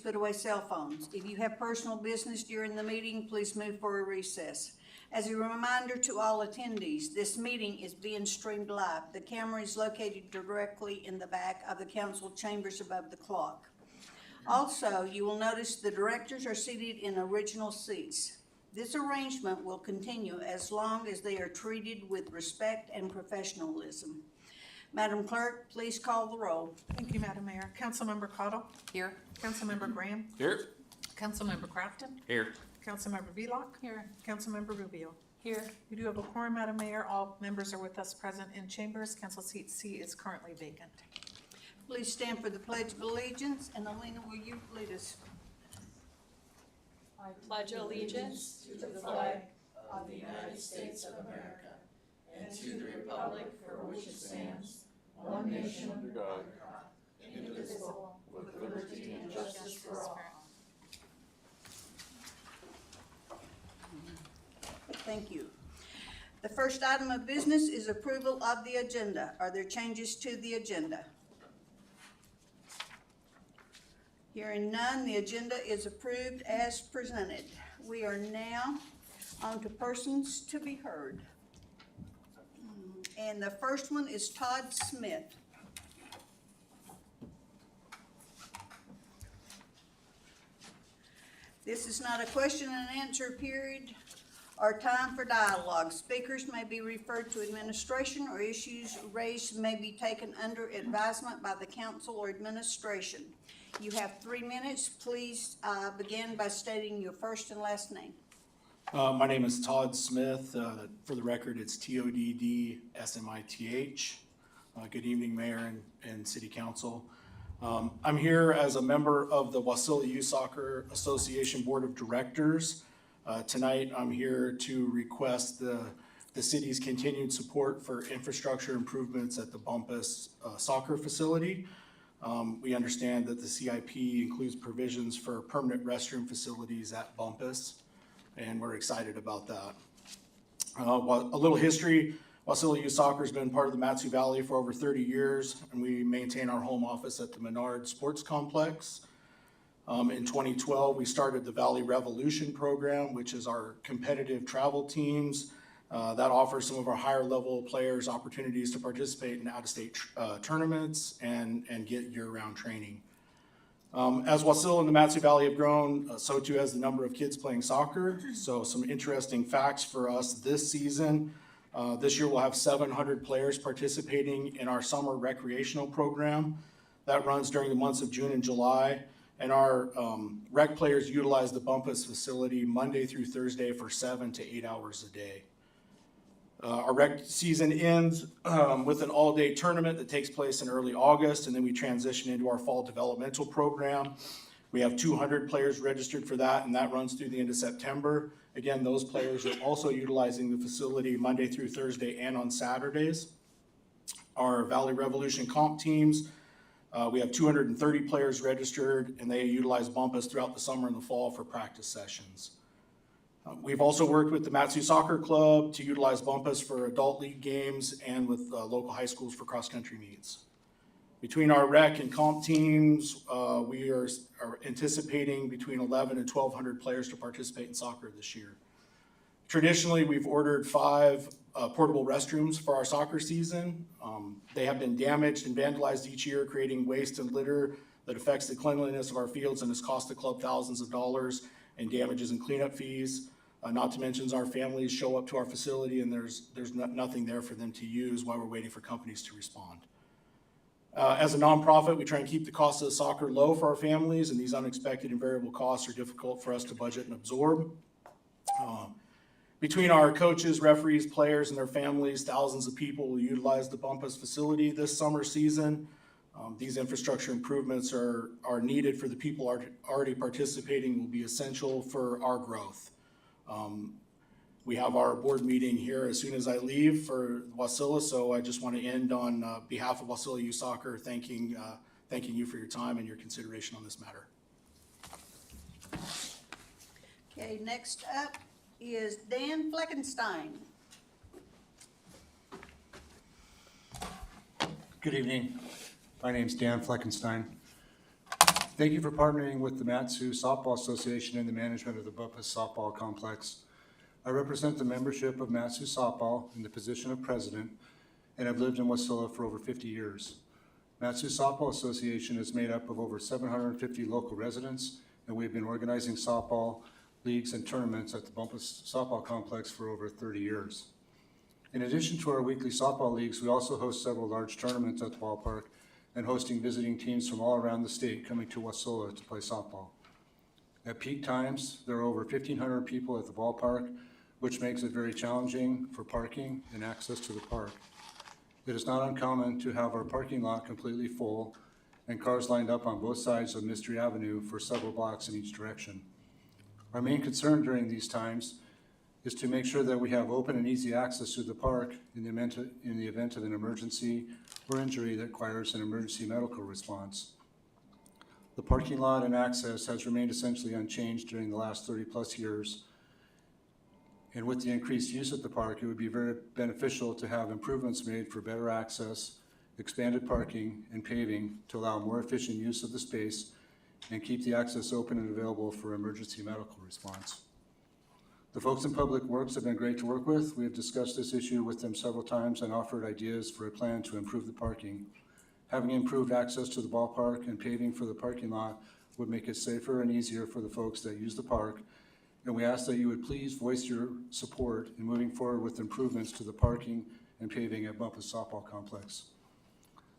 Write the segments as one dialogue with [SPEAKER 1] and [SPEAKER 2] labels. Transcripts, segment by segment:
[SPEAKER 1] put away cell phones. If you have personal business during the meeting, please move for a recess. As a reminder to all attendees, this meeting is being streamed live. The camera is located directly in the back of the council chambers above the clock. Also, you will notice the directors are seated in original seats. This arrangement will continue as long as they are treated with respect and professionalism. Madam Clerk, please call the roll.
[SPEAKER 2] Thank you, Madam Mayor. Councilmember Cottle?
[SPEAKER 3] Here.
[SPEAKER 2] Councilmember Graham?
[SPEAKER 4] Here.
[SPEAKER 2] Councilmember Crafton?
[SPEAKER 4] Here.
[SPEAKER 2] Councilmember Vlock?
[SPEAKER 3] Here.
[SPEAKER 2] Councilmember Rubeo?
[SPEAKER 3] Here.
[SPEAKER 2] We do have a quorum, Madam Mayor. All members are with us present in chambers. Council seat C is currently vacant.
[SPEAKER 1] Please stand for the Pledge of Allegiance, and Alina, will you lead us?
[SPEAKER 3] I pledge allegiance to the flag of the United States of America and to the republic for which it stands, one nation under God, indivisible, with liberty and justice for all.
[SPEAKER 1] Thank you. The first item of business is approval of the agenda. Are there changes to the agenda? Hearing none, the agenda is approved as presented. We are now on to persons to be heard. And the first one is Todd Smith. This is not a question and answer period or time for dialogue. Speakers may be referred to administration, or issues raised may be taken under advisement by the council or administration. You have 3 minutes. Please begin by stating your first and last name.
[SPEAKER 5] My name is Todd Smith. For the record, it's Todd-Smith. Good evening, Mayor and City Council. I'm here as a member of the Wasilla Youth Soccer Association Board of Directors. Tonight, I'm here to request the city's continued support for infrastructure improvements at the Bumpass Soccer Facility. We understand that the CIP includes provisions for permanent restroom facilities at Bumpass, and we're excited about that. A little history: Wasilla Youth Soccer has been part of the Matsu Valley for over 30 years, and we maintain our home office at the Menard Sports Complex. In 2012, we started the Valley Revolution program, which is our competitive travel teams that offers some of our higher level players opportunities to participate in out-of-state tournaments and get year-round training. As Wasilla and the Matsu Valley have grown, so too has the number of kids playing soccer. So some interesting facts for us this season. This year we'll have 700 players participating in our summer recreational program that runs during the months of June and July. And our rec players utilize the Bumpass facility Monday through Thursday for 7 to 8 hours a day. Our rec season ends with an all-day tournament that takes place in early August, and then we transition into our fall developmental program. We have 200 players registered for that, and that runs through the end of September. Again, those players are also utilizing the facility Monday through Thursday and on Saturdays. Our Valley Revolution comp teams, we have 230 players registered, and they utilize Bumpass throughout the summer and the fall for practice sessions. We've also worked with the Matsu Soccer Club to utilize Bumpass for adult league games and with local high schools for cross-country meets. Between our rec and comp teams, we are anticipating between 11 and 1,200 players to participate in soccer this year. Traditionally, we've ordered 5 portable restrooms for our soccer season. They have been damaged and vandalized each year, creating waste and litter that affects the cleanliness of our fields and has cost the club thousands of dollars in damages and cleanup fees. Not to mention our families show up to our facility and there's nothing there for them to use while we're waiting for companies to respond. As a nonprofit, we try and keep the cost of soccer low for our families, and these unexpected and variable costs are difficult for us to budget and absorb. Between our coaches, referees, players, and their families, thousands of people will utilize the Bumpass facility this summer season. These infrastructure improvements are needed for the people already participating, will be essential for our growth. We have our board meeting here as soon as I leave for Wasilla, so I just want to end on behalf of Wasilla Youth Soccer, thanking you for your time and your consideration on this matter.
[SPEAKER 1] Okay, next up is Dan Fleckenstein.
[SPEAKER 6] Good evening. My name's Dan Fleckenstein.
[SPEAKER 4] Thank you for partnering with the Matsu Softball Association in the management of the Bumpass Softball Complex. I represent the membership of Matsu Softball in the position of president and have lived in Wasilla for over 50 years. Matsu Softball Association is made up of over 750 local residents, and we've been organizing softball leagues and tournaments at the Bumpass Softball Complex for over 30 years. In addition to our weekly softball leagues, we also host several large tournaments at the ballpark and hosting visiting teams from all around the state coming to Wasilla to play softball. At peak times, there are over 1,500 people at the ballpark, which makes it very challenging for parking and access to the park. It is not uncommon to have our parking lot completely full and cars lined up on both sides of Mystery Avenue for several blocks in each direction. Our main concern during these times is to make sure that we have open and easy access to the park in the event of an emergency or injury that requires an emergency medical response. The parking lot and access has remained essentially unchanged during the last 30+ years. And with the increased use of the park, it would be very beneficial to have improvements made for better access, expanded parking, and paving to allow more efficient use of the space and keep the access open and available for emergency medical response. The folks in Public Works have been great to work with. We have discussed this issue with them several times and offered ideas for a plan to improve the parking. Having improved access to the ballpark and paving for the parking lot would make it safer and easier for the folks that use the park. And we ask that you would please voice your support in moving forward with improvements to the parking and paving at Bumpass Softball Complex.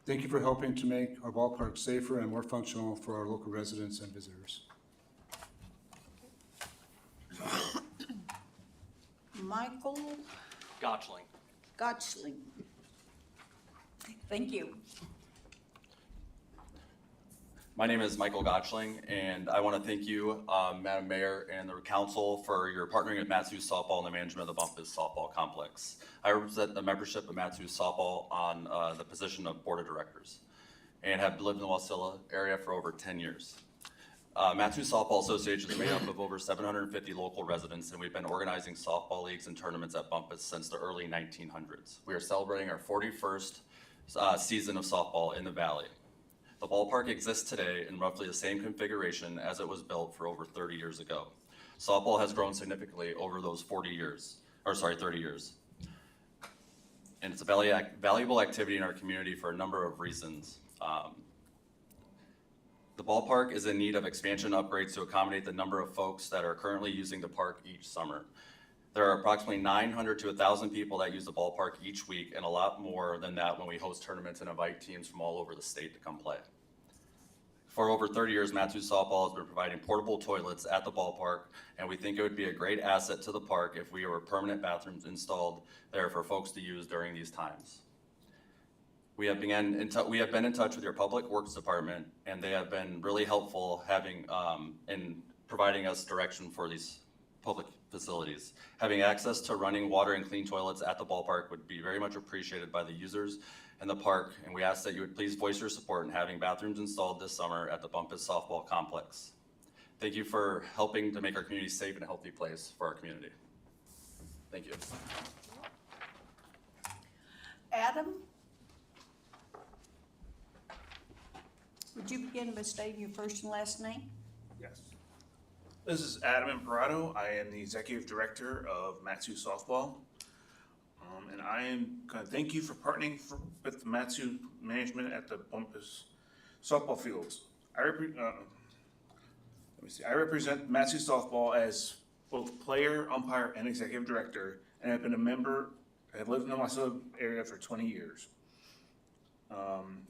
[SPEAKER 4] Thank you for helping to make our ballpark safer and more functional for our local residents and visitors.
[SPEAKER 1] Michael
[SPEAKER 6] Gotchling.
[SPEAKER 1] Thank you.
[SPEAKER 6] My name is Michael Gotchling, and I want to thank you, Madam Mayor and the council, for your partnering with Matsu Softball and the management of the Bumpass Softball Complex. I represent the membership of Matsu Softball on the position of board of directors and have lived in the Wasilla area for over 10 years. Matsu Softball Association is made up of over 750 local residents, and we've been organizing softball leagues and tournaments at Bumpass since the early 1900s. We are celebrating our 41st season of softball in the valley. The ballpark exists today in roughly the same configuration as it was built for over 30 years ago. Softball has grown significantly over those 30 years. And it's a valuable activity in our community for a number of reasons. The ballpark is in need of expansion upgrades to accommodate the number of folks that are currently using the park each summer. There are approximately 900 to 1,000 people that use the ballpark each week, and a lot more than that when we host tournaments and invite teams from all over the state to come play. For over 30 years, Matsu Softball has been providing portable toilets at the ballpark, and we think it would be a great asset to the park if we were permanent bathrooms installed there for folks to use during these times. We have been in touch with your Public Works Department, and they have been really helpful in providing us direction for these public facilities. Having access to running water and clean toilets at the ballpark would be very much appreciated by the users in the park, and we ask that you would please voice your support in having bathrooms installed this summer at the Bumpass Softball Complex. Thank you for helping to make our community safe and a healthy place for our community. Thank you.
[SPEAKER 1] Adam? Would you begin by stating your first and last name?
[SPEAKER 7] Yes. This is Adam Imparato. I am the Executive Director of Matsu Softball. And I am going to thank you for partnering with the Matsu management at the Bumpass Softball Fields. I represent Matsu Softball as both player, umpire, and executive director, and have been a member. I've lived in the Wasilla area for 20 years.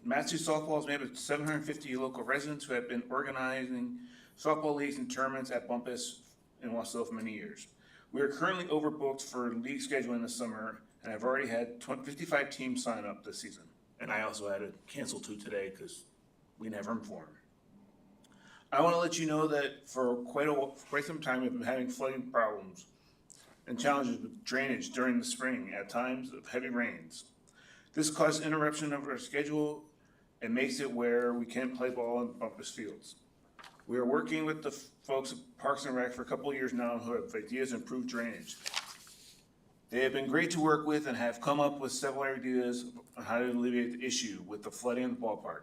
[SPEAKER 7] Matsu Softball is made up of 750 local residents who have been organizing softball leagues and tournaments at Bumpass in Wasilla for many years. We are currently overbooked for league scheduling this summer, and I've already had 55 teams sign up this season. And I also had to cancel 2 today because we never informed. I want to let you know that for quite some time we've been having flooding problems and challenges with drainage during the spring at times of heavy rains. This causes interruption of our schedule and makes it where we can't play ball in Bumpass Fields. We are working with the folks at Parks and Rec for a couple of years now who have ideas to improve drainage. They have been great to work with and have come up with several ideas on how to alleviate the issue with the flooding in the ballpark.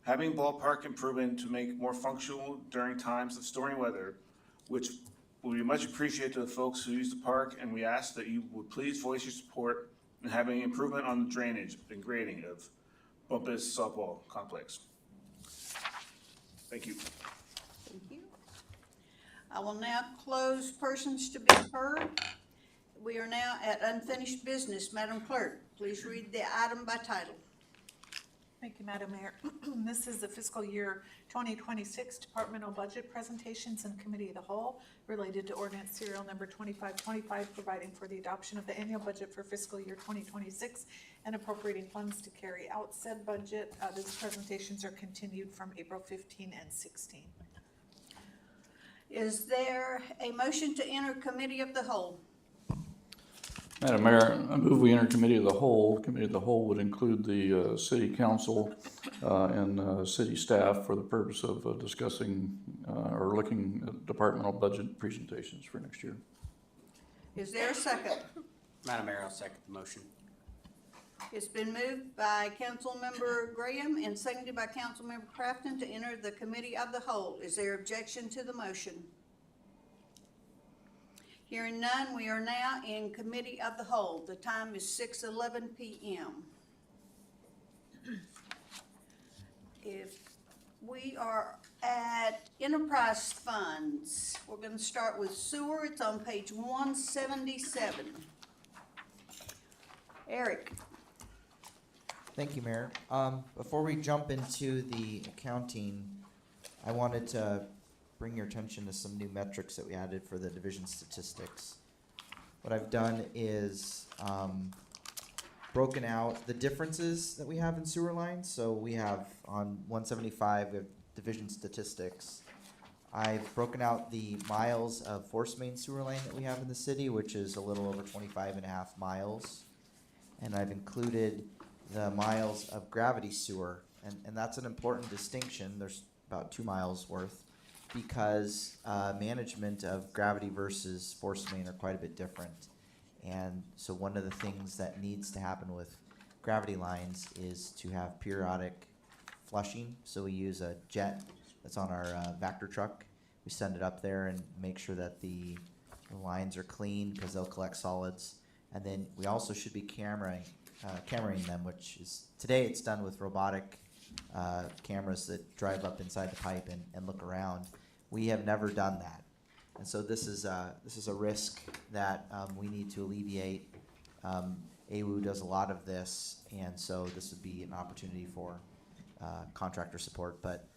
[SPEAKER 7] Having ballpark improvement to make more functional during times of stormy weather, which will be much appreciated to the folks who use the park, and we ask that you would please voice your support in having improvement on the drainage and grading of Bumpass softball complex. Thank you.
[SPEAKER 1] Thank you. I will now close persons to be heard. We are now at unfinished business. Madam Clerk, please read the item by title.
[SPEAKER 2] Thank you, Madam Mayor. This is the fiscal year 2026 departmental budget presentations and committee of the whole related to ordinance serial number 2525, providing for the adoption of the annual budget for fiscal year 2026 and appropriating funds to carry out said budget. These presentations are continued from April 15 and 16.
[SPEAKER 1] Is there a motion to enter committee of the whole?
[SPEAKER 3] Madam Mayor, I move we enter committee of the whole. Committee of the whole would include the city council and city staff for the purpose of discussing or looking at departmental budget presentations for next year.
[SPEAKER 1] Is there a second?
[SPEAKER 8] Madam Mayor, I'll second the motion.
[SPEAKER 1] It's been moved by Councilmember Graham and seconded by Councilmember Crafton to enter the committee of the whole. Is there objection to the motion? Hearing none, we are now in committee of the whole. The time is 6:11 p.m. If we are at enterprise funds, we're going to start with sewer. It's on page 177. Eric.
[SPEAKER 9] Thank you, Mayor. Before we jump into the accounting, I wanted to bring your attention to some new metrics that we added for the division statistics. What I've done is broken out the differences that we have in sewer lines. So we have on 175, we have division statistics. I've broken out the miles of force main sewer line that we have in the city, which is a little over 25.5 miles. And I've included the miles of gravity sewer. And that's an important distinction. There's about 2 miles worth, because management of gravity versus force main are quite a bit different. And so one of the things that needs to happen with gravity lines is to have periodic flushing. So we use a jet that's on our Vector truck. We send it up there and make sure that the lines are clean, because they'll collect solids. And then we also should be cameraing them, which is, today it's done with robotic cameras that drive up inside the pipe and look around. We have never done that. And so this is a risk that we need to alleviate. AWU does a lot of this, and so this would be an opportunity for contractor support. But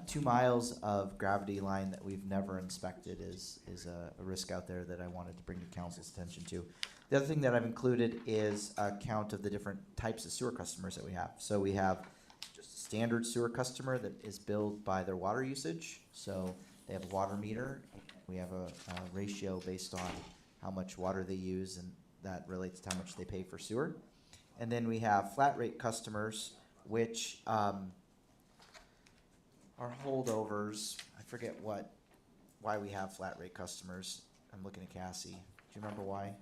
[SPEAKER 9] 2 miles of gravity line that we've never inspected is a risk out there that I wanted to bring to council's attention to. The other thing that I've included is a count of the different types of sewer customers that we have. So we have just a standard sewer customer that is billed by their water usage. So they have a water meter. We have a ratio based on how much water they use, and that relates to how much they pay for sewer. And then we have flat rate customers, which are holdovers. I forget why we have flat rate customers. I'm looking at Cassie. Do you remember why?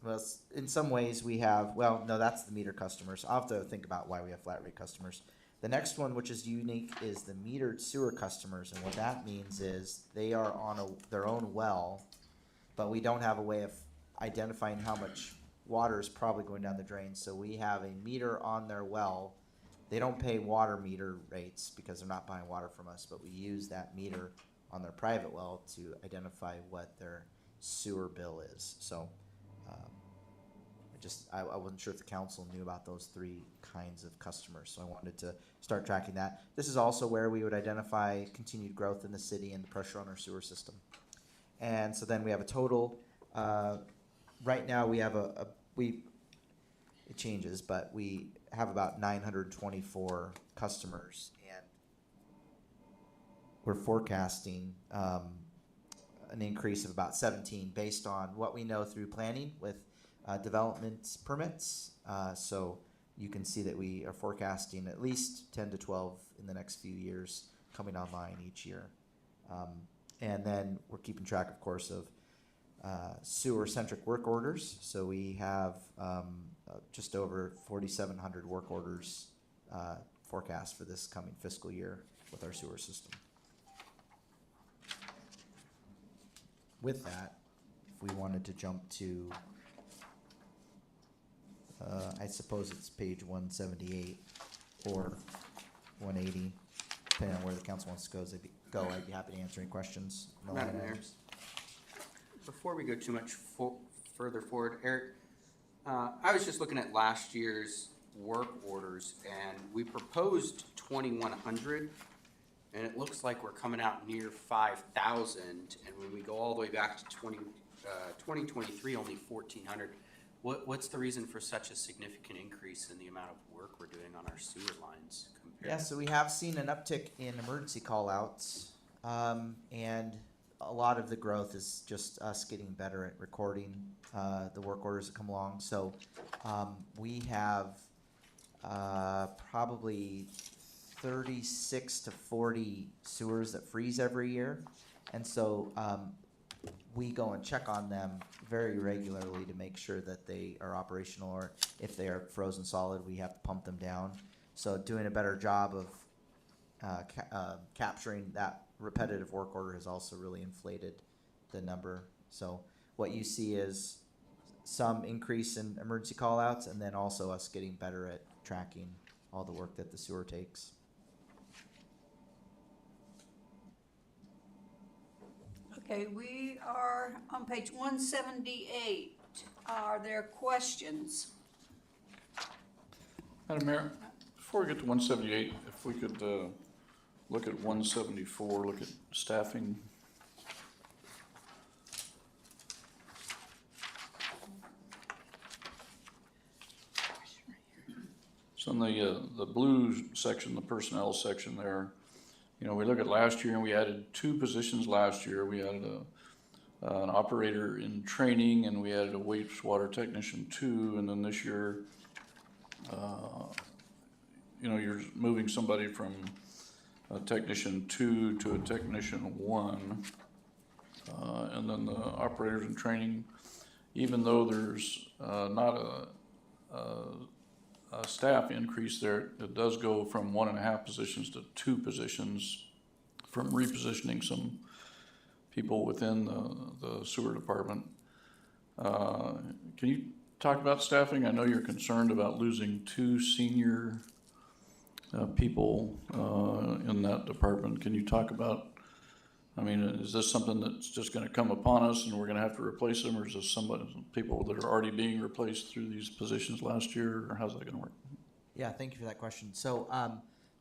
[SPEAKER 9] Well, in some ways we have, well, no, that's the meter customers. I'll have to think about why we have flat rate customers. The next one, which is unique, is the metered sewer customers. And what that means is they are on their own well, but we don't have a way of identifying how much water is probably going down the drain. So we have a meter on their well. They don't pay water meter rates because they're not buying water from us, but we use that meter on their private well to identify what their sewer bill is. So I wasn't sure if the council knew about those 3 kinds of customers, so I wanted to start tracking that. This is also where we would identify continued growth in the city and the pressure on our sewer system. And so then we have a total, right now we have it changes, but we have about 924 customers, and we're forecasting an increase of about 17 based on what we know through planning with development permits. So you can see that we are forecasting at least 10 to 12 in the next few years coming online each year. And then we're keeping track, of course, of sewer-centric work orders. So we have just over 4,700 work orders forecast for this coming fiscal year with our sewer system. With that, if we wanted to jump to, I suppose it's page 178 or 180, depending on where the council wants to go. I'd be happy to answer any questions. No
[SPEAKER 8] Madam
[SPEAKER 9] line
[SPEAKER 8] Mayor.
[SPEAKER 9] items.
[SPEAKER 8] Before we go too much further forward, Eric, I was just looking at last year's work orders, and we proposed 2,100, and it looks like we're coming out near 5,000, and when we go all the way back to 2023, only 1,400. What's the reason for such a significant increase in the amount of work we're doing on our sewer lines?
[SPEAKER 9] Yeah, so we have seen an uptick in emergency call-outs, and a lot of the growth is just us getting better at recording the work orders that come along. So we have probably 36 to 40 sewers that freeze every year, and so we go and check on them very regularly to make sure that they are operational, or if they are frozen solid, we have to pump them down. So doing a better job of capturing that repetitive work order has also really inflated the number. So what you see is some increase in emergency call-outs, and then also us getting better at tracking all the work that the sewer takes.
[SPEAKER 1] Okay, we are on page 178. Are there questions?
[SPEAKER 3] Madam Mayor, before we get to 178, if we could look at 174, look at staffing. So in the blue section, the personnel section there, you know, we look at last year and we added 2 positions last year. We added an operator in training, and we added a wastewater technician 2, and then this year, you know, you're moving somebody from a technician 2 to a technician 1. And then the operators in training, even though there's not a staff increase there, it does go from 1.5 positions to 2 positions from repositioning some people within the sewer department. Can you talk about staffing? I know you're concerned about losing 2 senior people in that department. Can you talk about, I mean, is this something that's just gonna come upon us and we're gonna have to replace them, or is this people that are already being replaced through these positions last year, or how's that gonna work?
[SPEAKER 9] Yeah, thank you for that question. So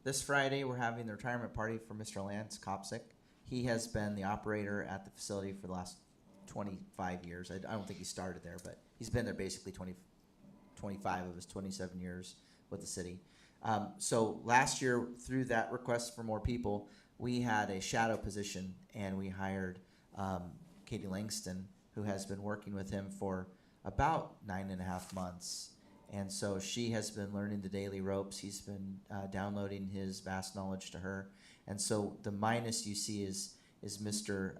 [SPEAKER 9] this Friday, we're having the retirement party for Mr. Lance Kopsick. He has been the operator at the facility for the last 25 years. I don't think he started there, but he's been there basically 25 of his 27 years with the city. So last year, through that request for more people, we had a shadow position, and we hired Katie Langston, who has been working with him for about 9.5 months. And so she has been learning the daily ropes. He's been downloading his vast knowledge to her. And so the minus you see is Mr.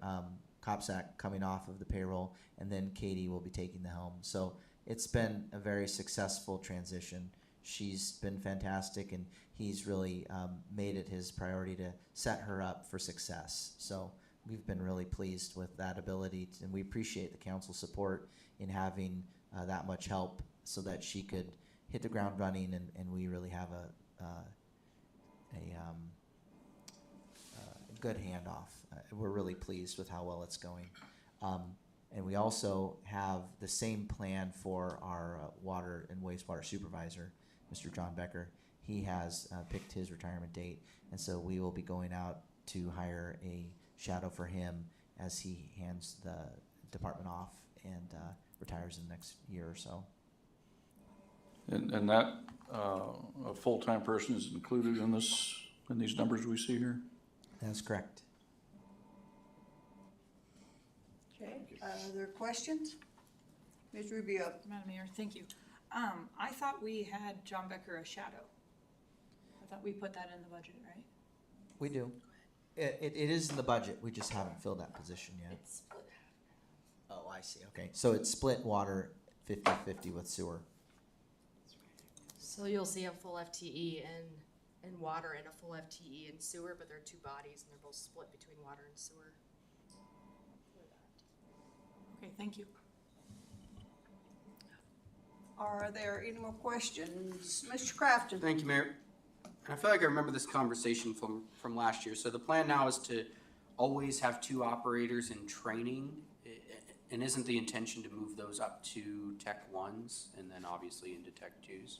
[SPEAKER 9] Kopsak coming off of the payroll, and then Katie will be taking the helm. So it's been a very successful transition. She's been fantastic, and he's really made it his priority to set her up for success. So we've been really pleased with that ability, and we appreciate the council's support in having that much help so that she could hit the ground running, and we really have a good handoff. We're really pleased with how well it's going. And we also have the same plan for our water and wastewater supervisor, Mr. John Becker. He has picked his retirement date, and so we will be going out to hire a shadow for him as he hands the department off and retires in the next year or so.
[SPEAKER 3] And that a full-time person is included in these numbers we see here?
[SPEAKER 9] That's correct.
[SPEAKER 1] Okay, other questions? Ms. Rubio?
[SPEAKER 10] Madam Mayor, thank you. I thought we had John Becker a shadow. I thought we put that in the budget, right?
[SPEAKER 9] We do. It is in the budget. We just haven't filled that position yet.
[SPEAKER 10] It's split.
[SPEAKER 9] Oh, I see, okay. So it's split water 50-50 with sewer.
[SPEAKER 11] So you'll see a full FTE in water and a full FTE in sewer, but they're two bodies and they're both split between water and sewer.
[SPEAKER 10] Okay, thank you.
[SPEAKER 1] Are there any more questions? Mr. Crafton?
[SPEAKER 8] Thank you, Mayor. And I feel like I remember this conversation from last year. So the plan now is to always have two operators in training. And isn't the intention to move those up to Tech 1s and then obviously into Tech 2s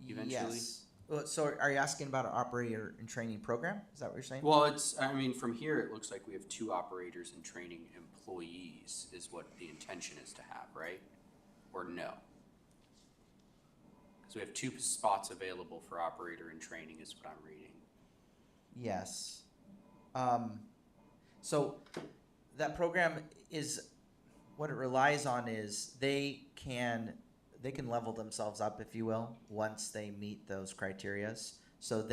[SPEAKER 8] eventually?
[SPEAKER 9] Yes. Well, so are you asking about an operator in training program? Is that what you're saying?
[SPEAKER 8] Well, I mean, from here, it looks like we have two operators in training employees is what the intention is to have, right? Or no? Because we have two spots available for operator in training is what I'm reading.
[SPEAKER 9] Yes. So that program is, what it relies on is they can level themselves up, if you will, once they meet those criterias. So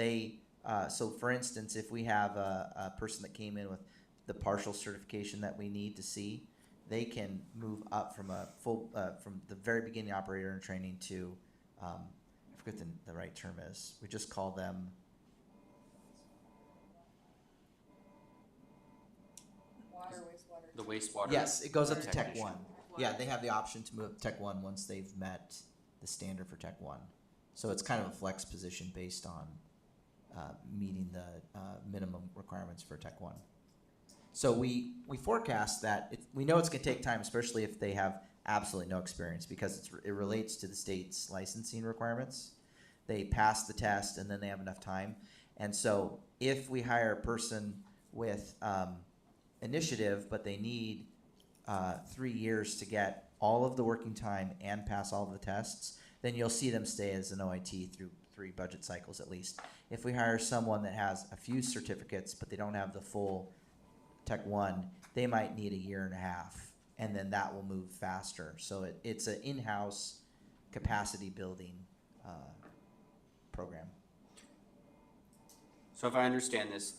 [SPEAKER 9] so for instance, if we have a person that came in with the partial certification that we need to see, they can move up from a full, from the very beginning operator in training to, I forget the right term is. We just call them,
[SPEAKER 8] The wastewater.
[SPEAKER 9] yes, it goes up to Tech
[SPEAKER 8] technician.
[SPEAKER 9] 1. Yeah, they have the option to move up to Tech 1 once they've met the standard for Tech 1. So it's kind of a flex position based on meeting the minimum requirements for Tech 1. So we forecast that, we know it's going to take time, especially if they have absolutely no experience, because it relates to the state's licensing requirements. They pass the test and then they have enough time. And so if we hire a person with initiative, but they need 3 years to get all of the working time and pass all of the tests, then you'll see them stay as an OIT through 3 budget cycles at least. If we hire someone that has a few certificates, but they don't have the full Tech 1, they might need 1.5 years, and then that will move faster. So it's an in-house capacity building program.
[SPEAKER 8] So if I understand this,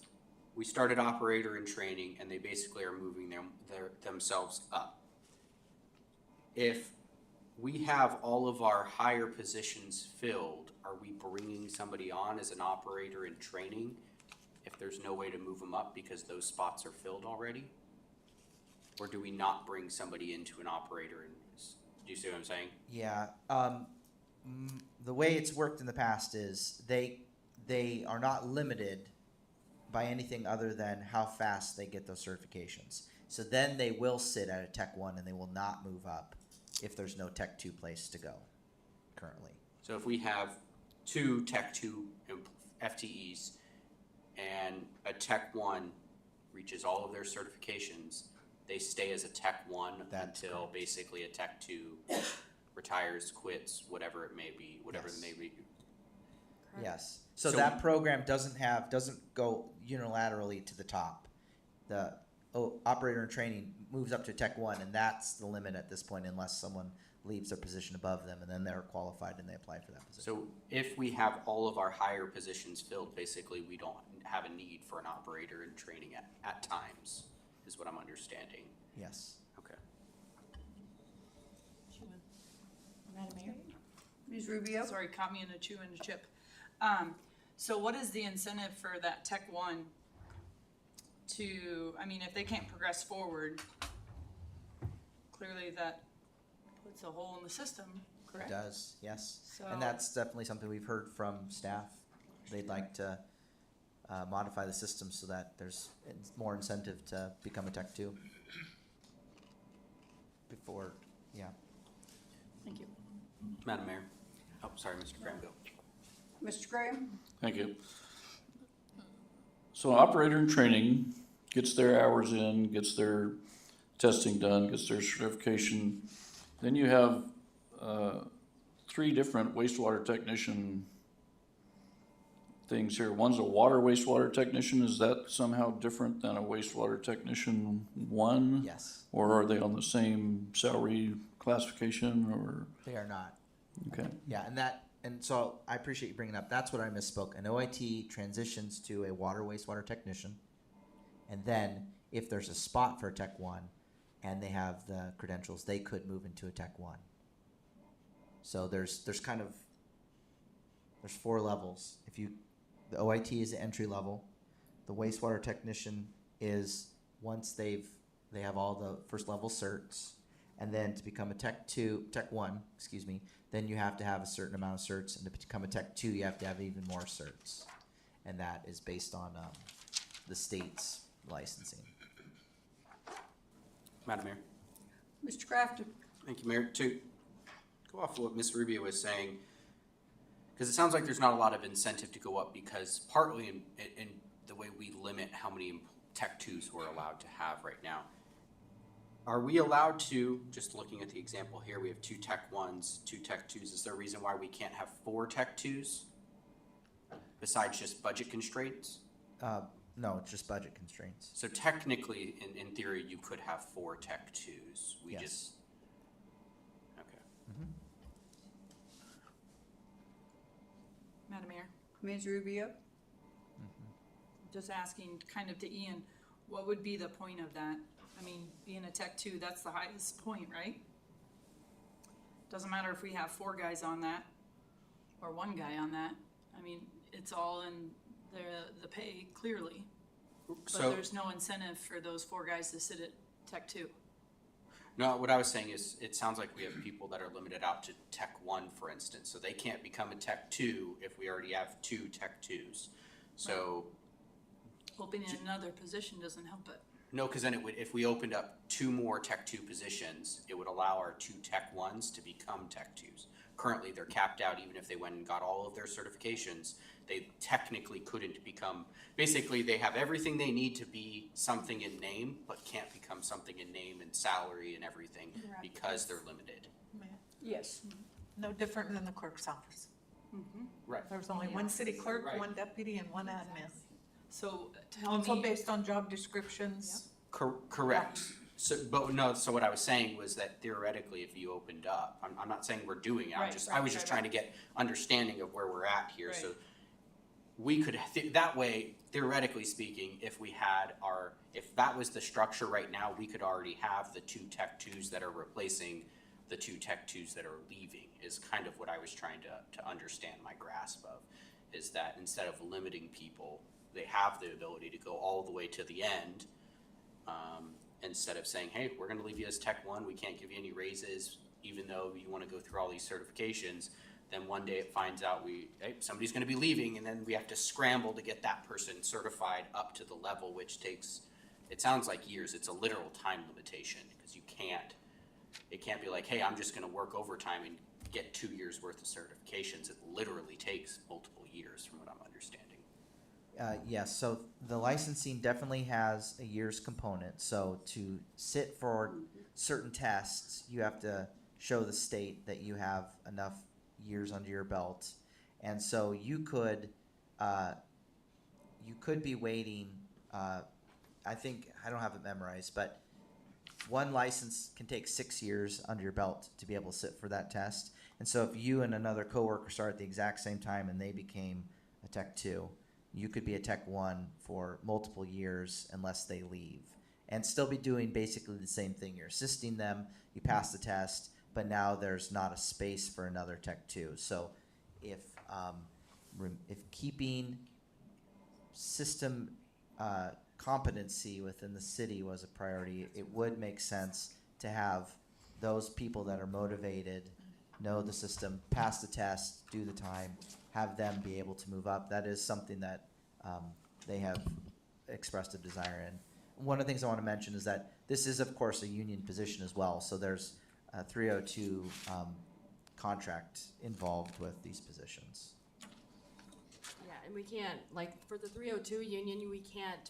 [SPEAKER 8] we started operator in training and they basically are moving themselves up. If we have all of our higher positions filled, are we bringing somebody on as an operator in training if there's no way to move them up because those spots are filled already? Or do we not bring somebody into an operator? Do you see what I'm saying?
[SPEAKER 9] Yeah. The way it's worked in the past is they are not limited by anything other than how fast they get those certifications. So then they will sit at a Tech 1 and they will not move up if there's no Tech 2 place to go currently.
[SPEAKER 8] So if we have 2 Tech 2 FTEs and a Tech 1 reaches all of their certifications, they stay as a Tech 1
[SPEAKER 9] That's
[SPEAKER 8] until
[SPEAKER 9] correct.
[SPEAKER 8] basically a Tech 2 retires, quits, whatever it may be, whatever
[SPEAKER 9] Yes.
[SPEAKER 8] it may be.
[SPEAKER 9] Yes. So
[SPEAKER 8] So
[SPEAKER 9] that program doesn't go unilaterally to the top. The operator in training moves up to Tech 1, and that's the limit at this point unless someone leaves their position above them, and then they're qualified and they apply for that position.
[SPEAKER 8] So if we have all of our higher positions filled, basically we don't have a need for an operator in training at times, is what I'm understanding.
[SPEAKER 9] Yes.
[SPEAKER 8] Okay.
[SPEAKER 10] Madam Mayor?
[SPEAKER 1] Ms. Rubio?
[SPEAKER 10] Sorry, caught me in a chew and a chip. So what is the incentive for that Tech 1 to, I mean, if they can't progress forward, clearly that puts a hole in the system,
[SPEAKER 9] It
[SPEAKER 10] correct?
[SPEAKER 9] does, yes.
[SPEAKER 10] So-
[SPEAKER 9] And that's definitely something we've heard from staff. They'd like to modify the system so that there's more incentive to become a Tech 2. Before, yeah.
[SPEAKER 10] Thank you.
[SPEAKER 8] Madam Mayor. Oh, sorry, Mr. Graham, go.
[SPEAKER 1] Mr. Graham?
[SPEAKER 3] Thank you. So operator in training gets their hours in, gets their testing done, gets their certification. Then you have 3 different wastewater technician things here. One's a wastewater technician. Is that somehow different than a wastewater technician 1?
[SPEAKER 9] Yes,
[SPEAKER 3] Or are they on the same salary classification or,
[SPEAKER 9] they are not.
[SPEAKER 3] okay,
[SPEAKER 9] Yeah, and so I appreciate you bringing up. That's what I misspoke. An OIT transitions to a wastewater technician, and then if there's a spot for a Tech 1, and they have the credentials, they could move into a Tech 1. So there's kind of, there's 4 levels. The OIT is the entry level. The wastewater technician is once they have all the first level certs, and then to become a Tech 1, then you have to have a certain amount of certs, and to become a Tech 2, you have to have even more certs, and that is based on the state's licensing.
[SPEAKER 8] Madam Mayor.
[SPEAKER 1] Mr. Crafton?
[SPEAKER 8] Thank you, Mayor. To go off of what Ms. Rubio was saying, because it sounds like there's not a lot of incentive to go up, because partly in the way we limit how many Tech 2s we're allowed to have right now. Are we allowed to, just looking at the example here, we have 2 Tech 1s, 2 Tech 2s. Is there a reason why we can't have 4 Tech 2s besides just budget constraints?
[SPEAKER 9] No, it's just budget constraints.
[SPEAKER 8] So technically, in theory, you could have 4 Tech 2s. We
[SPEAKER 9] Yes.
[SPEAKER 8] just, okay.
[SPEAKER 10] Madam Mayor,
[SPEAKER 1] Ms. Rubio?
[SPEAKER 10] just asking kind of to Ian, what would be the point of that? I mean, being a Tech 2, that's the highest point, right? Doesn't matter if we have 4 guys on that or 1 guy on that. I mean, it's all in the pay clearly. But
[SPEAKER 8] So,
[SPEAKER 10] there's no incentive for those 4 guys to sit at Tech 2.
[SPEAKER 8] no, what I was saying is, it sounds like we have people that are limited out to Tech 1, for instance, so they can't become a Tech 2 if we already have 2 Tech 2s. So,
[SPEAKER 10] Opening another position doesn't help it.
[SPEAKER 8] no, because then it would, if we opened up 2 more Tech 2 positions, it would allow our 2 Tech 1s to become Tech 2s. Currently, they're capped out. Even if they went and got all of their certifications, they technically couldn't become, basically they have everything they need to be something in name, but can't become something in name and salary and everything because they're limited.
[SPEAKER 1] Yes.
[SPEAKER 2] No different than the clerk's office.
[SPEAKER 8] Right.
[SPEAKER 2] There's only 1 city clerk,
[SPEAKER 8] Right.
[SPEAKER 2] 1 deputy, and 1 admin.
[SPEAKER 10] So tell
[SPEAKER 2] Also
[SPEAKER 10] me,
[SPEAKER 2] based on job descriptions.
[SPEAKER 8] Correct. So, but no, so what I was saying was that theoretically, if you opened up, I'm not saying we're doing it, I was just trying to get understanding of where we're at here, so
[SPEAKER 10] Right.
[SPEAKER 8] we could, that way, theoretically speaking, if that was the structure right now, we could already have the 2 Tech 2s that are replacing the 2 Tech 2s that are leaving, is kind of what I was trying to understand my grasp of, is that instead of limiting people, they have the ability to go all the way to the end, instead of saying, hey, we're gonna leave you as Tech 1, we can't give you any raises, even though you wanna go through all these certifications. Then one day it finds out hey, somebody's gonna be leaving, and then we have to scramble to get that person certified up to the level, which takes, it sounds like years. It's a literal time limitation, because it can't be like, hey, I'm just gonna work overtime and get 2 years worth of certifications. It literally takes multiple years, from what I'm understanding.
[SPEAKER 9] Yes, so the licensing definitely has a year's component. So to sit for certain tests, you have to show the state that you have enough years under your belt. And so you could be waiting, I think, I don't have it memorized, but 1 license can take 6 years under your belt to be able to sit for that test. And so if you and another coworker start at the exact same time and they became a Tech 2, you could be a Tech 1 for multiple years unless they leave, and still be doing basically the same thing. You're assisting them, you pass the test, but now there's not a space for another Tech 2. So if keeping system competency within the city was a priority, it would make sense to have those people that are motivated, know the system, pass the test, do the time, have them be able to move up. That is something that they have expressed a desire in. One of the things I want to mention is that this is, of course, a union position as well. So there's a 302 contract involved with these positions.
[SPEAKER 11] Yeah, and we can't, like, for the 302 union, we can't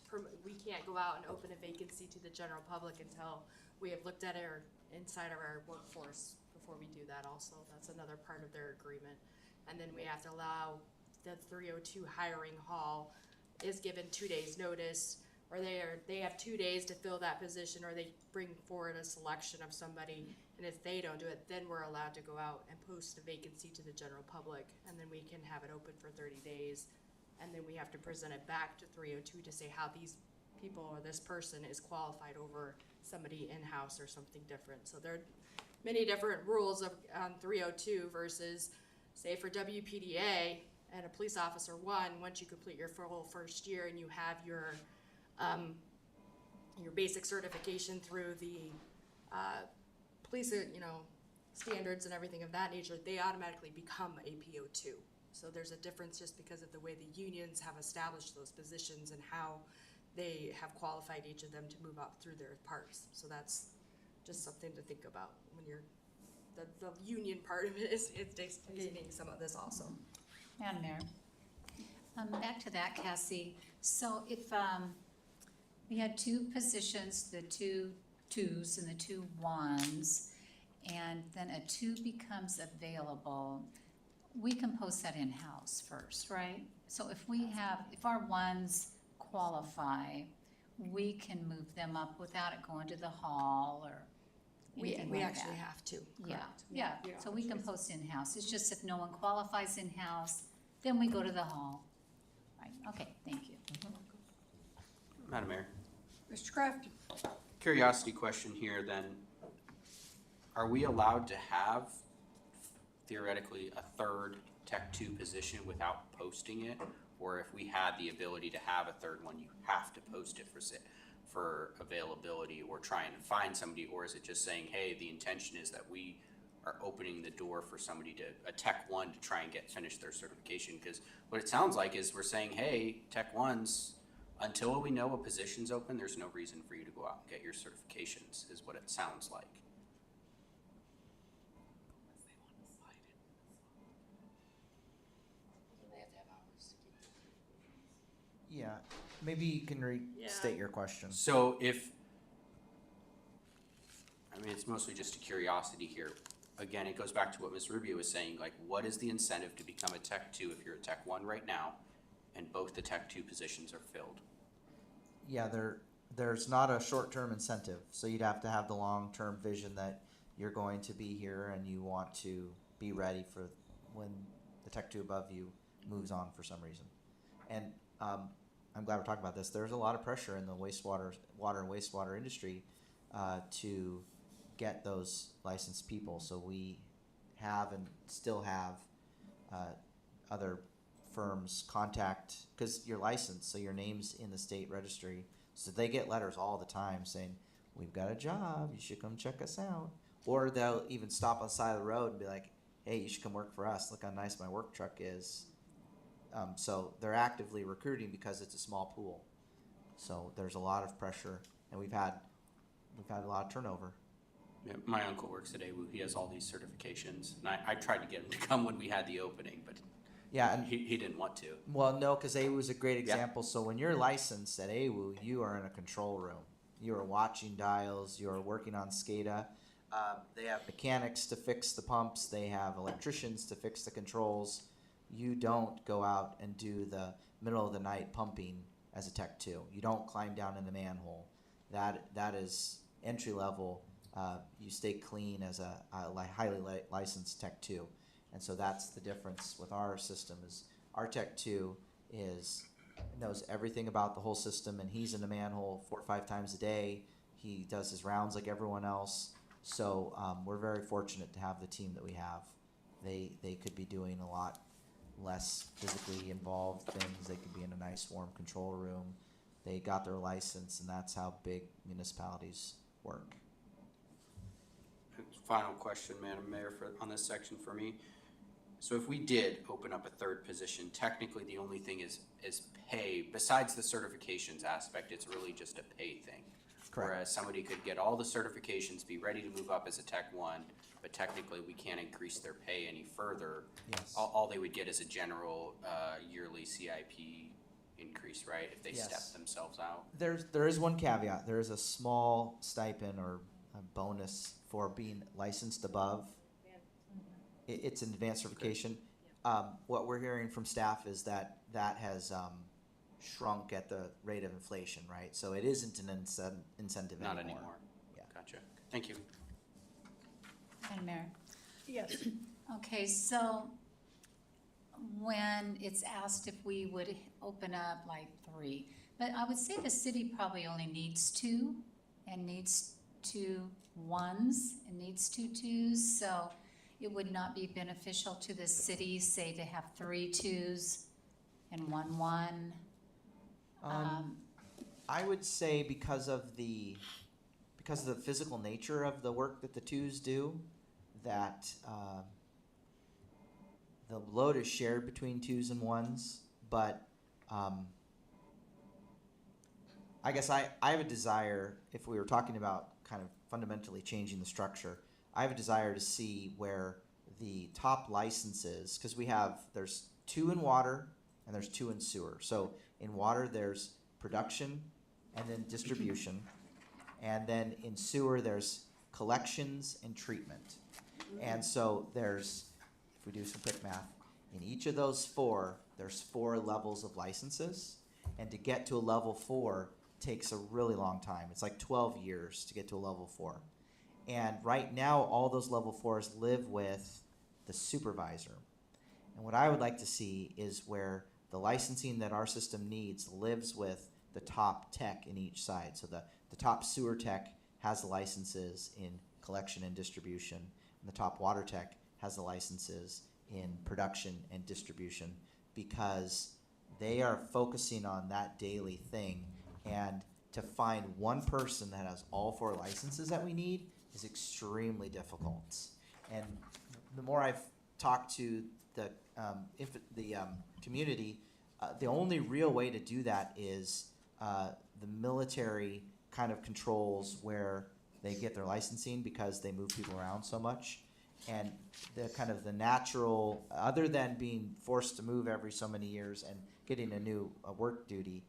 [SPEAKER 11] go out and open a vacancy to the general public until we have looked at our inside of our workforce before we do that also. That's another part of their agreement. And then we have to allow the 302 hiring hall is given 2 days notice, or they have 2 days to fill that position, or they bring forward a selection of somebody, and if they don't do it, then we're allowed to go out and post a vacancy to the general public, and then we can have it open for 30 days, and then we have to present it back to 302 to say how these people or this person is qualified over somebody in-house or something different. So there are many different rules of, on 302 versus, say for WPDA and a police officer one, once you complete your full first year and you have your basic certification through the police, standards and everything of that nature, they automatically become a PO2. So there's a difference just because of the way the unions have established those positions and how they have qualified each of them to move up through their parts. So that's just something to think about when you're, the union part of it is dictating some of this also.
[SPEAKER 3] Madam Mayor, back to that, Cassie. So if we had two positions, the two twos and the two ones, and then a two becomes available, we can post that in-house first, right? So if our ones qualify, we can move them up without it going to the hall or anything
[SPEAKER 11] We
[SPEAKER 3] like
[SPEAKER 11] actually
[SPEAKER 3] that.
[SPEAKER 11] have to.
[SPEAKER 3] Yeah,
[SPEAKER 11] correct.
[SPEAKER 3] yeah, so we can post in-house. It's just if no one qualifies in-house, then we go to the hall. Right, okay, thank you.
[SPEAKER 8] Madam Mayor,
[SPEAKER 1] Mr. Crafton?
[SPEAKER 8] curiosity question here then. Are we allowed to have theoretically a third Tech 2 position without posting it? Or if we had the ability to have a third one, you have to post it for availability or trying to find somebody? Or is it just saying, hey, the intention is that we are opening the door for somebody a Tech 1 to try and finish their certification? Because what it sounds like is we're saying, hey, Tech 1s, until we know a position's open, there's no reason for you to go out and get your certifications, is what it sounds like.
[SPEAKER 9] Yeah, maybe you can restate your question.
[SPEAKER 8] So it's mostly just a curiosity here. Again, it goes back to what Ms. Rubio was saying, like, what is the incentive to become a Tech 2 if you're a Tech 1 right now and both the Tech 2 positions are filled?
[SPEAKER 9] Yeah, there's not a short-term incentive, so you'd have to have the long-term vision that you're going to be here and you want to be ready for when the Tech 2 above you moves on for some reason. And I'm glad we're talking about this. There's a lot of pressure in the water and wastewater industry to get those licensed people. So we have and still have other firms contact, because you're licensed, so your name's in the state registry. So they get letters all the time saying, we've got a job, you should come check us out. Or they'll even stop on the side of the road and be like, hey, you should come work for us. Look how nice my work truck is. So they're actively recruiting because it's a small pool. So there's a lot of pressure, and we've had a lot of turnover.
[SPEAKER 8] Yeah, my uncle works at AWU. He has all these certifications, and I tried to get him to come when we had the opening, but
[SPEAKER 9] Yeah, and
[SPEAKER 8] he didn't want to.
[SPEAKER 9] well, no, because AWU is a great example. So when you're licensed at AWU, you are in a control room. You are watching dials. You are working on SCADA. They have mechanics to fix the pumps. They have electricians to fix the controls. You don't go out and do the middle of the night pumping as a Tech 2. You don't climb down in the manhole. That is entry level. You stay clean as a highly licensed Tech 2. And so that's the difference with our system is our Tech 2 knows everything about the whole system, and he's in the manhole 4 or 5 times a day. He does his rounds like everyone else. So we're very fortunate to have the team that we have. They could be doing a lot less physically involved things. They could be in a nice warm control room. They got their license, and that's how big municipalities work.
[SPEAKER 8] Final question, Madam Mayor, on this section for me. So if we did open up a third position, technically the only thing is pay. Besides the certifications aspect, it's really just a pay thing.
[SPEAKER 9] Correct.
[SPEAKER 8] Whereas somebody could get all the certifications, be ready to move up as a Tech 1, but technically we can't increase their pay any further.
[SPEAKER 9] Yes.
[SPEAKER 8] All they would get is a general yearly CIP increase, right? If they
[SPEAKER 9] Yes.
[SPEAKER 8] step themselves out.
[SPEAKER 9] There is one caveat. There is a small stipend or a bonus for being licensed above. It's an advanced certification. What we're hearing from staff is that has shrunk at the rate of inflation, right? So it isn't an incentive
[SPEAKER 8] Not
[SPEAKER 9] anymore.
[SPEAKER 8] anymore.
[SPEAKER 9] Yeah.
[SPEAKER 8] Gotcha. Thank you.
[SPEAKER 3] Madam Mayor.
[SPEAKER 2] Yes.
[SPEAKER 3] Okay, so when it's asked if we would open up like 3, but I would say the city probably only needs 2 and needs 2 1s, it needs 2 2s, so it would not be beneficial to the city, say, to have 3 2s and 1 1.
[SPEAKER 9] I would say because of the physical nature of the work that the twos do, that the load is shared between twos and ones. But I guess I have a desire, if we were talking about kind of fundamentally changing the structure, I have a desire to see where the top licenses, because there's 2 in water and there's 2 in sewer. So in water, there's production and then distribution. And then in sewer, there's collections and treatment. And so there's, if we do some quick math, in each of those 4, there's 4 levels of licenses. And to get to a level 4 takes a really long time. It's like 12 years to get to a level 4. And right now, all those level 4s live with the supervisor. And what I would like to see is where the licensing that our system needs lives with the top tech in each side. So the top sewer tech has the licenses in collection and distribution, and the top water tech has the licenses in production and distribution, because they are focusing on that daily thing. And to find one person that has all 4 licenses that we need is extremely difficult. And the more I've talked to the community, the only real way to do that is the military kind of controls where they get their licensing, because they move people around so much. And the kind of the natural, other than being forced to move every so many years and getting a new work duty,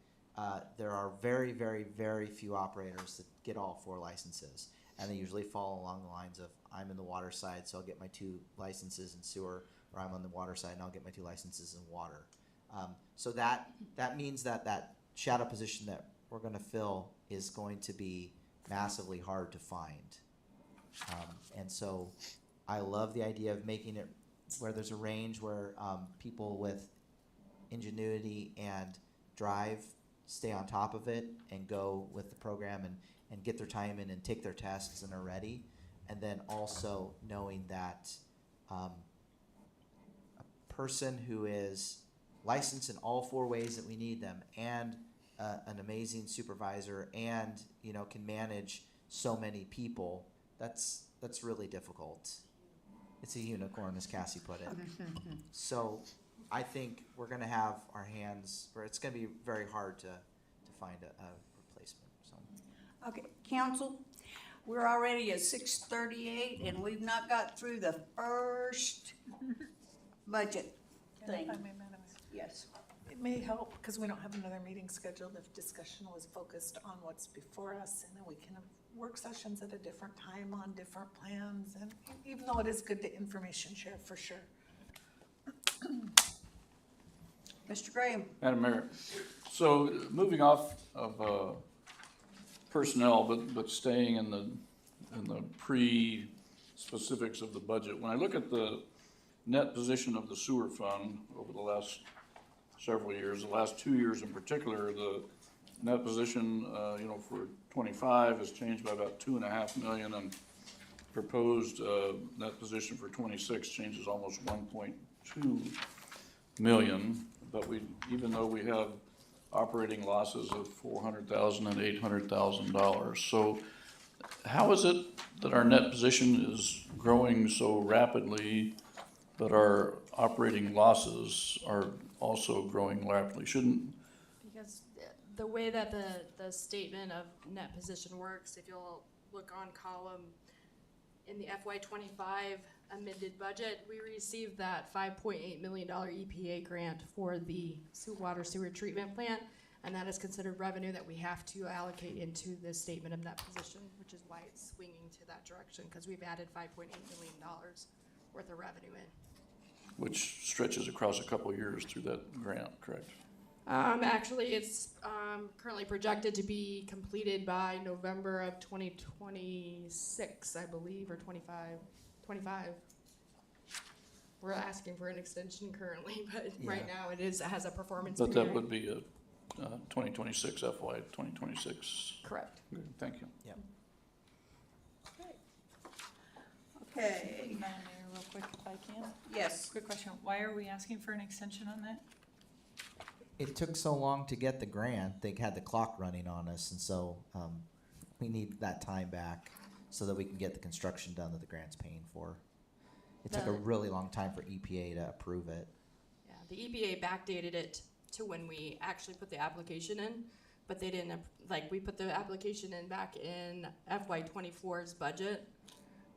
[SPEAKER 9] there are very, very, very few operators that get all 4 licenses. And they usually fall along the lines of, I'm in the water side, so I'll get my 2 licenses in sewer, or I'm on the water side and I'll get my 2 licenses in water. So that means that shadow position that we're going to fill is going to be massively hard to find. And so I love the idea of making it where there's a range where people with ingenuity and drive stay on top of it and go with the program and get their time in and take their tasks and are ready. And then also knowing that a person who is licensed in all 4 ways that we need them, and an amazing supervisor, and can manage so many people, that's really difficult. It's a unicorn, as Cassie put it. So I think we're going to have our hands, or it's going to be very hard to find a replacement. So.
[SPEAKER 1] Okay, council, we're already at 6:38 and we've not got through the first budget thing.
[SPEAKER 2] If I may, Madam Mayor.
[SPEAKER 1] Yes.
[SPEAKER 2] It may help, because we don't have another meeting scheduled, if discussion was focused on what's before us, and then we can have work sessions at a different time on different plans, and even though it is good to information share for sure.
[SPEAKER 1] Mr. Graham?
[SPEAKER 12] Madam Mayor, so moving off of personnel, but staying in the pre-specifics of the budget, when I look at the net position of the sewer fund over the last several years, the last 2 years in particular, the net position, for 25 has changed by about $2.5 million, and proposed net position for 26 changes almost 1.2 million. But even though we have operating losses of $400,000 and $800,000, so how is it that our net position is growing so rapidly, but our operating losses are also growing rapidly?
[SPEAKER 11] Because the way that the statement of net position works, if you'll look on column in the FY25 amended budget, we received that $5.8 million EPA grant for the water sewer treatment plant, and that is considered revenue that we have to allocate into the statement of net position, which is why it's swinging to that direction, because we've added $5.8 million worth of revenue in.
[SPEAKER 12] Which stretches across a couple of years through that grant, correct?
[SPEAKER 11] Actually, it's currently projected to be completed by November of 2026, I believe, or 25. We're asking for an extension currently, but right now it has a performance
[SPEAKER 12] But
[SPEAKER 11] period.
[SPEAKER 12] that would be a 2026, FY 2026.
[SPEAKER 11] Correct.
[SPEAKER 12] Good, thank you.
[SPEAKER 9] Yep.
[SPEAKER 1] Okay,
[SPEAKER 10] Madam Mayor, real quick if I can.
[SPEAKER 1] yes.
[SPEAKER 10] Quick question, why are we asking for an extension on that?
[SPEAKER 9] It took so long to get the grant, they had the clock running on us, and so, we need that time back so that we can get the construction done that the grant's paying for. It took a
[SPEAKER 11] The-
[SPEAKER 9] really long time for EPA to approve it.
[SPEAKER 11] Yeah, the EPA backdated it to when we actually put the application in, but they didn't, we put the application in back in FY24's budget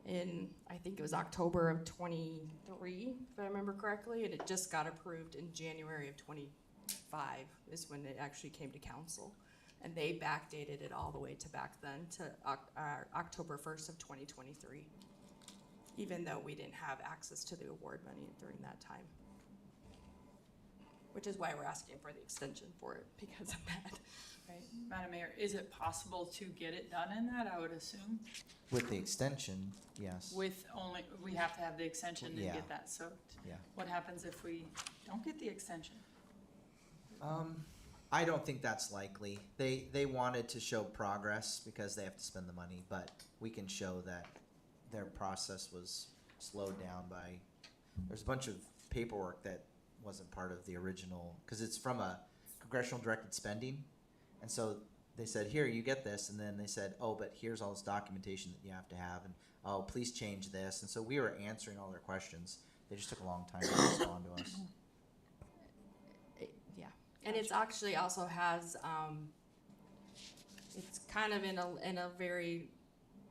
[SPEAKER 11] in, I think it was October of 23, if I remember correctly, and it just got approved in January of 25 is when it actually came to council. And they backdated it all the way to back then to October 1st of 2023, even though we didn't have access to the award money during that time. Which is why we're asking for the extension for it, because of that.
[SPEAKER 10] Right, Madam Mayor, is it possible to get it done in that, I would assume?
[SPEAKER 9] With the extension, yes.
[SPEAKER 10] With only, we have to have the extension and
[SPEAKER 9] Yeah.
[SPEAKER 10] get that soaked.
[SPEAKER 9] Yeah.
[SPEAKER 10] What happens if we don't get the extension?
[SPEAKER 9] I don't think that's likely. They wanted to show progress because they have to spend the money, but we can show that their process was slowed down by, there's a bunch of paperwork that wasn't part of the original, because it's from a congressional directed spending. And so they said, here, you get this. And then they said, oh, but here's all this documentation that you have to have. And, oh, please change this. And so we were answering all their questions. They just took a long time to respond to us.
[SPEAKER 11] Yeah, and it's actually also has, it's kind of in a very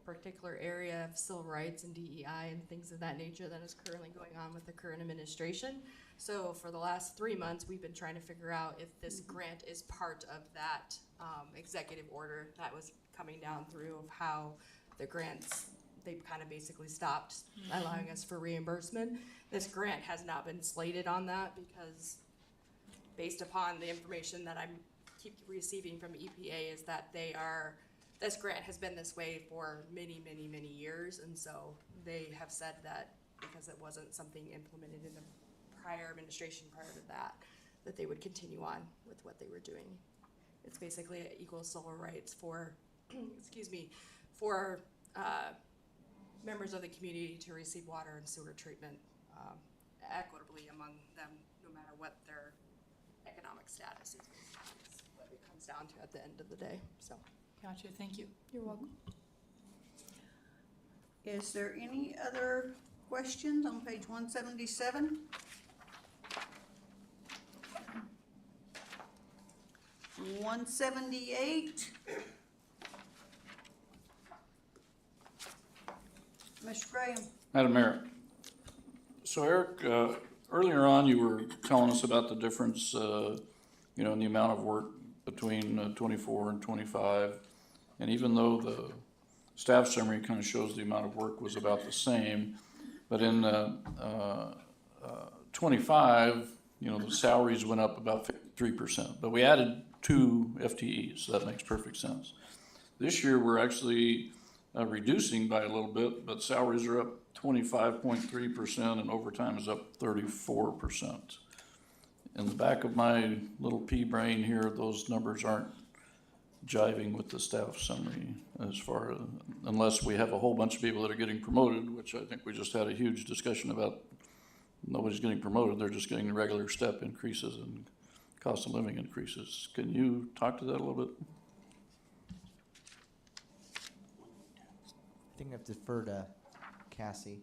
[SPEAKER 11] particular area of civil rights and DEI and things of that nature that is currently going on with the current administration. So for the last 3 months, we've been trying to figure out if this grant is part of that executive order that was coming down through of how the grants, they've kind of basically stopped allowing us for reimbursement. This grant has not been slated on that because based upon the information that I keep receiving from EPA is that this grant has been this way for many, many, many years. And so they have said that because it wasn't something implemented in the prior administration prior to that they would continue on with what they were doing. It's basically equal civil rights for, excuse me, for members of the community to receive water and sewer treatment equitably among them, no matter what their economic status is. Is what it comes down to at the end of the day, so.
[SPEAKER 10] Gotcha, thank you.
[SPEAKER 11] You're welcome.
[SPEAKER 1] Is there any other questions on page 177? $178. Mr. Graham?
[SPEAKER 12] Madam Mayor, so Eric, earlier on, you were telling us about the difference, in the amount of work between 24 and 25. And even though the staff summary kind of shows the amount of work was about the same, but in 25, the salaries went up about 53%. But we added 2 FTEs, so that makes perfect sense. This year, we're actually reducing by a little bit, but salaries are up 25.3% and overtime is up 34%. In the back of my little pea brain here, those numbers aren't jiving with the staff summary as far as, unless we have a whole bunch of people that are getting promoted, which I think we just had a huge discussion about. Nobody's getting promoted, they're just getting the regular step increases and cost of living increases. Can you talk to that a little bit?
[SPEAKER 9] I think I've deferred to Cassie.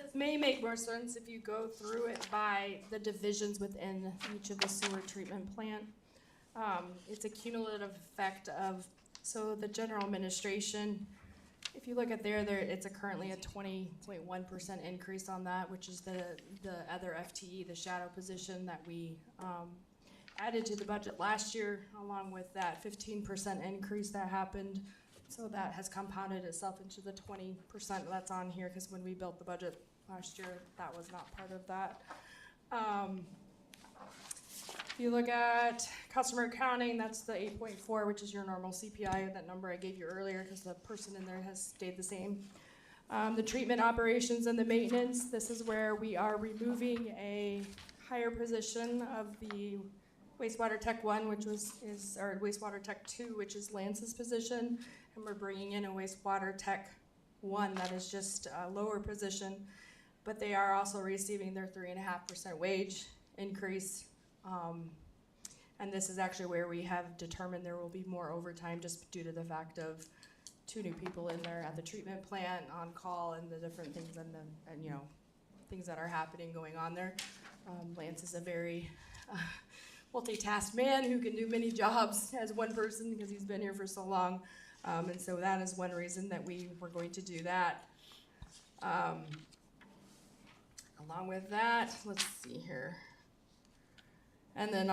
[SPEAKER 11] This may make more sense if you go through it by the divisions within each of the sewer treatment plant. It's a cumulative effect of, so the general administration, if you look at there, it's currently a 20.1% increase on that, which is the other FTE, the shadow position that we added to the budget last year, along with that 15% increase that happened. So that has compounded itself into the 20% that's on here, because when we built the budget Last year, that was not part of that. If you look at customer accounting, that's the 8.4, which is your normal CPI, that number I gave you earlier, because the person in there has stayed the same. The treatment operations and the maintenance, this is where we are removing a higher position of the wastewater tech 1, which is our wastewater tech 2, which is Lance's position, and we're bringing in a wastewater tech 1 that is just a lower position, but they are also receiving their 3.5% wage increase. And this is actually where we have determined there will be more overtime just due to the fact of 2 new people in there at the treatment plant on call and the different things and you know, things that are happening going on there. Lance is a very multitasked man who can do many jobs as one person because he's been here for so long. And so that is one reason that we were going to do that. Along with that, let's see here. And then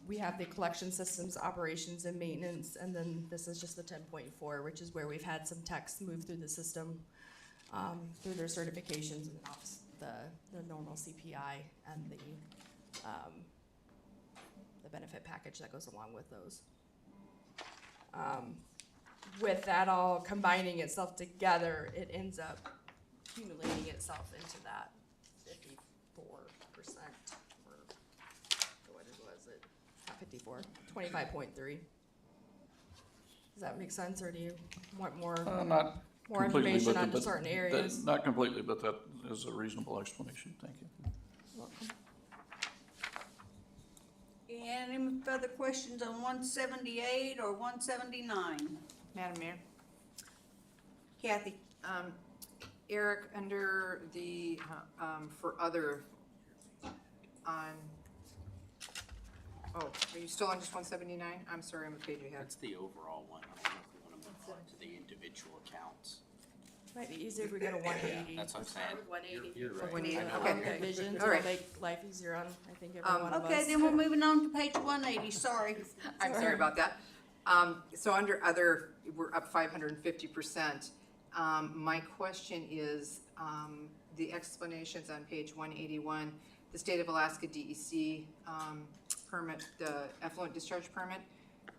[SPEAKER 11] we have the collection systems, operations, and maintenance, and then this is just the 10.4, which is where we've had some techs move through the system through their certifications and the normal CPI and the benefit package that goes along with those. With that all combining itself together, it ends up accumulating itself into that 54%. What was it? Not 54, 25.3. Does that make sense, or do you want more
[SPEAKER 12] Not
[SPEAKER 11] more
[SPEAKER 12] completely,
[SPEAKER 11] information
[SPEAKER 12] but-
[SPEAKER 11] on
[SPEAKER 12] but
[SPEAKER 11] certain
[SPEAKER 12] that-
[SPEAKER 11] areas?
[SPEAKER 12] Not completely, but that is a reasonable explanation, thank you.
[SPEAKER 11] Welcome.
[SPEAKER 1] Any further questions on 178 or 179?
[SPEAKER 3] Madam Mayor.
[SPEAKER 1] Kathy?
[SPEAKER 3] Eric, under the, for other, on, oh, are you still on just 179? I'm sorry, I'm a page ahead.
[SPEAKER 8] That's the overall one. I don't know if we want to move on to the individual accounts.
[SPEAKER 11] Might be easier if we go to 180.
[SPEAKER 8] That's what I'm saying.
[SPEAKER 11] 180.
[SPEAKER 8] You're right.
[SPEAKER 3] 180,
[SPEAKER 8] I know.
[SPEAKER 3] okay.
[SPEAKER 11] Visions
[SPEAKER 3] All
[SPEAKER 11] will
[SPEAKER 3] right.
[SPEAKER 11] make life easier on, I think, every one of us.
[SPEAKER 1] Okay, then we're moving on to page 180, sorry.
[SPEAKER 3] I'm sorry about that. So under other, we're up 550%. My question is, the explanations on page 181, the State of Alaska DEC permit, the effluent discharge permit,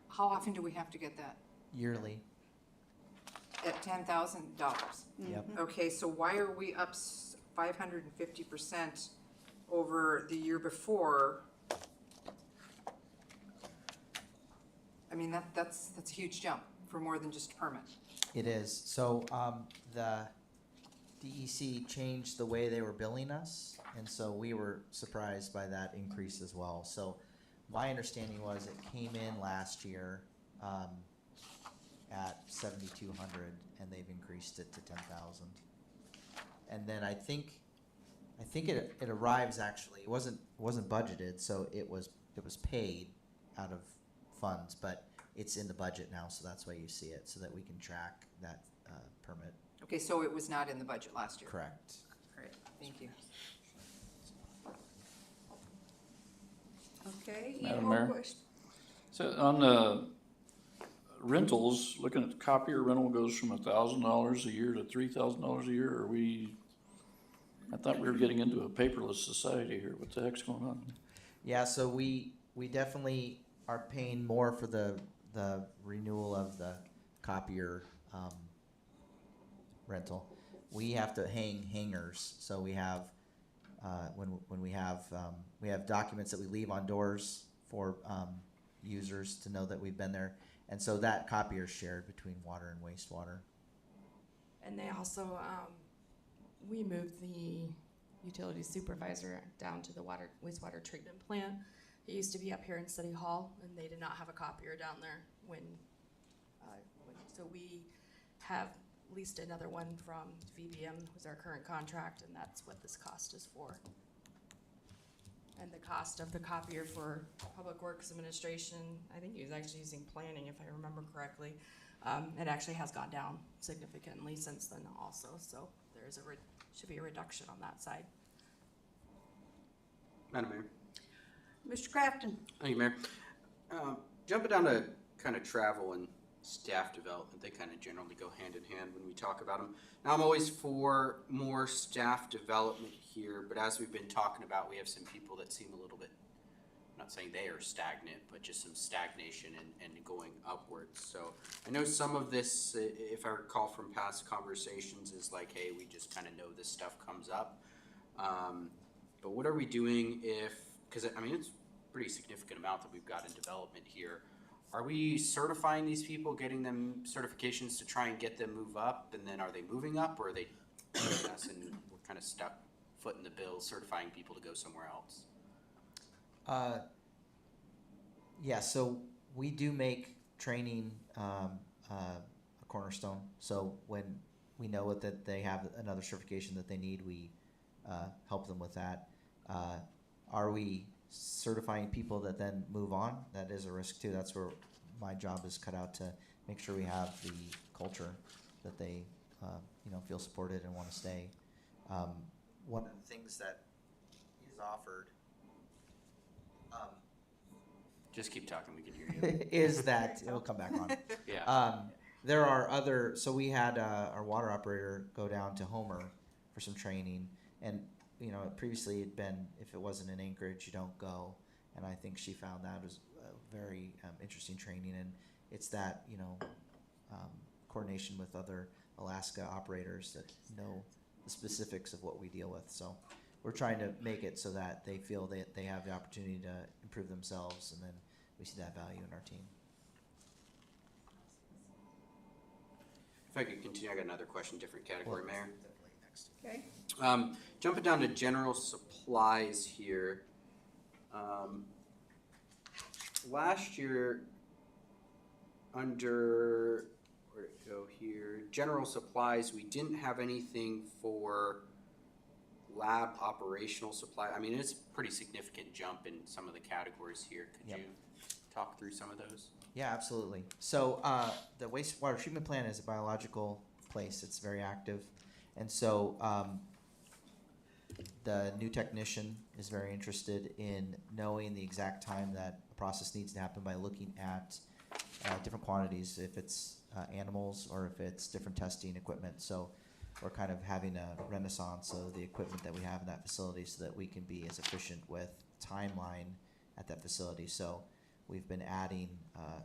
[SPEAKER 3] how often do we have to get that?
[SPEAKER 9] Yearly.
[SPEAKER 3] At $10,000?
[SPEAKER 9] Yep.
[SPEAKER 3] Okay, so why are we up 550% over the year before? I mean, that's a huge jump for more than just a permit.
[SPEAKER 9] It is. So the DEC changed the way they were billing us, and so we were surprised by that increase as well. So my understanding was it came in last year at 7,200, and they've increased it to 10,000. And then I think it arrives actually. It wasn't budgeted, so it was paid out of funds, but it's in the budget now, so that's why you see it, so that we can track that permit.
[SPEAKER 3] Okay, so it was not in the budget last year?
[SPEAKER 9] Correct.
[SPEAKER 3] All right, thank you.
[SPEAKER 1] Okay, any
[SPEAKER 12] Madam
[SPEAKER 1] more
[SPEAKER 12] Mayor?
[SPEAKER 1] questions?
[SPEAKER 12] So on the rentals, looking at the copier rental goes from $1,000 a year to $3,000 a year. I thought we were getting into a paperless society here. What the heck's going on?
[SPEAKER 9] Yeah, so we definitely are paying more for the renewal of the copier rental. We have to hang hangers, so we have when we have documents that we leave on doors for users to know that we've been there, and so that copier is shared between water and wastewater.
[SPEAKER 11] And they also, we moved the utility supervisor down to the wastewater treatment plant. It used to be up here in City Hall, and they did not have a copier down there so we have leased another one from VBM, who's our current contract, and that's what this cost is for. And the cost of the copier for Public Works Administration, I think he was actually using planning, if I remember correctly. It actually has gone down significantly since then also, so there's should be a reduction on that side.
[SPEAKER 8] Madam Mayor.
[SPEAKER 1] Mr. Crafton?
[SPEAKER 8] Thank you, Mayor. Jumping down to kind of travel and staff development. They kind of generally go hand in hand when we talk about them. Now, I'm always for more staff development here, but as we've been talking about, we have some people that seem a little bit, I'm not saying they are stagnant, but just some stagnation and going upwards. So I know some of this, if I recall from past conversations, is like, hey, we just kind of know this stuff comes up. But what are we doing if, because I mean, it's a pretty significant amount that we've got in development here. Are we certifying these people, getting them certifications to try and get them move up, and then are they moving up, or are they joining us and we're kind of stuck footing the bill, certifying people to go somewhere else?
[SPEAKER 9] Yeah, so we do make training a cornerstone. So when we know that they have another certification that they need, we help them with that. Are we certifying people that then move on? That is a risk too. That's where my job is cut out, to make sure we have the culture that they feel supported and want to stay. One of the things that is offered
[SPEAKER 8] Just keep talking, we can hear you.
[SPEAKER 9] is that it'll come back on.
[SPEAKER 8] Yeah.
[SPEAKER 9] There are other, so we had our water operator go down to Homer for some training, and previously it'd been, if it wasn't in Anchorage, you don't go, and I think she found that was a very interesting training, and it's that coordination with other Alaska operators that know the specifics of what we deal with. So we're trying to make it so that they feel that they have the opportunity to improve themselves, and then we see that value in our team.
[SPEAKER 8] If I could continue, I got another question, different category, Mayor.
[SPEAKER 1] Okay.
[SPEAKER 8] Jumping down to general supplies here. Last year, under, where'd it go here? General supplies, we didn't have anything for lab operational supply. I mean, it's a pretty significant jump in some of the categories here. Could you talk through some of those?
[SPEAKER 9] Yeah, absolutely. So the wastewater treatment plant is a biological place. It's very active. And so the new technician is very interested in knowing the exact time that a process needs to happen by looking at different quantities, if it's animals or if it's different testing equipment. So we're kind of having a renaissance of the equipment that we have in that facility so that we can be as efficient with timeline at that facility. So we've been adding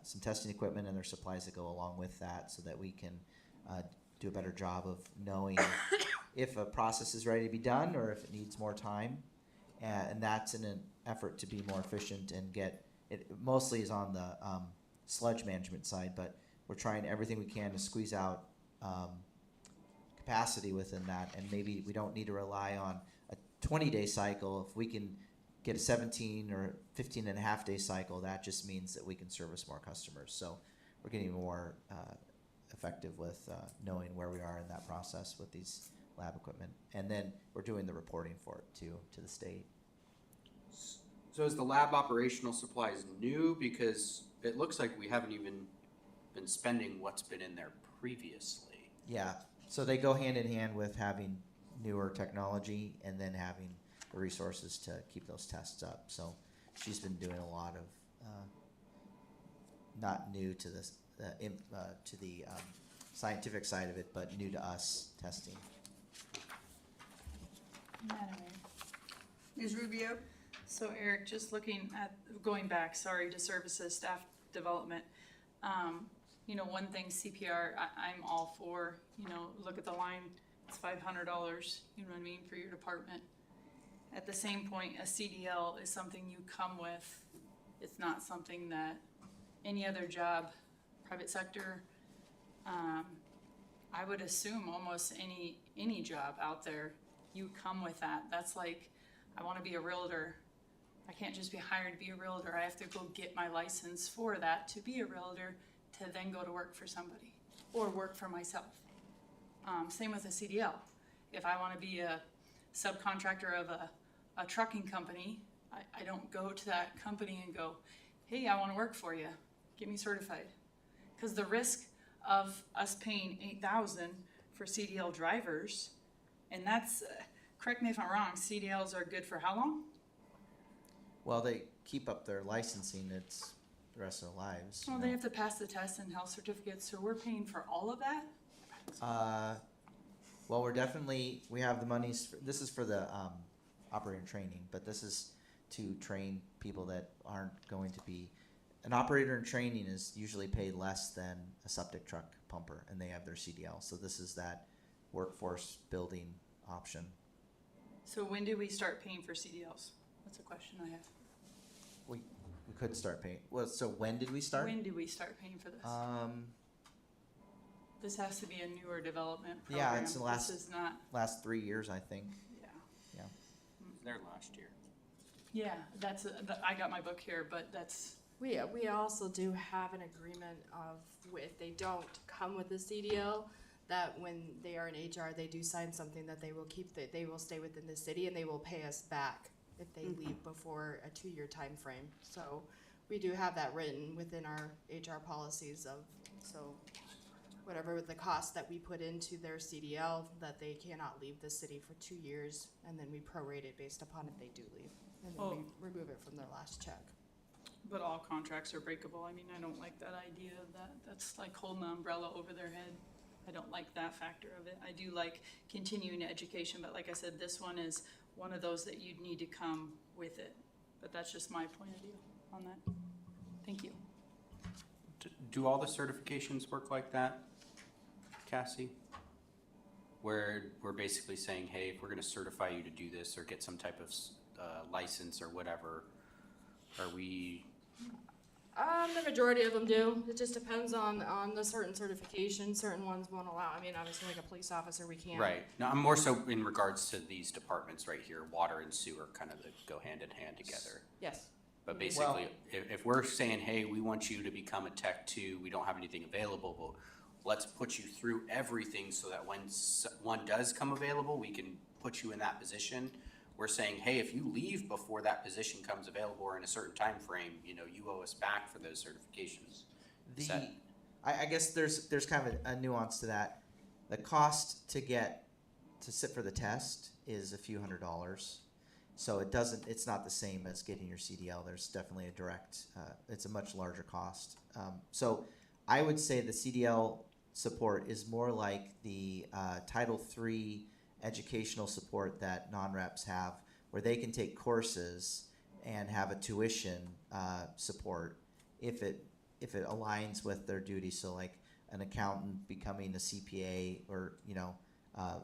[SPEAKER 9] some testing equipment and there's supplies that go along with that so that we can do a better job of knowing if a process is ready to be done or if it needs more time. And that's in an effort to be more efficient and get it. Mostly is on the sludge management side, but we're trying everything we can to squeeze out capacity within that, and maybe we don't need to rely on a 20-day cycle. If we can get a 17 or 15 and a half day cycle, that just means that we can service more customers. So we're getting more effective with knowing where we are in that process with these lab equipment, and then we're doing the reporting for it too to the state.
[SPEAKER 8] So is the lab operational supplies new? Because it looks like we haven't even been spending what's been in there previously.
[SPEAKER 9] Yeah, so they go hand in hand with having newer technology and then having the resources to keep those tests up. So she's been doing a lot of not new to this to the scientific side of it, but new to us testing.
[SPEAKER 10] Madam Mayor.
[SPEAKER 1] Ms. Rubio?
[SPEAKER 10] So Eric, just looking at, going back, sorry, to services, staff development, one thing CPR, I'm all for, look at the line, it's $500, you know what I mean, for your department. At the same point, a CDL is something you come with. It's not something that any other job, private sector, I would assume almost any job out there, you come with that. That's like, I want to be a realtor. I can't just be hired to be a realtor. I have to go get my license for that to be a realtor to then go to work for somebody or work for myself. Same with a CDL. If I want to be a subcontractor of a trucking company, I don't go to that company and go, hey, I want to work for you. Get me certified. Because the risk of us paying $8,000 for CDL drivers, and that's, correct me if I'm wrong, CDLs are good for how long?
[SPEAKER 9] Well, they keep up their licensing. It's the rest of their lives.
[SPEAKER 10] Well, they have to pass the test and health certificates, so we're paying for all of that?
[SPEAKER 9] Well, we have the monies, this is for the, operator training, but this is to train people that aren't going to be, an operator in training is usually paid less than a septic truck pumper, and they have their CDL, so this is that workforce building option.
[SPEAKER 10] So when do we start paying for CDLs? That's a question I have.
[SPEAKER 9] We could start paying, well, so when did we start?
[SPEAKER 10] When do we start paying for this? This has to be a newer development
[SPEAKER 9] Yeah,
[SPEAKER 10] program.
[SPEAKER 9] it's the last-
[SPEAKER 10] This is not,
[SPEAKER 9] Last 3 years, I think.
[SPEAKER 10] yeah.
[SPEAKER 8] There last year.
[SPEAKER 10] Yeah, I got my book here, but that's,
[SPEAKER 11] We also do have an agreement if they don't come with the CDL, that when they are in HR, they do sign something that they will they will stay within the city and they will pay us back if they leave before a 2-year time frame. So we do have that written within our HR policies whatever the cost that we put into their CDL, that they cannot leave the city for 2 years, and then we prorate it based upon if they do leave. And then we remove it from their last check.
[SPEAKER 10] but all contracts are breakable. I mean, I don't like that idea of that. That's like holding the umbrella over their head. I don't like that factor of it. I do like continuing education, but like I said, this one is one of those that you'd need to come with it. But that's just my point of view on that. Thank you.
[SPEAKER 8] Do all the certifications work like that, Cassie? Where we're basically saying, hey, if we're gonna certify you to do this or get some type of license or whatever, are we?
[SPEAKER 11] The majority of them do. It just depends on the certain certification. Certain ones won't allow. I mean, obviously, like a police officer, we can't.
[SPEAKER 8] Right. No, I'm more so in regards to these departments right here, water and sewer, kind of go hand in hand together.
[SPEAKER 11] Yes.
[SPEAKER 8] But basically, if we're saying, hey, we want you to become a Tech 2, we don't have anything available, but let's put you through everything so that when one does come available, we can put you in that position. We're saying, hey, if you leave before that position comes available or in a certain time frame, you owe us back for those certifications.
[SPEAKER 9] I guess there's kind of a nuance to that. The cost to sit for the test is a few $100s. So it's not the same as getting your CDL. There's definitely a direct, it's a much larger cost. So I would say the CDL support is more like the Title III educational support that non-reps have, where they can take courses and have a tuition support if it aligns with their duties. So like an accountant becoming a CPA or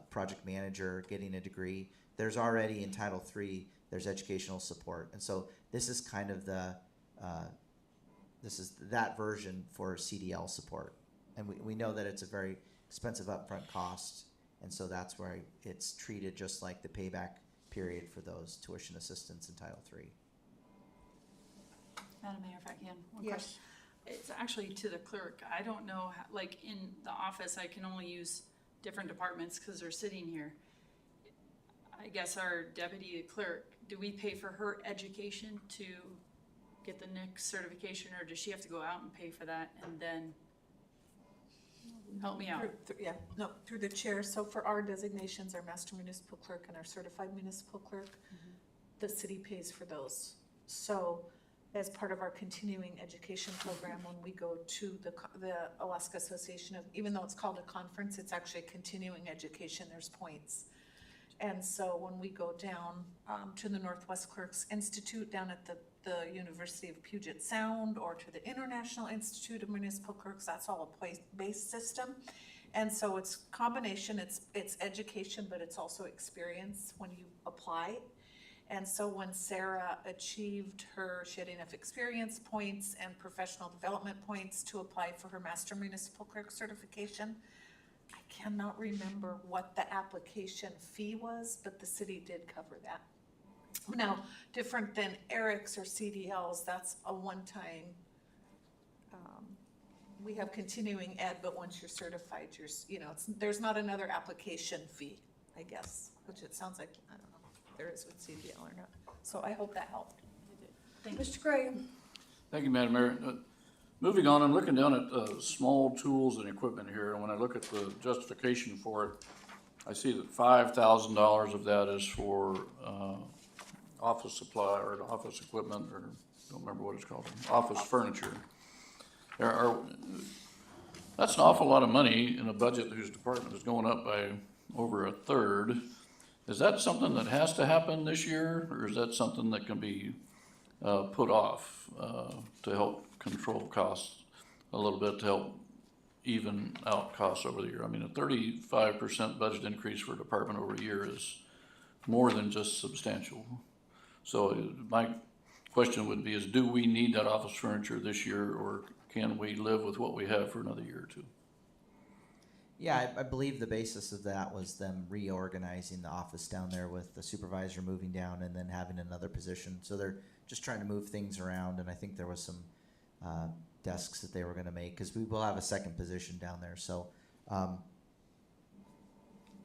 [SPEAKER 9] project manager getting a degree. There's already in Title III, there's educational support. And so this is kind of this is that version for CDL support. And we know that it's a very expensive upfront cost. And so that's where it's treated just like the payback period for those tuition assistants in Title III.
[SPEAKER 10] Madam Mayor, if I can, one
[SPEAKER 1] Yes.
[SPEAKER 10] question. It's actually to the clerk. I don't know, like in the office, I can only use different departments because they're sitting here. I guess our deputy clerk, do we pay for her education to get the next certification, or does she have to go out and pay for that and then help me out?
[SPEAKER 2] Through the chair. So for our designations, our master municipal clerk and our certified municipal clerk, the city pays for those. So as part of our continuing education program, when we go to the Alaska Association of, even though it's called a conference, it's actually continuing education, there's points. And so when we go down to the Northwest Clerks Institute down at the University of Puget Sound, or to the International Institute of Municipal Clerks, that's all a place-based system. And so it's combination, it's education, but it's also experience when you apply. And so when Sarah achieved she had enough experience points and professional development points to apply for her Master Municipal Clerk certification. I cannot remember what the application fee was, but the city did cover that. Now, different than Eric's or CDL's, that's a one-time, we have continuing ed, but once you're certified, there's not another application fee, I guess, which it sounds like, I don't know if there is with CDL or not. So I hope that helped.
[SPEAKER 10] Thank you.
[SPEAKER 1] Mr. Graham?
[SPEAKER 12] Thank you, Madam Mayor. Moving on, I'm looking down at small tools and equipment here, and when I look at the justification for it, I see that $5,000 of that is for office supply or office equipment or don't remember what it's called, office furniture. That's an awful lot of money in a budget whose department is going up by over a third. Is that something that has to happen this year, or is that something that can be put off to help control costs a little bit, to help even out costs over the year? I mean, a 35% budget increase for a department over a year is more than just substantial. So my question would be is, do we need that office furniture this year, or can we live with what we have for another year or two?
[SPEAKER 9] Yeah, I believe the basis of that was them reorganizing the office down there with the supervisor moving down and then having another position. So they're just trying to move things around, and I think there was some desks that they were gonna make, because we will have a second position down there. So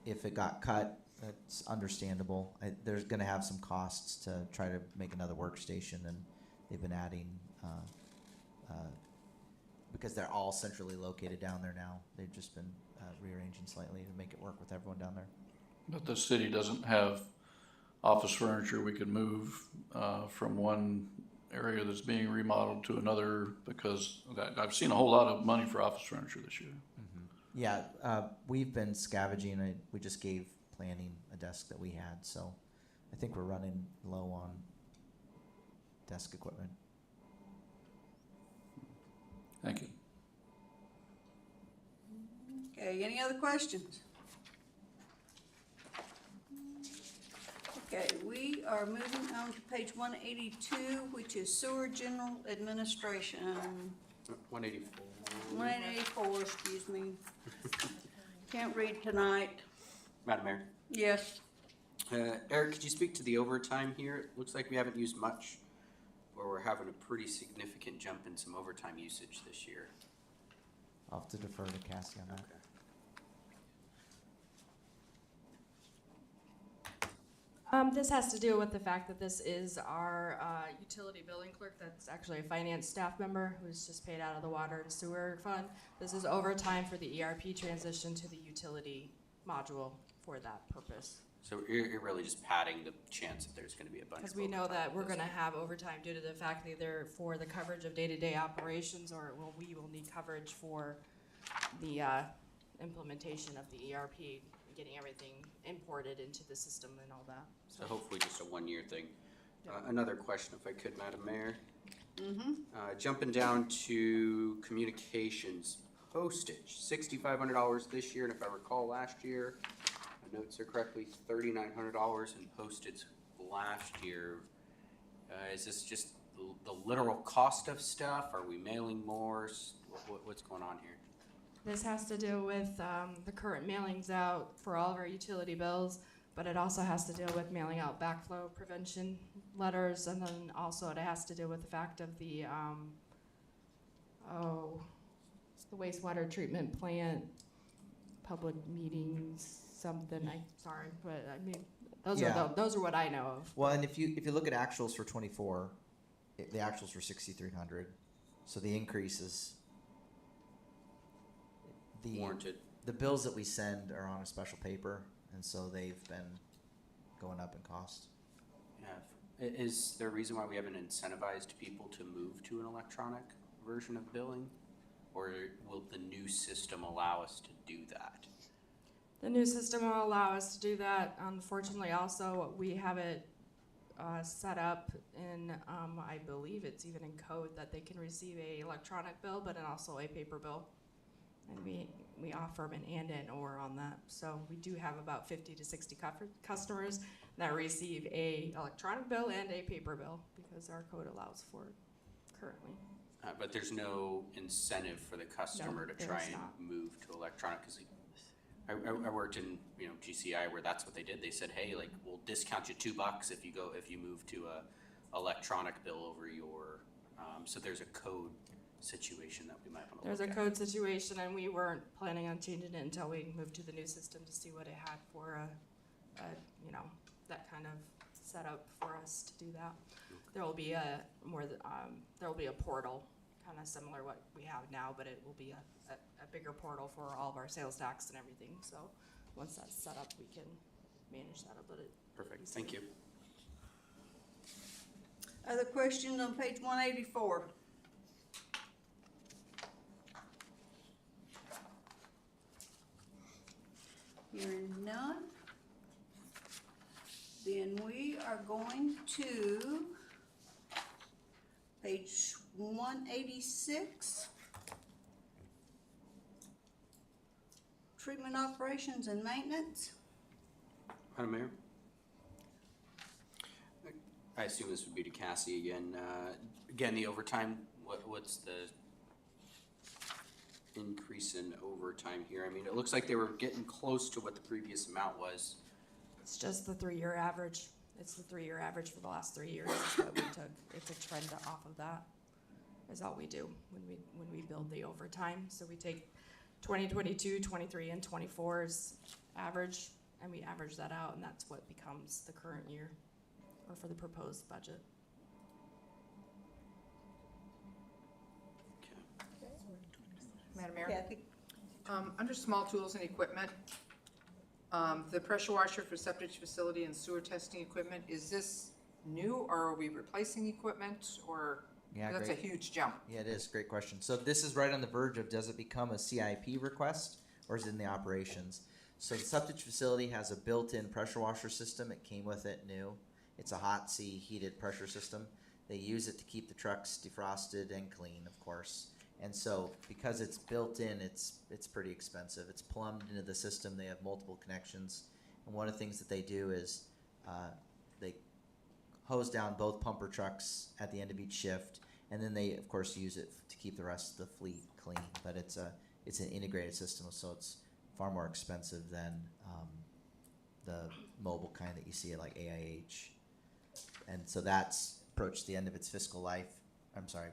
[SPEAKER 9] if it got cut, it's understandable. There's gonna have some costs to try to make another workstation, and they've been adding, because they're all centrally located down there now. They've just been rearranging slightly to make it work with everyone down there.
[SPEAKER 12] But the city doesn't have office furniture we could move from one area that's being remodeled to another, because I've seen a whole lot of money for office furniture this year.
[SPEAKER 9] Yeah, we've been scavenging. We just gave planning a desk that we had, so I think we're running low on desk equipment.
[SPEAKER 12] Thank you.
[SPEAKER 1] Okay, any other questions? Okay, we are moving on to page 182, which is sewer general administration.
[SPEAKER 8] 184.
[SPEAKER 1] 184, excuse me. Can't read tonight.
[SPEAKER 8] Madam Mayor.
[SPEAKER 1] Yes.
[SPEAKER 8] Eric, could you speak to the overtime here? It looks like we haven't used much, or we're having a pretty significant jump in some overtime usage this year.
[SPEAKER 9] I'll have to defer to Cassie on that.
[SPEAKER 11] This has to do with the fact that this is our utility billing clerk that's actually a finance staff member who's just paid out of the water and sewer fund. This is overtime for the ERP transition to the utility module for that purpose.
[SPEAKER 8] So you're really just padding the chance that there's going to be a bunch of
[SPEAKER 11] Because we know that we're going to have overtime due to the fact that either for the coverage of day-to-day operations, or we will need coverage for the implementation of the ERP, getting everything imported into the system and all that.
[SPEAKER 8] So hopefully just a one-year thing. Another question, if I could, Madam Mayor. Jumping down to communications postage, $6,500 this year, and if I recall last year, my notes are correctly, $3,900 in postage last year. Is this just the literal cost of stuff? Are we mailing more? What's going on here?
[SPEAKER 11] This has to do with the current mailings out for all of our utility bills, but it also has to deal with mailing out backflow prevention letters, and then also it has to do with the fact of the wastewater treatment plant, public meetings, something. But I mean, those are what I know of.
[SPEAKER 9] Well, and if you look at actuals for 24, the actuals were 6,300, so the increase is
[SPEAKER 8] Warranted.
[SPEAKER 9] The bills that we send are on a special paper, and so they've been going up in cost.
[SPEAKER 8] Yeah. Is there a reason why we haven't incentivized people to move to an electronic version of billing? Or will the new system allow us to do that?
[SPEAKER 11] The new system will allow us to do that. Unfortunately, also, we have it set up in, I believe it's even in code that they can receive a electronic bill, but also a paper bill. And we offer them an and or on that. So we do have about 50 to 60 customers that receive a electronic bill and a paper bill because our code allows for it currently.
[SPEAKER 8] But there's no incentive for the customer to try and
[SPEAKER 11] not.
[SPEAKER 8] move to electronic. Because I worked in GCI where that's what they did. They said, hey, like we'll discount you $2 if you move to a electronic bill over your. So there's a code situation that we might want to
[SPEAKER 11] There's
[SPEAKER 8] look
[SPEAKER 11] a
[SPEAKER 8] at.
[SPEAKER 11] code situation, and we weren't planning on changing it until we moved to the new system to see what it had for that kind of setup for us to do that. There will be a portal, kind of similar to what we have now, but it will be a bigger portal for all of our sales tax and everything. So once that's set up, we can manage that a little bit.
[SPEAKER 8] Perfect. Thank you.
[SPEAKER 1] Other questions on page 184? Hearing none. Then we are going to page 186. Treatment operations and maintenance.
[SPEAKER 8] Madam Mayor? I assume this would be to Cassie again. Again, the overtime, what's the increase in overtime here? I mean, it looks like they were getting close to what the previous amount was.
[SPEAKER 11] It's just the 3-year average. It's the 3-year average for the last 3 years is what we took. It's a trend off of that, is all we do when we build the overtime. So we take 2022, 23, and 24's average, and we average that out, and that's what becomes the current year, or for the proposed budget.
[SPEAKER 3] Madam Mayor?
[SPEAKER 1] Kathy?
[SPEAKER 3] Under small tools and equipment, the pressure washer for septic facility and sewer testing equipment, is this new, or are we replacing equipment, or?
[SPEAKER 9] Yeah,
[SPEAKER 3] That's
[SPEAKER 9] great.
[SPEAKER 3] a huge jump.
[SPEAKER 9] Yeah, it is. Great question. So this is right on the verge of, does it become a CIP request or is it in the operations? So the septic facility has a built-in pressure washer system. It came with it new. It's a hot sea heated pressure system. They use it to keep the trucks defrosted and clean, of course. And so because it's built in, it's pretty expensive. It's plumbed into the system. They have multiple connections. And one of the things that they do is they hose down both pumper trucks at the end of each shift. And then they, of course, use it to keep the rest of the fleet clean. But it's an integrated system, so it's far more expensive than the mobile kind that you see at like AIH. And so that's approached the end of its fiscal life. I'm sorry.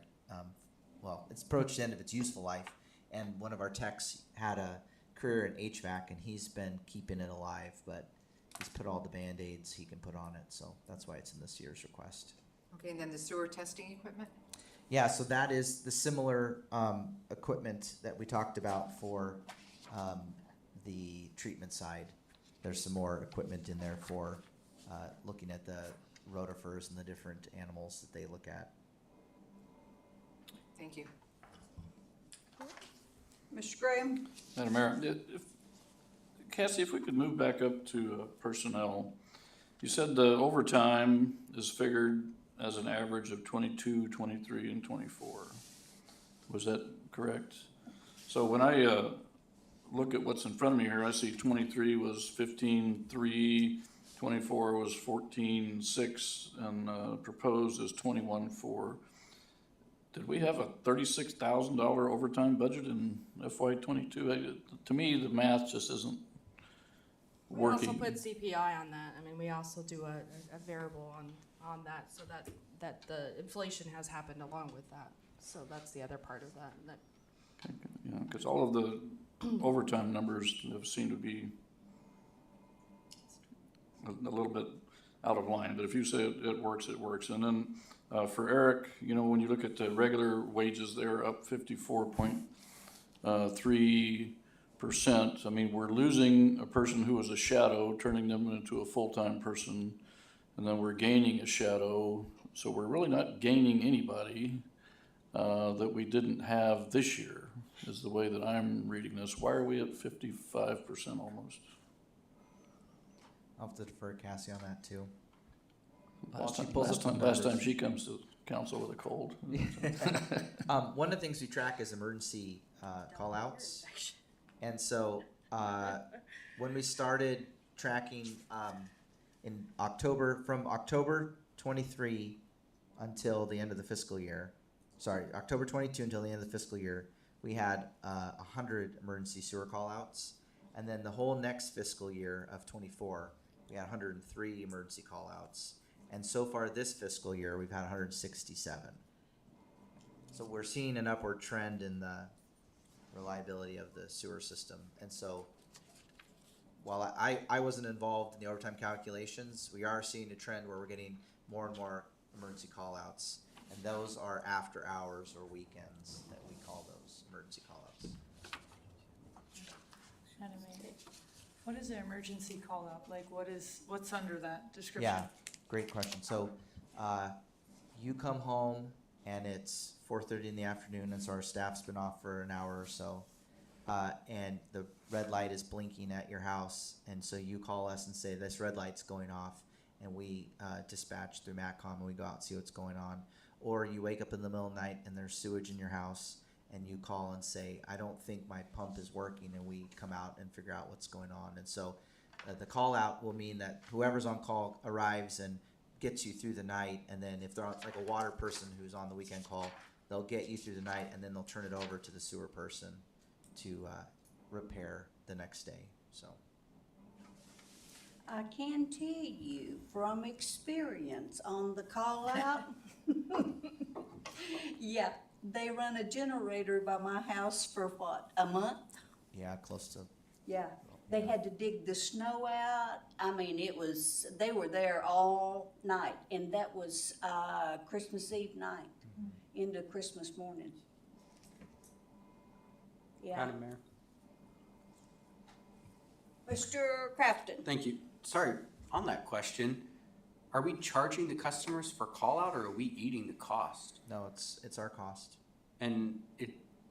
[SPEAKER 9] Well, it's approached the end of its useful life. And one of our techs had a career in HVAC, and he's been keeping it alive. But he's put all the Band-Aids he can put on it. So that's why it's in this year's request.
[SPEAKER 3] Okay, and then the sewer testing equipment?
[SPEAKER 9] Yeah, so that is the similar equipment that we talked about for the treatment side. There's some more equipment in there for looking at the rotifers and the different animals that they look at.
[SPEAKER 3] Thank you.
[SPEAKER 1] Mr. Graham?
[SPEAKER 12] Madam Mayor, Cassie, if we could move back up to personnel. You said the overtime is figured as an average of 22, 23, and 24. Was that correct? So when I look at what's in front of me here, I see 23 was 15.3, 24 was 14.6, and proposed is 21.4. Did we have a $36,000 overtime budget in FY22? To me, the math just isn't working.
[SPEAKER 11] We also put CPI on that. I mean, we also do a variable on that, so that the inflation has happened along with that. So that's the other part of that.
[SPEAKER 12] Okay, yeah, because all of the overtime numbers have seemed to be a little bit out of line, but if you say it works, it works. And then for Eric, you know, when you look at the regular wages, they're up 54.3%. I mean, we're losing a person who was a shadow, turning them into a full-time person, and then we're gaining a shadow. So we're really not gaining anybody that we didn't have this year, is the way that I'm reading this. Why are we at 55% almost?
[SPEAKER 9] I'll have to defer Cassie on that too.
[SPEAKER 12] Last time she comes to council with a cold.
[SPEAKER 9] One of the things we track is emergency call-outs. And so when we started tracking in October, from October 23 until the end of the fiscal year, October 22 until the end of the fiscal year, we had 100 emergency sewer call-outs. And then the whole next fiscal year of 24, we had 103 emergency call-outs. And so far this fiscal year, we've had 167. So we're seeing an upward trend in the reliability of the sewer system. And so while I wasn't involved in the overtime calculations, we are seeing a trend where we're getting more and more emergency call-outs. And those are after hours or weekends that we call those emergency call-outs.
[SPEAKER 10] Madam Mayor, what is an emergency call out? Like what's under that description?
[SPEAKER 9] Yeah, great question. So you come home and it's 4:30 in the afternoon, and so our staff's been off for an hour or so, and the red light is blinking at your house, and so you call us and say, this red light's going off, and we dispatch through MATCOM and we go out and see what's going on. Or you wake up in the middle of the night and there's sewage in your house, and you call and say, I don't think my pump is working, and we come out and figure out what's going on. And so the call out will mean that whoever's on call arrives and gets you through the night, and then if they're like a water person who's on the weekend call, they'll get you through the night, and then they'll turn it over to the sewer person to repair the next day. So
[SPEAKER 1] I can tell you from experience on the call out, yeah, they run a generator by my house for what, a month?
[SPEAKER 9] yeah, close to.
[SPEAKER 1] Yeah, they had to dig the snow out. I mean, they were there all night, and that was Christmas Eve night into Christmas morning. Yeah.
[SPEAKER 8] Madam Mayor?
[SPEAKER 1] Mr. Crafton?
[SPEAKER 8] Thank you. Sorry, on that question, are we charging the customers for call out, or are we eating the cost?
[SPEAKER 9] No, it's our cost.
[SPEAKER 8] And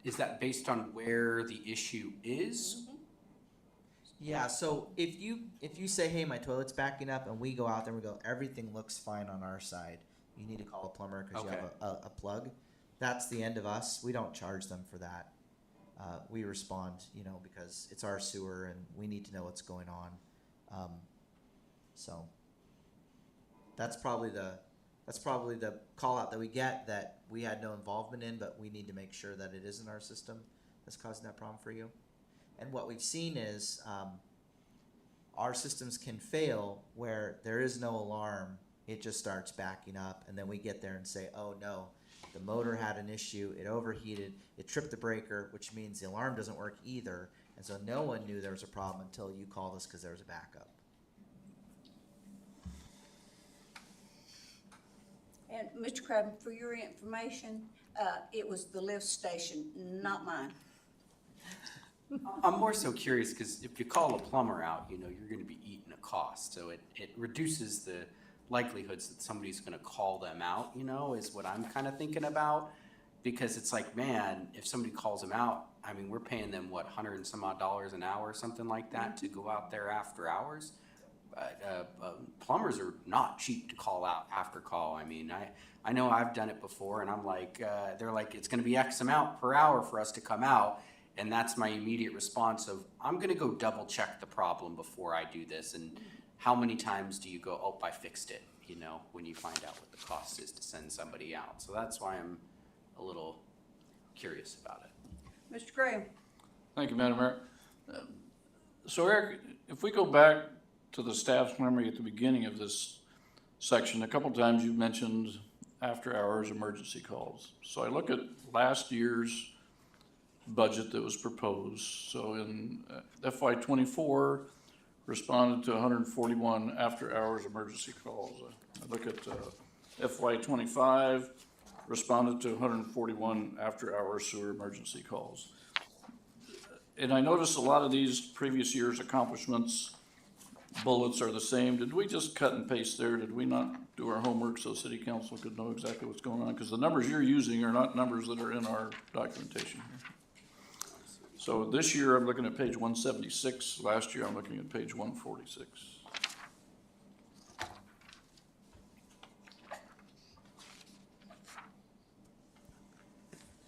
[SPEAKER 8] is that based on where the issue is?
[SPEAKER 9] Yeah, so if you say, hey, my toilet's backing up, and we go out there and we go, everything looks fine on our side, you need to call a plumber because you
[SPEAKER 8] Okay.
[SPEAKER 9] have a plug, that's the end of us. We don't charge them for that. We respond, because it's our sewer and we need to know what's going on. So that's probably the call out that we get that we had no involvement in, but we need to make sure that it isn't our system that's causing that problem for you. And what we've seen is our systems can fail where there is no alarm. It just starts backing up, and then we get there and say, oh no, the motor had an issue, it overheated, it tripped the breaker, which means the alarm doesn't work either. And so no one knew there was a problem until you called us because there was a backup.
[SPEAKER 1] And Mr. Crabbe, for your information, it was the lift station, not mine.
[SPEAKER 8] I'm more so curious because if you call a plumber out, you're going to be eating a cost. So it reduces the likelihoods that somebody's going to call them out, is what I'm kind of thinking about. Because it's like, man, if somebody calls them out, I mean, we're paying them, what, $100 and some odd an hour or something like that to go out there after hours. Plumbers are not cheap to call out after call. I mean, I know I've done it before, and I'm like, they're like, it's going to be X amount per hour for us to come out. And that's my immediate response of, I'm going to go double check the problem before I do this. And how many times do you go, oh, I fixed it, when you find out what the cost is to send somebody out. So that's why I'm a little curious about it.
[SPEAKER 1] Mr. Graham?
[SPEAKER 12] Thank you, Madam Mayor. So Eric, if we go back to the staff's memory at the beginning of this section, a couple times you mentioned after-hours emergency calls. So I look at last year's budget that was proposed. So in FY24, responded to 141 after-hours emergency calls. I look at FY25, responded to 141 after-hours sewer emergency calls. And I noticed a lot of these previous year's accomplishments bullets are the same. Did we just cut and paste there? Did we not do our homework so City Council could know exactly what's going on? Because the numbers you're using are not numbers that are in our documentation here. So this year, I'm looking at page 176. Last year, I'm looking at page 146.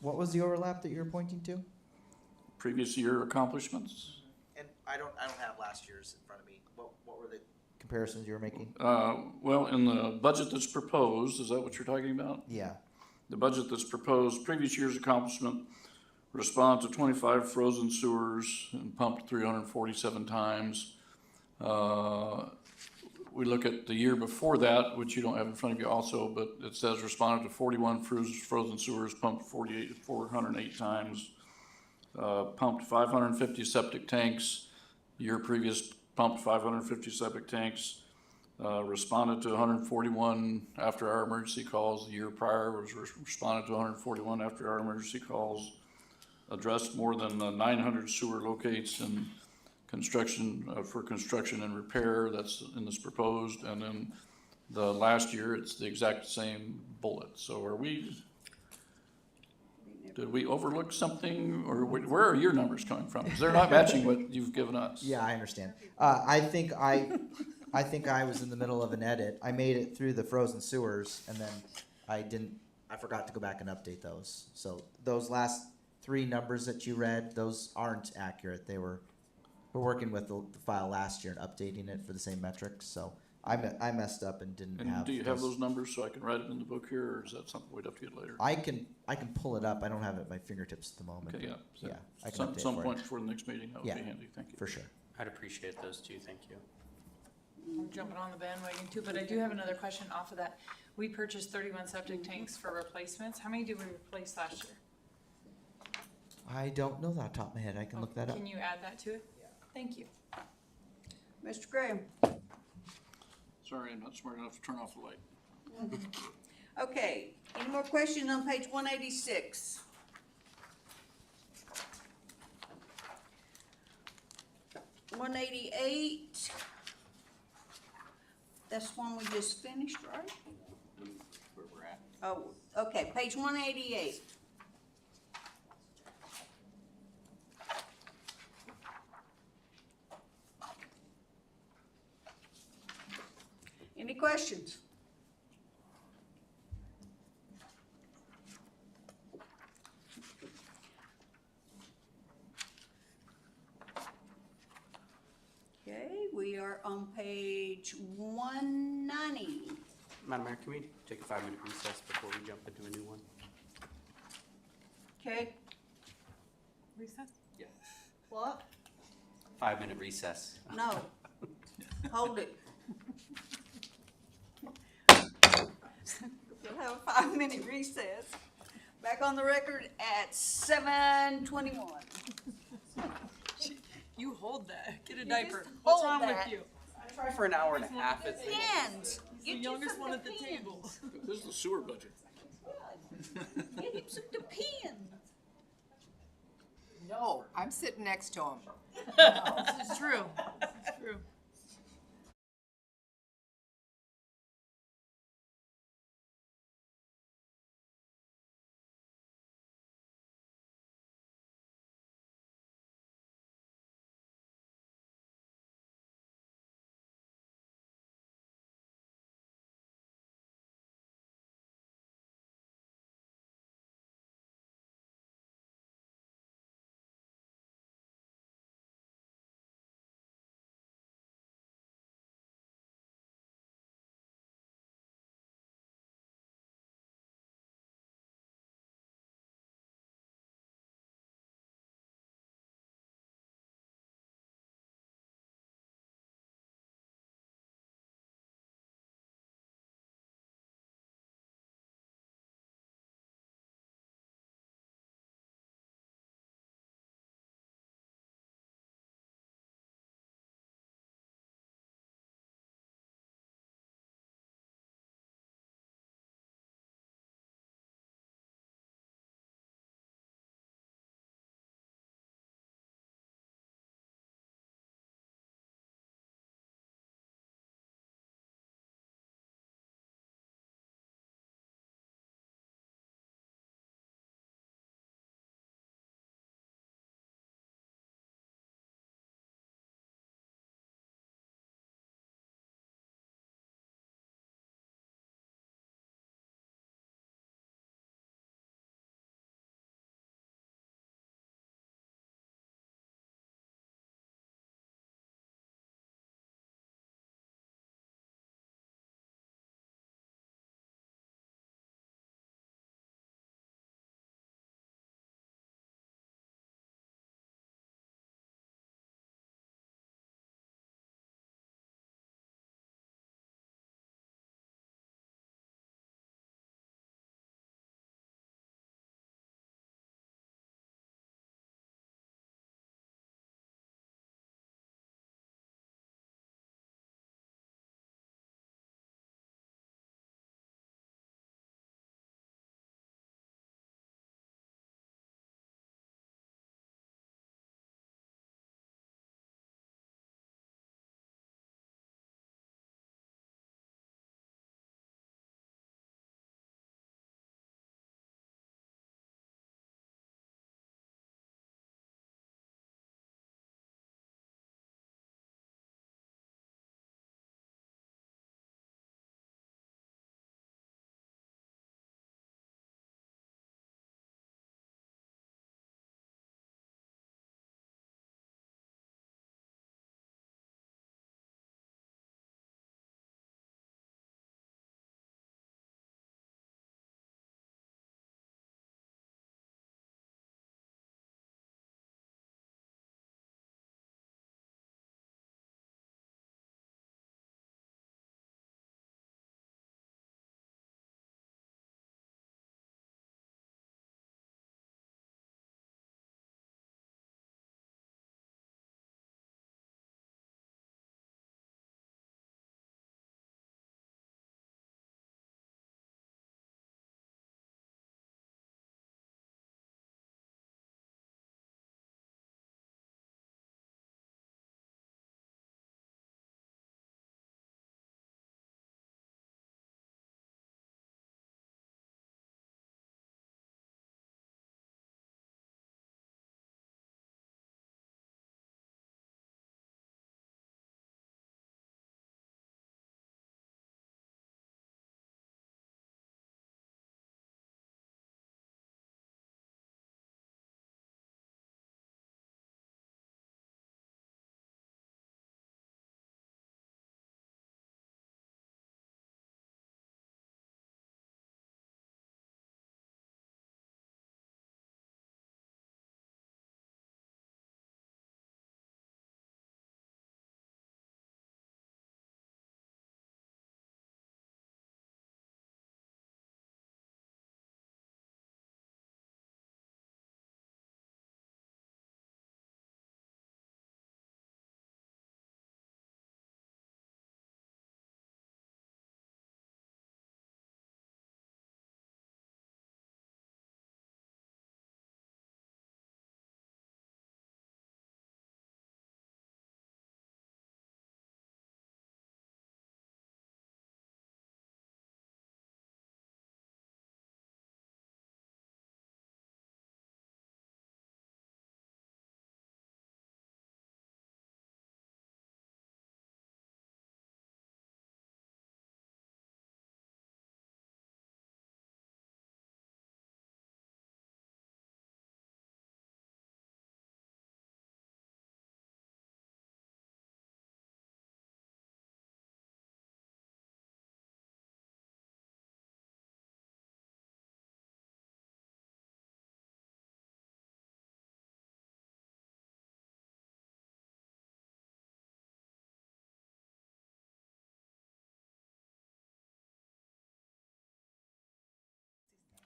[SPEAKER 9] What was the overlap that you're pointing to?
[SPEAKER 12] Previous year accomplishments.
[SPEAKER 9] And I don't have last year's in front of me. What were the comparisons you were making?
[SPEAKER 12] Well, in the budget that's proposed, is that what you're talking about?
[SPEAKER 9] Yeah.
[SPEAKER 12] The budget that's proposed, previous year's accomplishment, respond to 25 frozen sewers and pumped 347 times. We look at the year before that, which you don't have in front of you also, but it says responded to 41 frozen sewers, pumped 408 times, pumped 550 septic tanks. The year previous, pumped 550 septic tanks, responded to 141 after-hour emergency calls. The year prior was responded to 141 after-hour emergency calls, addressed more than 900 sewer locates and construction for construction and repair. That's in this proposed, and then the last year, it's the exact same bullet. So did we overlook something, or where are your numbers coming from? Because they're not matching what you've given us.
[SPEAKER 9] Yeah, I understand. I think I was in the middle of an edit. I made it through the frozen sewers, and then I forgot to go back and update those. So those last three numbers that you read, those aren't accurate. We're working with the file last year and updating it for the same metrics, so I messed up and didn't have.
[SPEAKER 12] And do you have those numbers so I can write it in the book here, or is that something we'd have to get later?
[SPEAKER 9] I can pull it up. I don't have it at my fingerships at the moment.
[SPEAKER 12] Okay, yeah. So
[SPEAKER 9] Yeah, I can update
[SPEAKER 12] some
[SPEAKER 9] for
[SPEAKER 12] point
[SPEAKER 9] you.
[SPEAKER 12] before the next meeting, that would
[SPEAKER 9] Yeah.
[SPEAKER 12] be handy, thank you.
[SPEAKER 9] For sure.
[SPEAKER 8] I'd appreciate those too, thank you.
[SPEAKER 10] I'm jumping on the bandwagon too, but I do have another question off of that. We purchased 31 septic tanks for replacements. How many did we replace last year?
[SPEAKER 9] I don't know that off the top of my head. I can look that up.
[SPEAKER 10] Can you add that to it? Yeah. Thank you.
[SPEAKER 1] Mr. Graham?
[SPEAKER 12] Sorry, I'm not smart enough to turn off the light.
[SPEAKER 1] Okay, any more questions on page 186? $188. That's one we just finished, right?
[SPEAKER 8] Where we're at.
[SPEAKER 1] Oh, okay, page 188. Any questions? Okay, we are on page 190.
[SPEAKER 8] Madam Mayor, can we take a 5-minute recess before we jump into a new one?
[SPEAKER 1] Okay,
[SPEAKER 10] Recess?
[SPEAKER 8] Yeah.
[SPEAKER 1] what?
[SPEAKER 8] 5-minute recess.
[SPEAKER 1] No. Hold it. We'll have a 5-minute recess. Back on the record at 7:21.
[SPEAKER 10] You hold that. Get a
[SPEAKER 1] You
[SPEAKER 10] diaper.
[SPEAKER 1] just
[SPEAKER 10] What's
[SPEAKER 1] hold
[SPEAKER 10] wrong
[SPEAKER 1] that.
[SPEAKER 10] with you?
[SPEAKER 8] I try for an hour and a half. It's
[SPEAKER 1] Pens.
[SPEAKER 10] He's the youngest one at the table.
[SPEAKER 12] This is the sewer budget.
[SPEAKER 1] Get him some pens.
[SPEAKER 3] No, I'm sitting next to him.
[SPEAKER 10] This is true. This is true.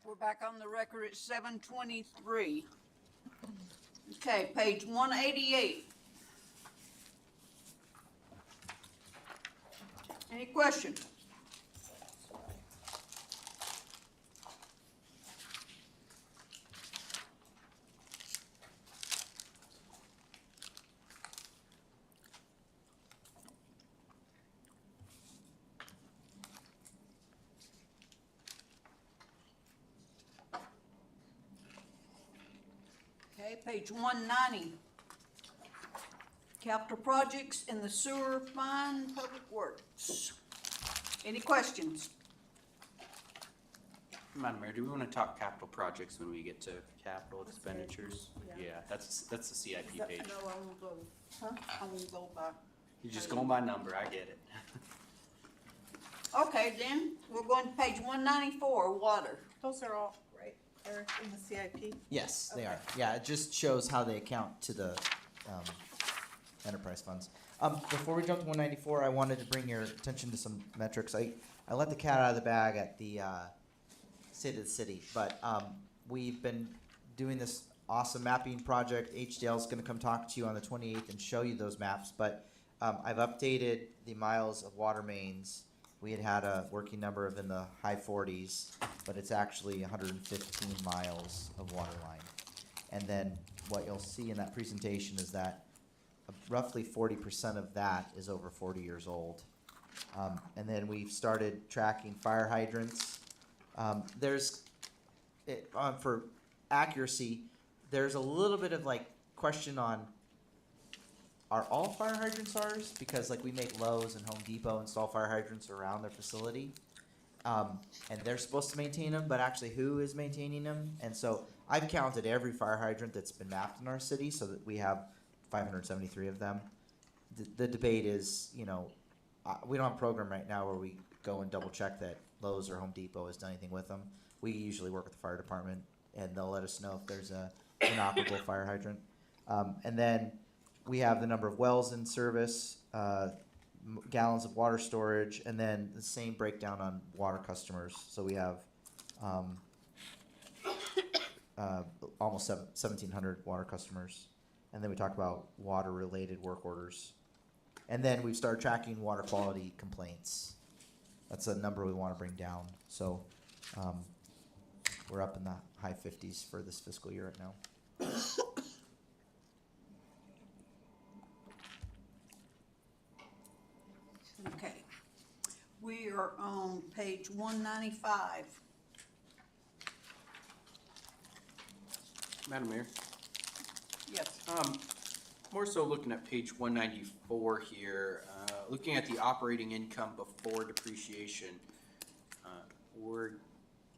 [SPEAKER 1] We're back on the record at 7:23. Okay, page 188. Any questions? Okay, page 190. Capital projects in the sewer fund, public works. Any questions?
[SPEAKER 8] Madam Mayor, do we want to talk capital projects when we get to capital expenditures? Yeah, that's the CIP page.
[SPEAKER 1] No, I won't go, I won't go by.
[SPEAKER 8] You're just going by number, I get it.
[SPEAKER 1] Okay, then, we're going to page 194, water.
[SPEAKER 2] Those are all, right, Eric, in the CIP?
[SPEAKER 9] Yes, they
[SPEAKER 2] Okay.
[SPEAKER 9] are. Yeah, it just shows how they account to the enterprise funds. Before we jump to 194, I wanted to bring your attention to some metrics. I let the cat out of the bag at the State of the City, but we've been doing this awesome mapping project. HDL's going to come talk to you on the 28th and show you those maps, but I've updated the miles of water mains. We had a working number of in the high 40s, but it's actually 115 miles of water line. And then what you'll see in that presentation is that roughly 40% of that is over 40 years old. And then we've started tracking fire hydrants. For accuracy, there's a little bit of like question on, are all fire hydrants ours? Because like we make Lowe's and Home Depot install fire hydrants around their facility. And they're supposed to maintain them, but actually who is maintaining them? And so I've counted every fire hydrant that's been mapped in our city so that we have 573 of them. The debate is, we don't have a program right now where we go and double check that Lowe's or Home Depot has done anything with them. We usually work with the fire department and they'll let us know if there's a inoperable fire hydrant. And then we have the number of wells in service, gallons of water storage, and then the same breakdown on water customers. So we have almost 1,700 water customers. And then we talk about water-related work orders. And then we've started tracking water quality complaints. That's a number we want to bring down. So we're up in the high 50s for this fiscal year right now.
[SPEAKER 1] Okay. We are on page 195.
[SPEAKER 8] Madam Mayor?
[SPEAKER 1] Yes.
[SPEAKER 8] More so looking at page 194 here, looking at the operating income before depreciation,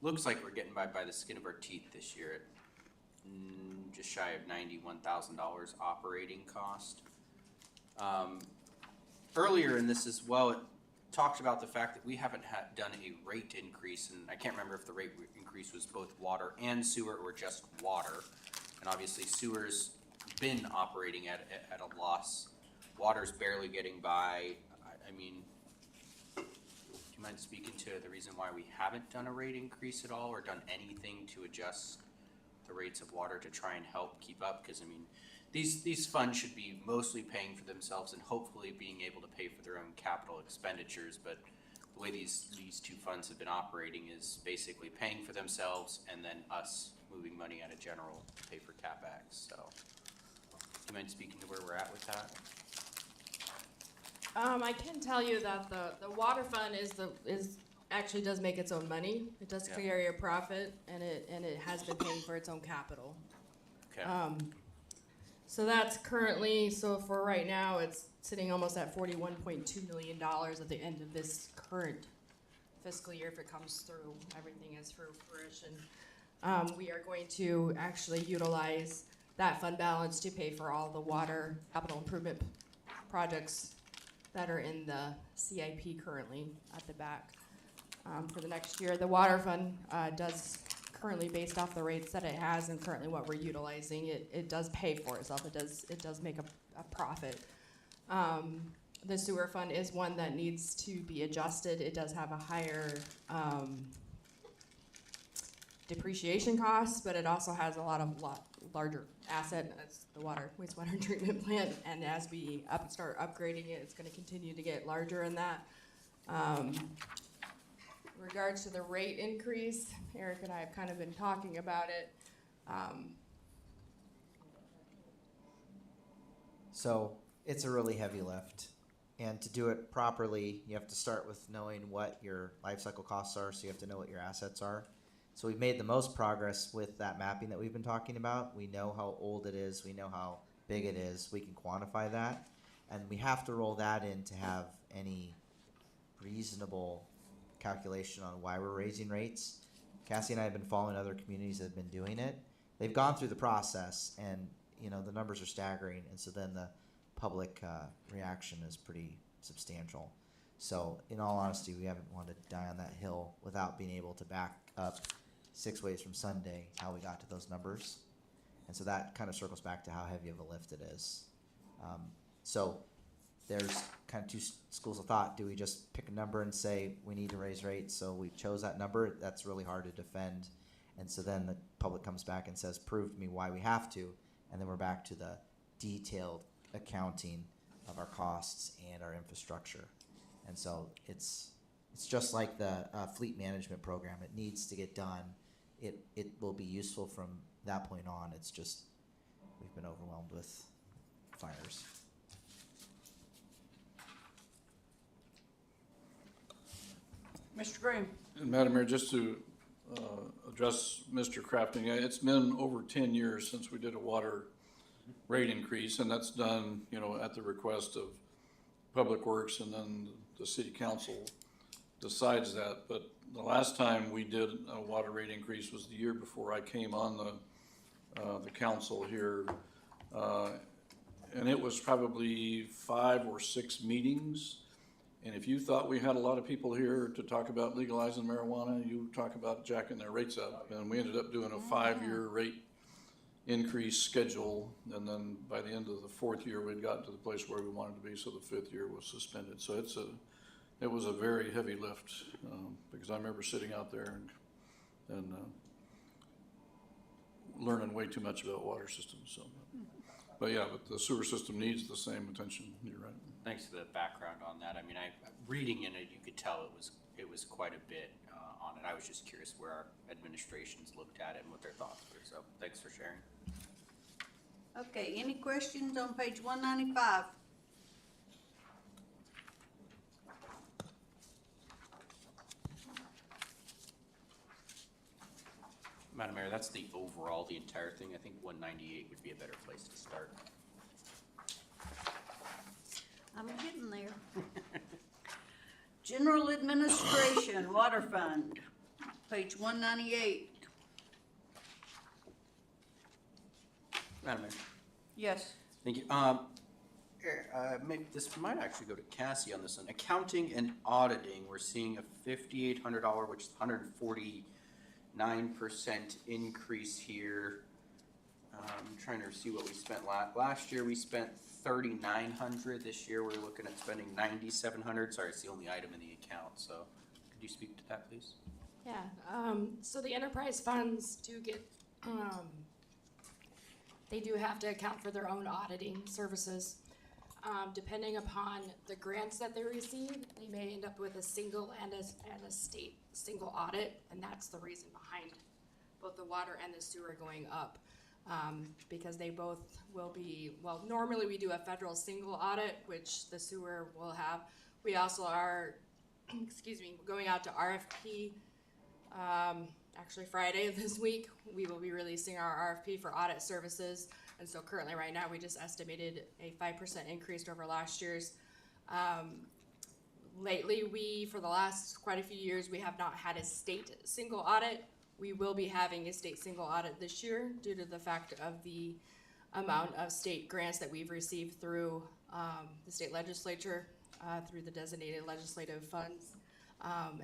[SPEAKER 8] looks like we're getting by the skin of our teeth this year at just shy of $91,000 operating cost. Earlier in this as well, it talked about the fact that we haven't done a rate increase, and I can't remember if the rate increase was both water and sewer or just water. And obviously sewer's been operating at a loss. Water's barely getting by. I mean, do you mind speaking to the reason why we haven't done a rate increase at all or done anything to adjust the rates of water to try and help keep up? Because I mean, these funds should be mostly paying for themselves and hopefully being able to pay for their own capital expenditures. But the way these two funds have been operating is basically paying for themselves and then us moving money out of general to pay for CapEx. So, do you mind speaking to where we're at with that?
[SPEAKER 11] I can tell you that the water fund actually does make its own money. It does
[SPEAKER 8] Yeah.
[SPEAKER 11] carry a profit, and it has been paying for its own capital.
[SPEAKER 8] Okay.
[SPEAKER 11] So that's currently, so for right now, it's sitting almost at $41.2 million at the end of this current fiscal year if it comes through, everything is through fruition. We are going to actually utilize that fund balance to pay for all the water capital improvement projects that are in the CIP currently at the back. For the next year, the water fund does currently, based off the rates that it has and currently what we're utilizing, it does pay for itself. It does make a profit. The sewer fund is one that needs to be adjusted. It does have a higher depreciation costs, but it also has a lot larger asset, as the wastewater treatment plant, and as we start upgrading it, it's gonna continue to get larger in that. In regards to the rate increase, Eric and I have kind of been talking about it.
[SPEAKER 9] So it's a really heavy lift. And to do it properly, you have to start with knowing what your life cycle costs are, so you have to know what your assets are. So we've made the most progress with that mapping that we've been talking about. We know how old it is, we know how big it is, we can quantify that. And we have to roll that in to have any reasonable calculation on why we're raising rates. Cassie and I have been following other communities that have been doing it. They've gone through the process, and the numbers are staggering, and so then the public reaction is pretty substantial. So in all honesty, we haven't wanted to die on that hill without being able to back up 6 ways from Sunday how we got to those numbers. And so that kind of circles back to how heavy of a lift it is. So there's kind of two schools of thought. Do we just pick a number and say we need to raise rates, so we chose that number? That's really hard to defend. And so then the public comes back and says, prove to me why we have to. And then we're back to the detailed accounting of our costs and our infrastructure. And so it's just like the fleet management program. It needs to get done. It will be useful from that point on. It's just we've been overwhelmed with fires.
[SPEAKER 1] Mr. Green?
[SPEAKER 12] And Madam Mayor, just to address Mr. Crafting, it's been over 10 years since we did a water rate increase, and that's done, at the request of Public Works, and then the city council decides that. But the last time we did a water rate increase was the year before I came on the council here. And it was probably 5 or 6 meetings. And if you thought we had a lot of people here to talk about legalizing marijuana, you talk about jacking their rates up. And we ended up doing a 5-year rate increase schedule. And then by the end of the 4th year, we'd gotten to the place where we wanted to be. So the 5th year was suspended. So it was a very heavy lift, because I remember sitting out there and learning way too much about water systems. So, but the sewer system needs the same attention. You're right.
[SPEAKER 8] Thanks for the background on that. I mean, reading in it, you could tell it was quite a bit on it. I was just curious where our administrations looked at it and what their thoughts were. So thanks for sharing.
[SPEAKER 1] Okay, any questions on page 195?
[SPEAKER 8] Madam Mayor, that's the entire thing. I think 198 would be a better place to start.
[SPEAKER 1] I'm getting there. General Administration, Water Fund, page 198.
[SPEAKER 8] Madam Mayor.
[SPEAKER 1] Yes.
[SPEAKER 8] Thank you. Maybe this might actually go to Cassie on this one. Accounting and auditing, we're seeing a $5,800, which is 149% increase here. I'm trying to see what we spent last year. We spent $3,900. This year we're looking at spending $9,700. Sorry, it's the only item in the account. So could you speak to that, please?
[SPEAKER 11] Yeah, so the enterprise funds do get, they do have to account for their own auditing services. Depending upon the grants that they receive, they may end up with a single and a state single audit, and that's the reason behind both the water and the sewer going up. Because they both will be, well, normally we do a federal single audit, which the sewer will have. We also are, going out to RFP. Actually Friday of this week, we will be releasing our RFP for audit services. And so currently right now, we just estimated a 5% increase over last year's. Lately, for the last quite a few years, we have not had a state single audit. We will be having a state single audit this year due to the fact of the amount of state grants that we've received through the state legislature, through the designated legislative funds,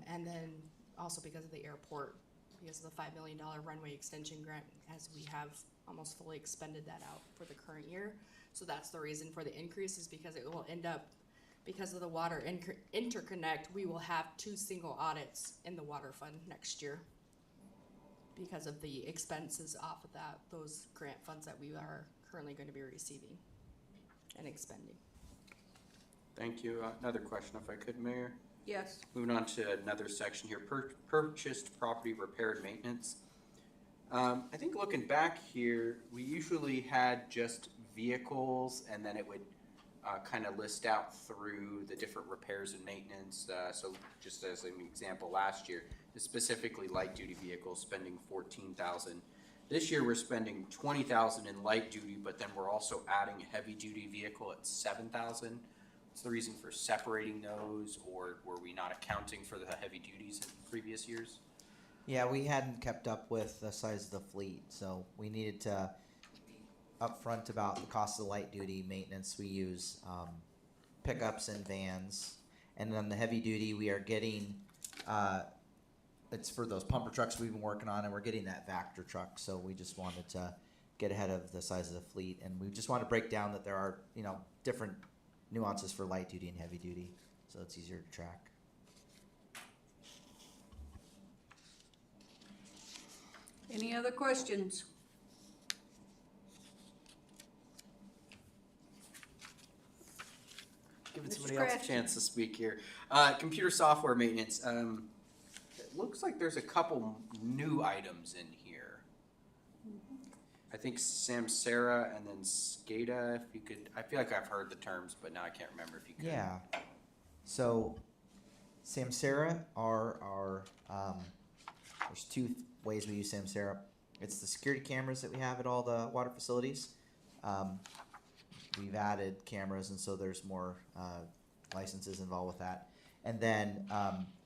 [SPEAKER 11] and then also because of the airport, because of the $5 million runway extension grant, as we have almost fully expended that out for the current year. So that's the reason for the increase, is because it will end up, because of the water interconnect, we will have 2 single audits in the water fund next year. because of the expenses off of that, those grant funds that we are currently going to be receiving and expending.
[SPEAKER 8] Thank you. Another question, if I could, Mayor.
[SPEAKER 1] Yes.
[SPEAKER 8] Moving on to another section here, purchased property repair and maintenance. I think looking back here, we usually had just vehicles, and then it would kind of list out through the different repairs and maintenance. So just as an example, last year, specifically light-duty vehicles, spending $14,000. This year, we're spending $20,000 in light-duty, but then we're also adding a heavy-duty vehicle at $7,000. What's the reason for separating those, or were we not accounting for the heavy duties in previous years?
[SPEAKER 9] Yeah, we hadn't kept up with the size of the fleet, so we needed to be upfront about the cost of light duty maintenance. We use pickups and vans, and then the heavy duty we are getting. It's for those pumper trucks we've been working on, and we're getting that Vector truck. So we just wanted to get ahead of the size of the fleet, and we just want to break down that there are different nuances for light duty and heavy duty, so it's easier to track.
[SPEAKER 1] Any other questions?
[SPEAKER 8] Giving
[SPEAKER 1] Mr.
[SPEAKER 8] somebody else a
[SPEAKER 1] Scratch.
[SPEAKER 8] chance to speak here. Computer software maintenance. It looks like there's a couple new items in here. I think Samsara and then SCADA, if you could, I feel like I've heard the terms, but now I can't remember if you could.
[SPEAKER 9] Yeah. So Samsara are our there's two ways we use Samsara. It's the security cameras that we have at all the water facilities. We've added cameras, and so there's more licenses involved with that. And then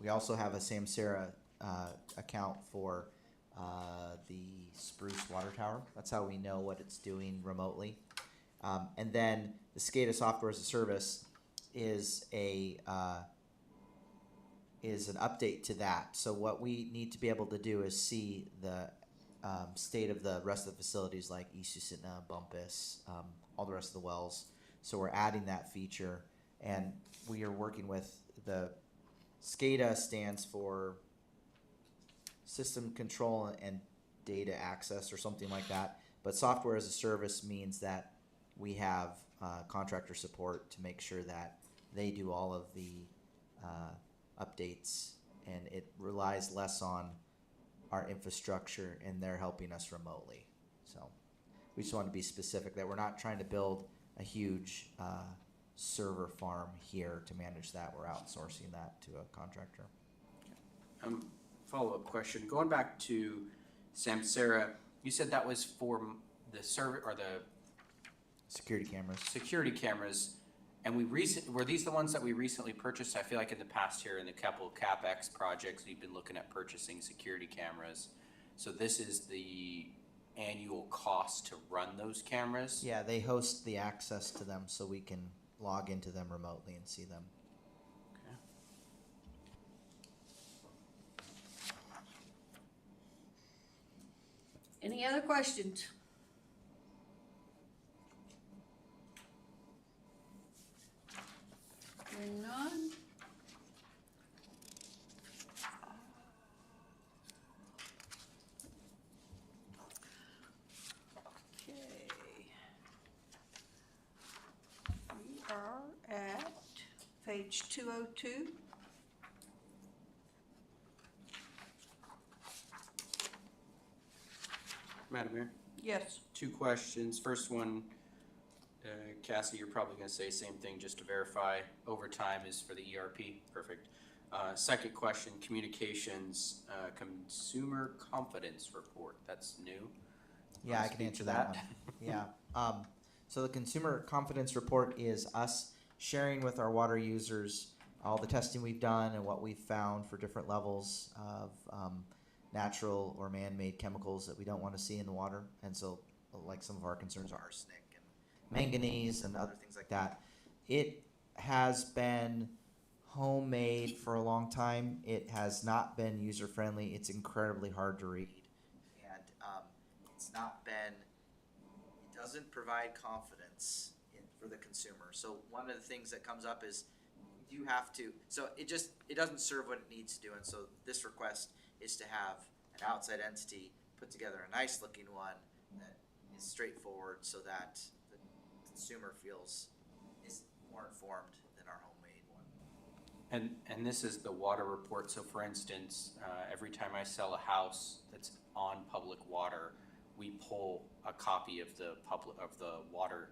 [SPEAKER 9] we also have a Samsara account for the Spruce Water Tower. That's how we know what it's doing remotely. And then the SCADA software as a service is an update to that. So what we need to be able to do is see the state of the rest of the facilities like East Usitna, Bumpass, all the rest of the wells. So we're adding that feature, and we are working with the SCADA stands for System Control and Data Access or something like that. But software as a service means that we have contractor support to make sure that they do all of the updates, and it relies less on our infrastructure, and they're helping us remotely. So we just want to be specific that we're not trying to build a huge server farm here to manage that. We're outsourcing that to a contractor.
[SPEAKER 8] Follow-up question. Going back to Samsara, you said that was for the server or the
[SPEAKER 9] Security cameras.
[SPEAKER 8] security cameras, and were these the ones that we recently purchased? I feel like in the past here in the couple CapEx projects, we've been looking at purchasing security cameras. So this is the annual cost to run those cameras?
[SPEAKER 9] Yeah, they host the access to them so we can log into them remotely and see them.
[SPEAKER 8] Okay.
[SPEAKER 1] Any other questions? Hearing none. Okay. We are at page 202.
[SPEAKER 8] Madam Mayor,
[SPEAKER 1] Yes.
[SPEAKER 8] 2 questions. First one, Cassie, you're probably gonna say same thing just to verify. Overtime is for the ERP. Perfect. Second question, communications, consumer confidence report. That's new.
[SPEAKER 9] Yeah, I can
[SPEAKER 8] Speak
[SPEAKER 9] answer
[SPEAKER 8] to
[SPEAKER 9] that one. Yeah. So the consumer confidence report is us sharing with our water users all the testing we've done and what we've found for different levels of natural or man-made chemicals that we don't want to see in the water. And so, like, some of our concerns are arsenic and manganese and other things like that. It has been homemade for a long time. It has not been user-friendly. It's incredibly hard to read. And it's not been, it doesn't provide confidence for the consumer. So one of the things that comes up is you have to, so it doesn't serve what it needs to do. And so this request is to have an outside entity put together a nice looking one that is straightforward so that the consumer is more informed than our homemade one.
[SPEAKER 8] And this is the water report. So for instance, every time I sell a house that's on public water, we pull a copy of the water,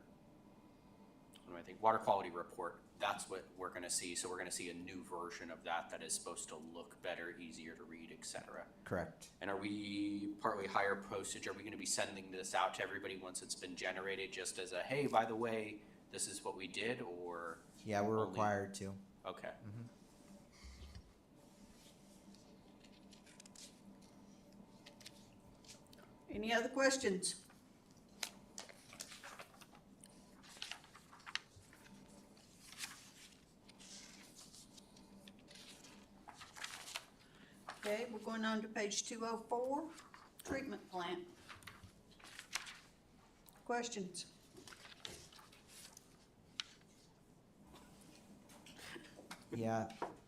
[SPEAKER 8] what do I think, water quality report. That's what we're gonna see. So we're gonna see a new version of that is supposed to look better, easier to read, etc.
[SPEAKER 9] Correct.
[SPEAKER 8] And are we partly higher postage? Are we gonna be sending this out to everybody once it's been generated, just as a, hey, by the way, this is what we did, or?
[SPEAKER 9] Yeah, we're
[SPEAKER 8] only-
[SPEAKER 9] required to.
[SPEAKER 8] Okay.
[SPEAKER 1] Any other questions? Okay, we're going on to page 204, treatment plant. Questions?
[SPEAKER 9] Yeah,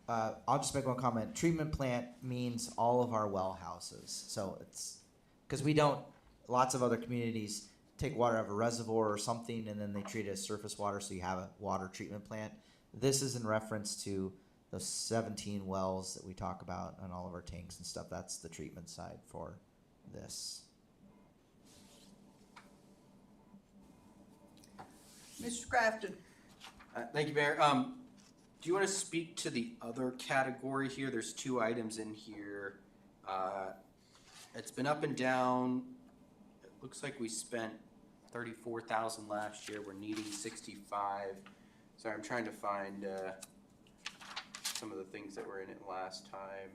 [SPEAKER 9] I'll just make one comment. Treatment plant means all of our well houses. So it's, because we don't, lots of other communities take water out of a reservoir or something and then they treat it as surface water, so you have a water treatment plant. This is in reference to those 17 wells that we talk about on all of our tanks and stuff. That's the treatment side for this.
[SPEAKER 1] Mr. Crafton?
[SPEAKER 8] Thank you, Mayor. Do you want to speak to the other category here? There's two items in here. It's been up and down. It looks like we spent 34,000 last year. We're needing 65. Sorry, I'm trying to find some of the things that were in it last time.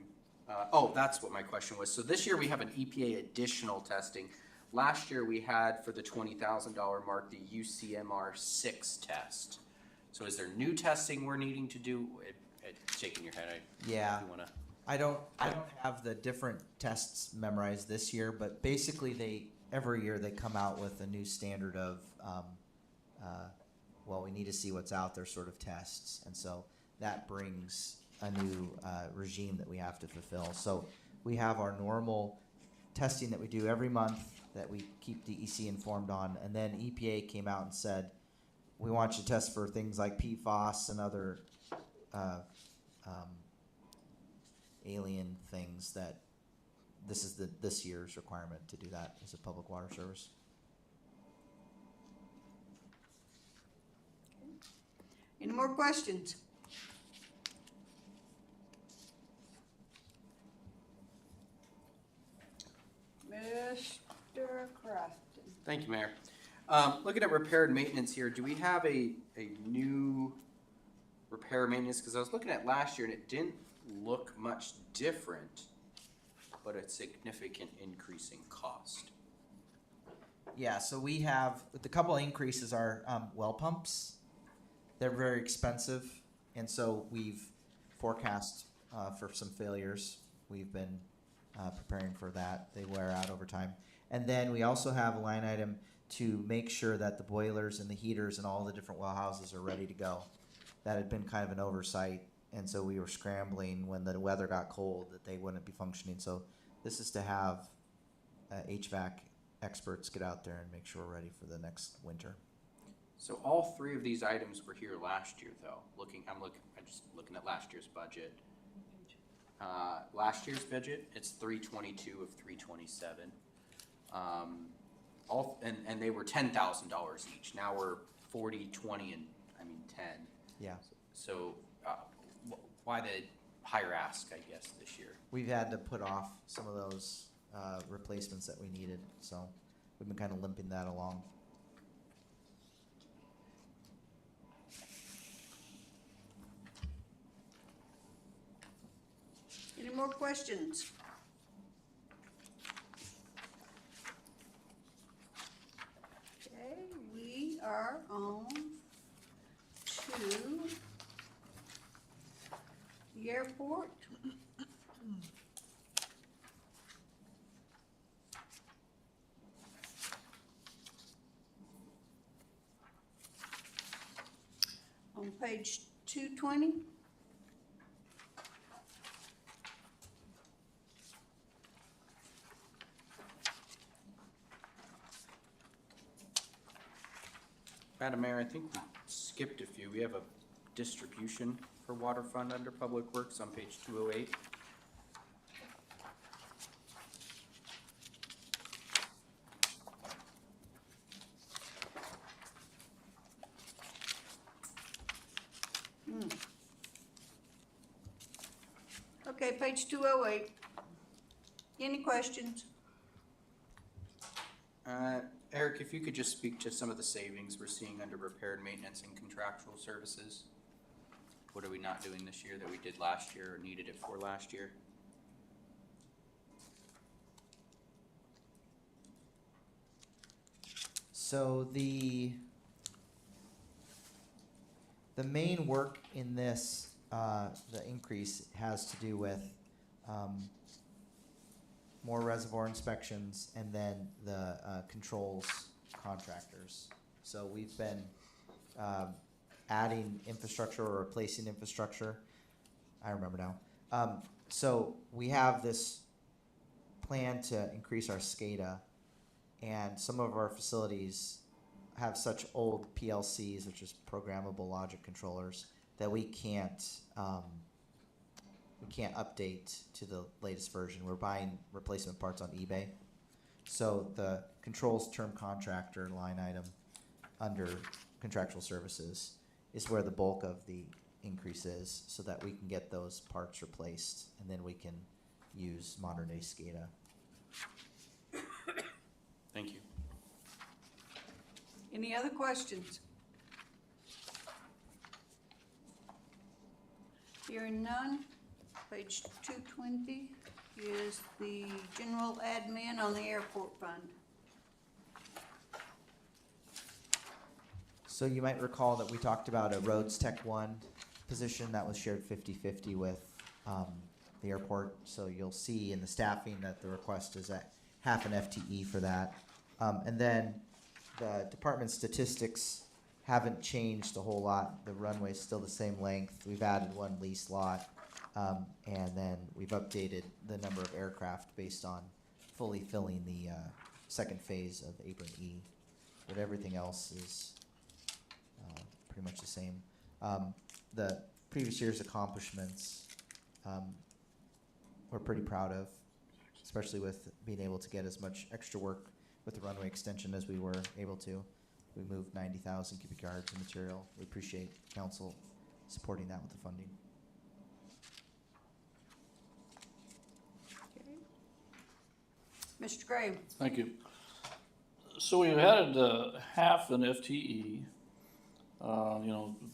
[SPEAKER 8] Oh, that's what my question was. So this year we have an EPA additional testing. Last year we had, for the $20,000 mark, the UCMR 6 test. So is there new testing we're needing to do? Shaking your head.
[SPEAKER 9] Yeah.
[SPEAKER 8] You wanna?
[SPEAKER 9] I don't have the different tests memorized this year, but basically every year they come out with a new standard of, well, we need to see what's out there sort of tests. And so that brings a new regime that we have to fulfill. So we have our normal testing that we do every month that we keep DEC informed on. And then EPA came out and said, we want you to test for things like PFAS and other alien things, that this is this year's requirement to do that as a public water service.
[SPEAKER 1] Any more questions? Mr. Crafton?
[SPEAKER 8] Thank you, Mayor. Looking at repair and maintenance here, do we have a new repair and maintenance? Because I was looking at last year and it didn't look much different, but a significant increase in cost.
[SPEAKER 9] Yeah, so we have, the couple of increases are well pumps. They're very expensive, and so we've forecast for some failures. We've been preparing for that. They wear out over time. And then we also have a line item to make sure that the boilers and the heaters and all the different well houses are ready to go. That had been kind of an oversight, and so we were scrambling when the weather got cold that they wouldn't be functioning. So this is to have HVAC experts get out there and make sure we're ready for the next winter.
[SPEAKER 8] So all three of these items were here last year, though. I'm just looking at last year's budget. Last year's budget, it's 322 of 327. And they were $10,000 each. Now we're 40, 20, and 10.
[SPEAKER 9] Yeah.
[SPEAKER 8] So why the higher ask, I guess, this year?
[SPEAKER 9] We've had to put off some of those replacements that we needed, so we've been kind of limping that along.
[SPEAKER 1] Any more questions? Okay, we are on to the airport. On page 220.
[SPEAKER 8] Madam Mayor, I think we skipped a few. We have a distribution for water fund under Public Works on page 208.
[SPEAKER 1] Okay, page 208. Any questions?
[SPEAKER 8] Eric, if you could just speak to some of the savings we're seeing under repair and maintenance and contractual services. What are we not doing this year that we did last year or needed it for last year?
[SPEAKER 9] So the main work in this, the increase has to do with more reservoir inspections and then the controls contractors. So we've been adding infrastructure or replacing infrastructure. I remember now. So we have this plan to increase our SCADA, and some of our facilities have such old PLCs, which is programmable logic controllers, that we can't update to the latest version. We're buying replacement parts on eBay. So the controls term contractor line item under contractual services is where the bulk of the increase is, so that we can get those parts replaced, and then we can use modern day SCADA.
[SPEAKER 8] Thank you.
[SPEAKER 1] Any other questions? Hearing none, page 220 is the general admin on the airport fund.
[SPEAKER 9] So you might recall that we talked about a Roads Tech 1 position that was shared 50-50 with the airport. So you'll see in the staffing that the request is at half an FTE for that. And then the department statistics haven't changed a whole lot. The runway's still the same length. We've added one lease lot. And then we've updated the number of aircraft based on fully filling the second phase of Apron E. But everything else is pretty much the same. The previous year's accomplishments we're pretty proud of, especially with being able to get as much extra work with the runway extension as we were able to. We moved 90,000 cubic yards of material. We appreciate council supporting that with the funding.
[SPEAKER 1] Mr. Gray?
[SPEAKER 12] Thank you. So we've had half an FTE,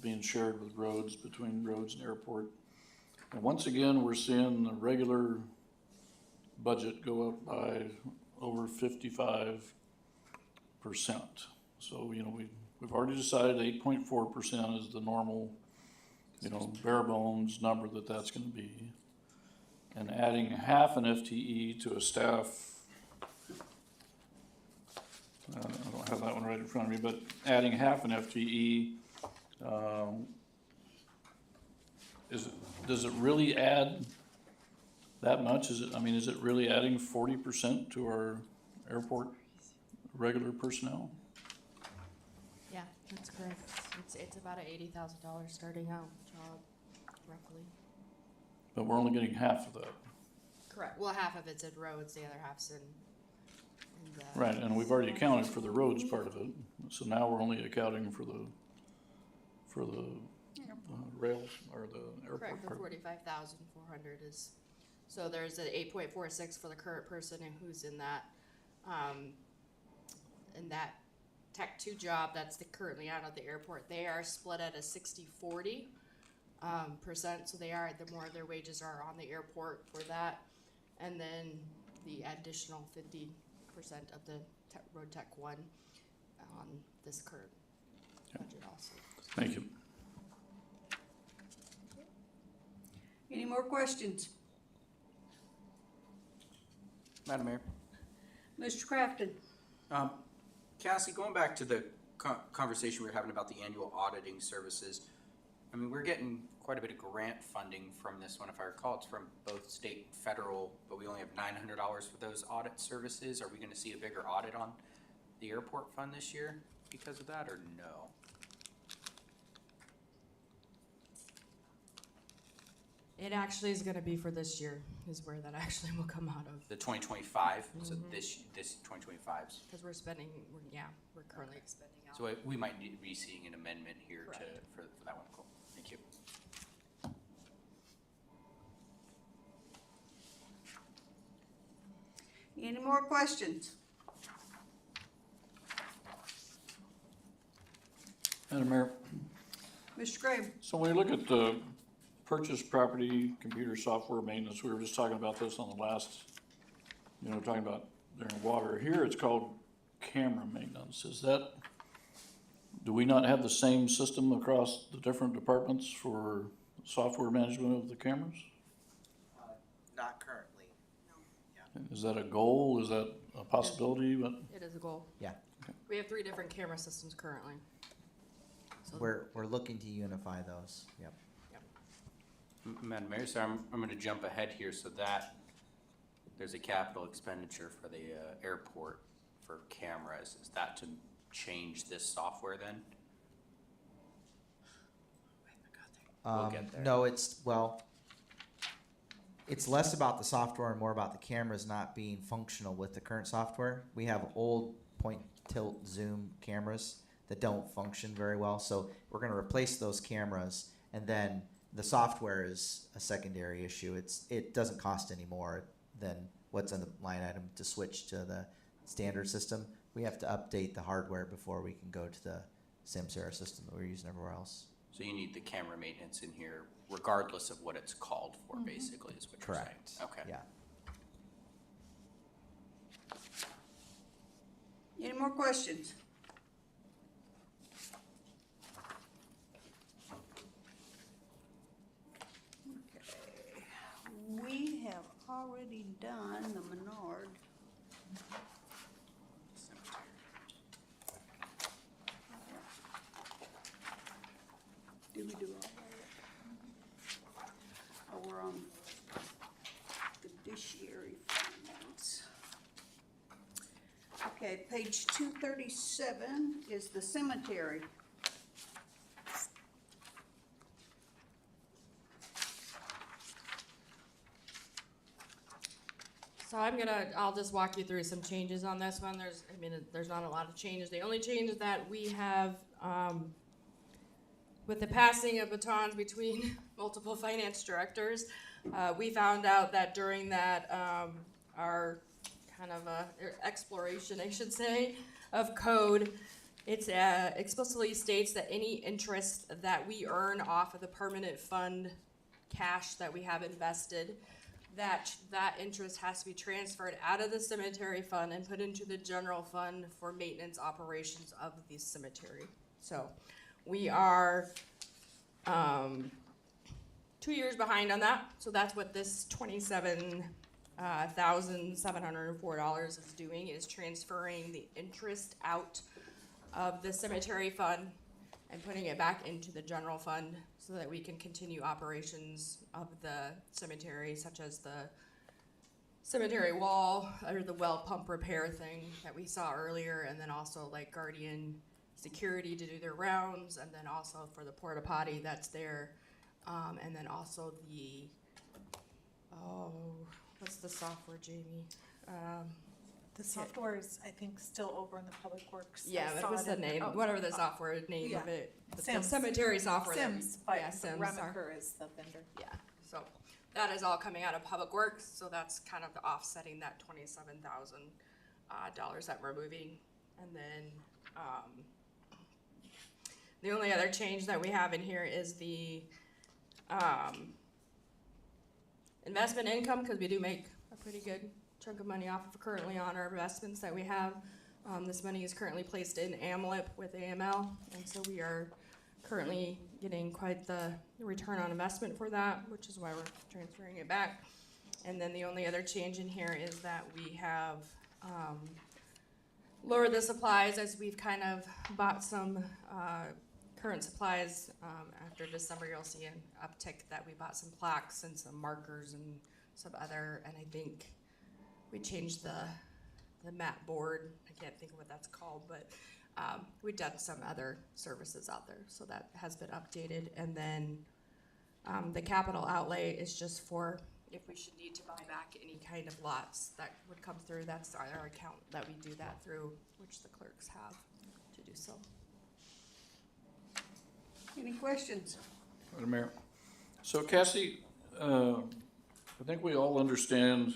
[SPEAKER 12] being shared with roads, between roads and airport. And once again, we're seeing the regular budget go up by over 55%. So, we've already decided 8.4% is the normal, bare bones number that's gonna be. And adding half an FTE to a staff, I don't have that one right in front of me, but adding half an FTE, does it really add that much? Is it really adding 40% to our airport regular personnel?
[SPEAKER 11] Yeah, that's correct. It's about a $80,000 starting out job, roughly.
[SPEAKER 12] But we're only getting half of that.
[SPEAKER 11] Correct. Well, half of it's in roads, the other half's in
[SPEAKER 12] Right, and we've already accounted for the roads part of it, so now we're only accounting for the rails or the airport
[SPEAKER 11] correct, the
[SPEAKER 12] part.
[SPEAKER 11] 45,400 is, so there's an 8.46 for the current person and who's in that Tech 2 job that's currently out at the airport. They are split at a 60-40 percent, so they are, the more their wages are on the airport for that, and then the additional 50% of the Road Tech 1 on this current budget also.
[SPEAKER 12] Thank you.
[SPEAKER 1] Any more questions?
[SPEAKER 8] Madam Mayor.
[SPEAKER 1] Mr. Crafton?
[SPEAKER 8] Cassie, going back to the conversation we were having about the annual auditing services, we're getting quite a bit of grant funding from this one. If I recall, it's from both state and federal, but we only have $900 for those audit services. Are we going to see a bigger audit on the airport fund this year? because of that, or no?
[SPEAKER 11] It actually is gonna be for this year, is where that actually will come out of,
[SPEAKER 8] The 2025, so this 2025's.
[SPEAKER 11] because we're spending, we're currently expending out.
[SPEAKER 8] So we might need to be seeing an amendment here to,
[SPEAKER 11] Correct.
[SPEAKER 8] for that one. Cool, thank you.
[SPEAKER 1] Any more questions?
[SPEAKER 12] Madam Mayor,
[SPEAKER 1] Mr. Graves?
[SPEAKER 12] so when you look at the purchase property, computer software maintenance, we were just talking about this on the last, talking about during water. Here it's called camera maintenance. Is that, do we not have the same system across the different departments for software management of the cameras?
[SPEAKER 9] Not currently.
[SPEAKER 12] Is that a goal? Is that a possibility? But
[SPEAKER 11] It is a goal.
[SPEAKER 9] Yeah.
[SPEAKER 11] We have 3 different camera systems currently. So
[SPEAKER 9] We're looking to unify those, yep.
[SPEAKER 8] Madam Mayor, so I'm gonna jump ahead here, so that, there's a capital expenditure for the airport for cameras. Is that to change this software then? We'll get there.
[SPEAKER 9] No, it's less about the software and more about the cameras not being functional with the current software. We have old point, tilt, zoom cameras that don't function very well, so we're gonna replace those cameras, and then the software is a secondary issue. It doesn't cost any more than what's in the line item to switch to the standard system. We have to update the hardware before we can go to the Samsara system that we're using everywhere else.
[SPEAKER 8] So you need the camera maintenance in here regardless of what it's called for, basically, is what you're saying?
[SPEAKER 9] Correct.
[SPEAKER 8] Okay.
[SPEAKER 9] Yeah.
[SPEAKER 1] Any more questions? Okay. We have already done the Menard. Did we do all that? Oh, we're on fiduciary finance. Okay, page 237 is the cemetery.
[SPEAKER 11] So I'll just walk you through some changes on this one. There's not a lot of changes. The only change that we have, with the passing of batons between multiple finance directors, we found out that during that, our kind of exploration, I should say, of code, it explicitly states that any interest that we earn off of the permanent fund cash that we have invested, that interest has to be transferred out of the cemetery fund and put into the general fund for maintenance operations of the cemetery. So we are 2 years behind on that. So that's what this $27,704 is doing, is transferring the interest out of the cemetery fund and putting it back into the general fund so that we can continue operations of the cemetery, such as the cemetery wall or the well pump repair thing that we saw earlier, and then also like guardian security to do their rounds, and then also for the porta potty that's there, and then also the, what's the software, Jamie?
[SPEAKER 2] The software is, I think, still over in the Public Works.
[SPEAKER 11] Yeah,
[SPEAKER 2] I
[SPEAKER 11] but
[SPEAKER 2] saw
[SPEAKER 11] what's
[SPEAKER 2] it
[SPEAKER 11] the
[SPEAKER 2] in-
[SPEAKER 11] name,
[SPEAKER 2] oh,
[SPEAKER 11] whatever the software name
[SPEAKER 2] yeah.
[SPEAKER 11] of it, the
[SPEAKER 2] Sims.
[SPEAKER 11] cemetery software. that we-
[SPEAKER 2] Sims, but
[SPEAKER 11] yeah, Sims, sorry.
[SPEAKER 2] Remaker is the vendor.
[SPEAKER 11] Yeah, so that is all coming out of Public Works, so that's kind of the offsetting that $27,000 that we're moving. And then, the only other change that we have in here is the, investment income, because we do make a pretty good chunk of money off of currently on our investments that we have. This money is currently placed in AMLIP with AML, and so we are currently getting quite the return on investment for that, which is why we're transferring it back. And then the only other change in here is that we have lowered the supplies as we've kind of bought some current supplies. After December, you'll see an uptick that we bought some plaques and some markers and some other, and I think we changed the mat board. I can't think of what that's called, but We've done some other services out there, so that has been updated. And then the capital outlay is just for if we should need to buy back any kind of lots that would come through. That's our account that we do that through, which the clerks have to do so.
[SPEAKER 1] Any questions?
[SPEAKER 12] Madam Mayor. So Cassie, I think we all understand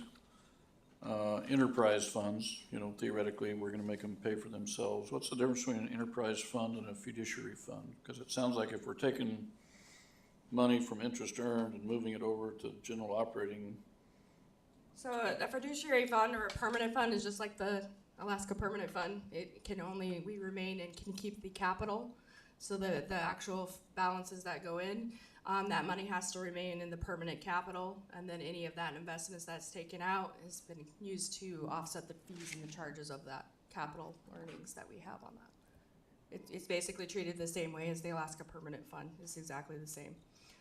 [SPEAKER 12] enterprise funds. You know, theoretically, we're gonna make them pay for themselves. What's the difference between an enterprise fund and a fiduciary fund? Because it sounds like if we're taking money from interest earned and moving it over to general operating.
[SPEAKER 11] So a fiduciary fund or a permanent fund is just like the Alaska Permanent Fund. It can only, we remain and can keep the capital. So the actual balances that go in, that money has to remain in the permanent capital, and then any of that investments that's taken out has been used to offset the fees and the charges of that capital earnings that we have on that. It's basically treated the same way as the Alaska Permanent Fund. It's exactly the same.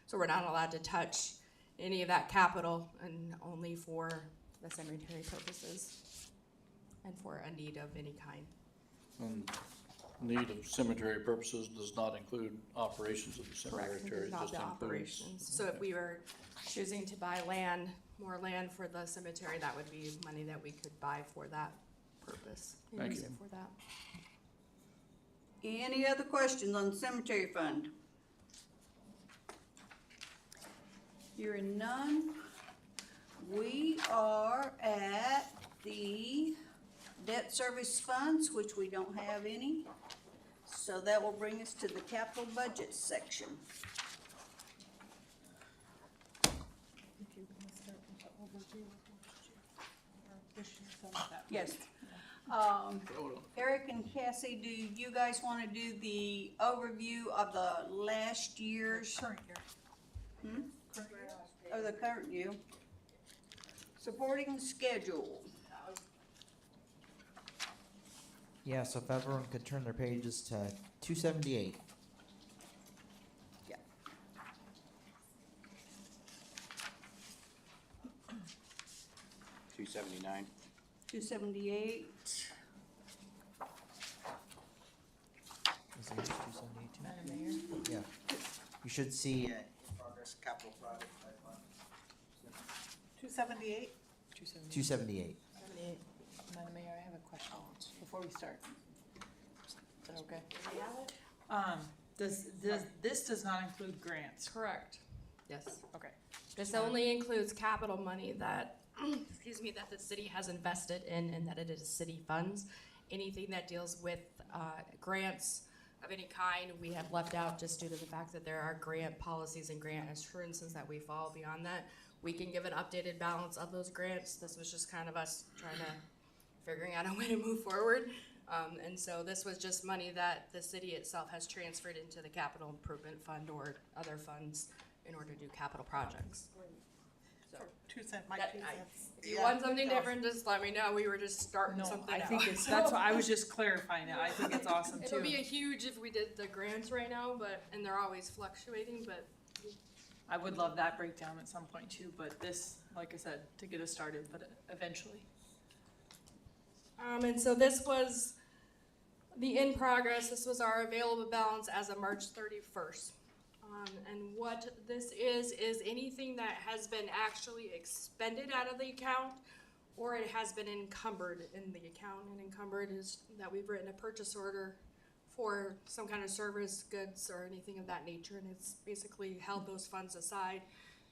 [SPEAKER 11] So we're not allowed to touch any of that capital, and only for the cemetery purposes and for a need of any kind.
[SPEAKER 12] And need of cemetery purposes does not include operations of the cemetery.
[SPEAKER 11] Correct, it does
[SPEAKER 12] It
[SPEAKER 11] not
[SPEAKER 12] just
[SPEAKER 11] the
[SPEAKER 12] includes-
[SPEAKER 11] operations. So if we were choosing to buy land, more land for the cemetery, that would be money that we could buy for that purpose and
[SPEAKER 12] Thank
[SPEAKER 11] use
[SPEAKER 12] you.
[SPEAKER 11] it for that.
[SPEAKER 1] Any other questions on the cemetery fund? Hearing none, we are at the debt service funds, which we don't have any. So that will bring us to the capital budget section. Yes. Eric and Cassie, do you guys want to do the overview of the last year's?
[SPEAKER 2] Current year.
[SPEAKER 1] Of the current year? Supporting schedule.
[SPEAKER 9] Yeah, so if everyone could turn their pages to 278.
[SPEAKER 1] Yeah.
[SPEAKER 8] $279.
[SPEAKER 1] 278.
[SPEAKER 9] Is it 278 too? Yeah. You should see in progress capital project pipeline.
[SPEAKER 2] 278?
[SPEAKER 9] 278.
[SPEAKER 3] Madam Mayor, I have a question before we start. Is that okay?
[SPEAKER 10] This does not include grants?
[SPEAKER 11] Correct. Yes.
[SPEAKER 10] Okay.
[SPEAKER 11] This only includes capital money that, excuse me, that the city has invested in and that it is city funds. Anything that deals with grants of any kind, we have left out just due to the fact that there are grant policies and grant assurances that we fall beyond that. We can give an updated balance of those grants. This was just kind of us trying to figuring out a way to move forward. And so this was just money that the city itself has transferred into the capital improvement fund or other funds in order to do capital projects. So
[SPEAKER 2] 2 cents, my
[SPEAKER 11] that,
[SPEAKER 2] 2
[SPEAKER 11] I,
[SPEAKER 2] cents.
[SPEAKER 11] if you want something different, just let me know. We were just starting
[SPEAKER 10] No,
[SPEAKER 11] something
[SPEAKER 10] I
[SPEAKER 11] out.
[SPEAKER 10] think it's, that's why I was just clarifying it. I think it's awesome too.
[SPEAKER 11] It'll be a huge if we did the grants right now, and they're always fluctuating, but
[SPEAKER 10] I would love that breakdown at some point too, but this, like I said, to get us started, but eventually.
[SPEAKER 11] and so this was the in progress. This was our available balance as of March 31st. And what this is anything that has been actually expended out of the account or it has been encumbered in the account. And encumbered is that we've written a purchase order for some kind of service, goods, or anything of that nature. And it's basically held those funds aside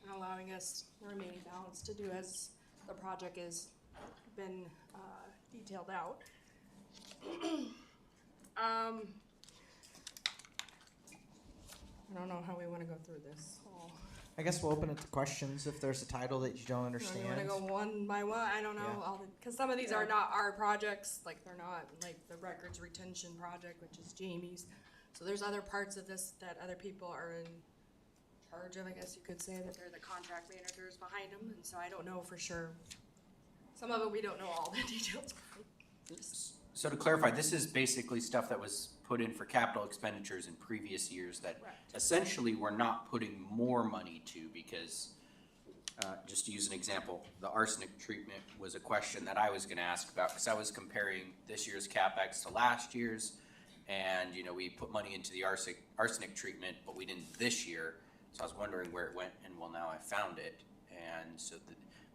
[SPEAKER 11] and allowing us the remaining balance to do as the project has been detailed out. I don't know how we want to go through this.
[SPEAKER 9] I guess we'll open it to questions if there's a title that you don't
[SPEAKER 11] You
[SPEAKER 9] understand.
[SPEAKER 11] want to go one by one? I don't know.
[SPEAKER 9] Yeah.
[SPEAKER 11] Because some of these are not our projects. Like they're not like the records retention project, which is Jamie's. So there's other parts of this that other people are in charge of. I guess you could say that they're the contract managers behind them. And so I don't know for sure. Some of it we don't know all the details.
[SPEAKER 8] So to clarify, this is basically stuff that was put in for capital expenditures in previous years that
[SPEAKER 11] Correct.
[SPEAKER 8] essentially we're not putting more money to because, just to use an example, the arsenic treatment was a question that I was gonna ask about because I was comparing this year's CapEx to last year's. And, you know, we put money into the arsenic treatment, but we didn't this year. So I was wondering where it went, and well, now I found it. And so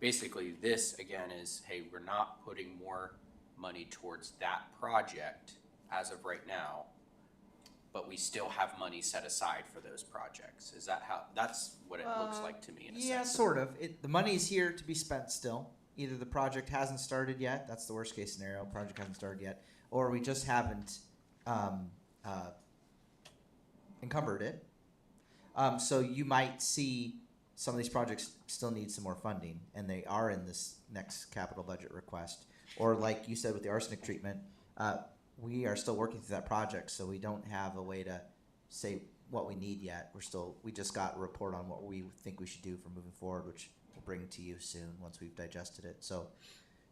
[SPEAKER 8] basically this, again, is, hey, we're not putting more money towards that project as of right now, but we still have money set aside for those projects. Is that how, that's what it looks like to me in a sense?
[SPEAKER 9] Yeah, sort of. The money's here to be spent still. Either the project hasn't started yet, that's the worst case scenario, project hasn't started yet, or we just haven't encumbered it. So you might see some of these projects still need some more funding, and they are in this next capital budget request. Or like you said with the arsenic treatment, we are still working through that project, so we don't have a way to say what we need yet. We just got a report on what we think we should do for moving forward, which we'll bring to you soon once we've digested it. So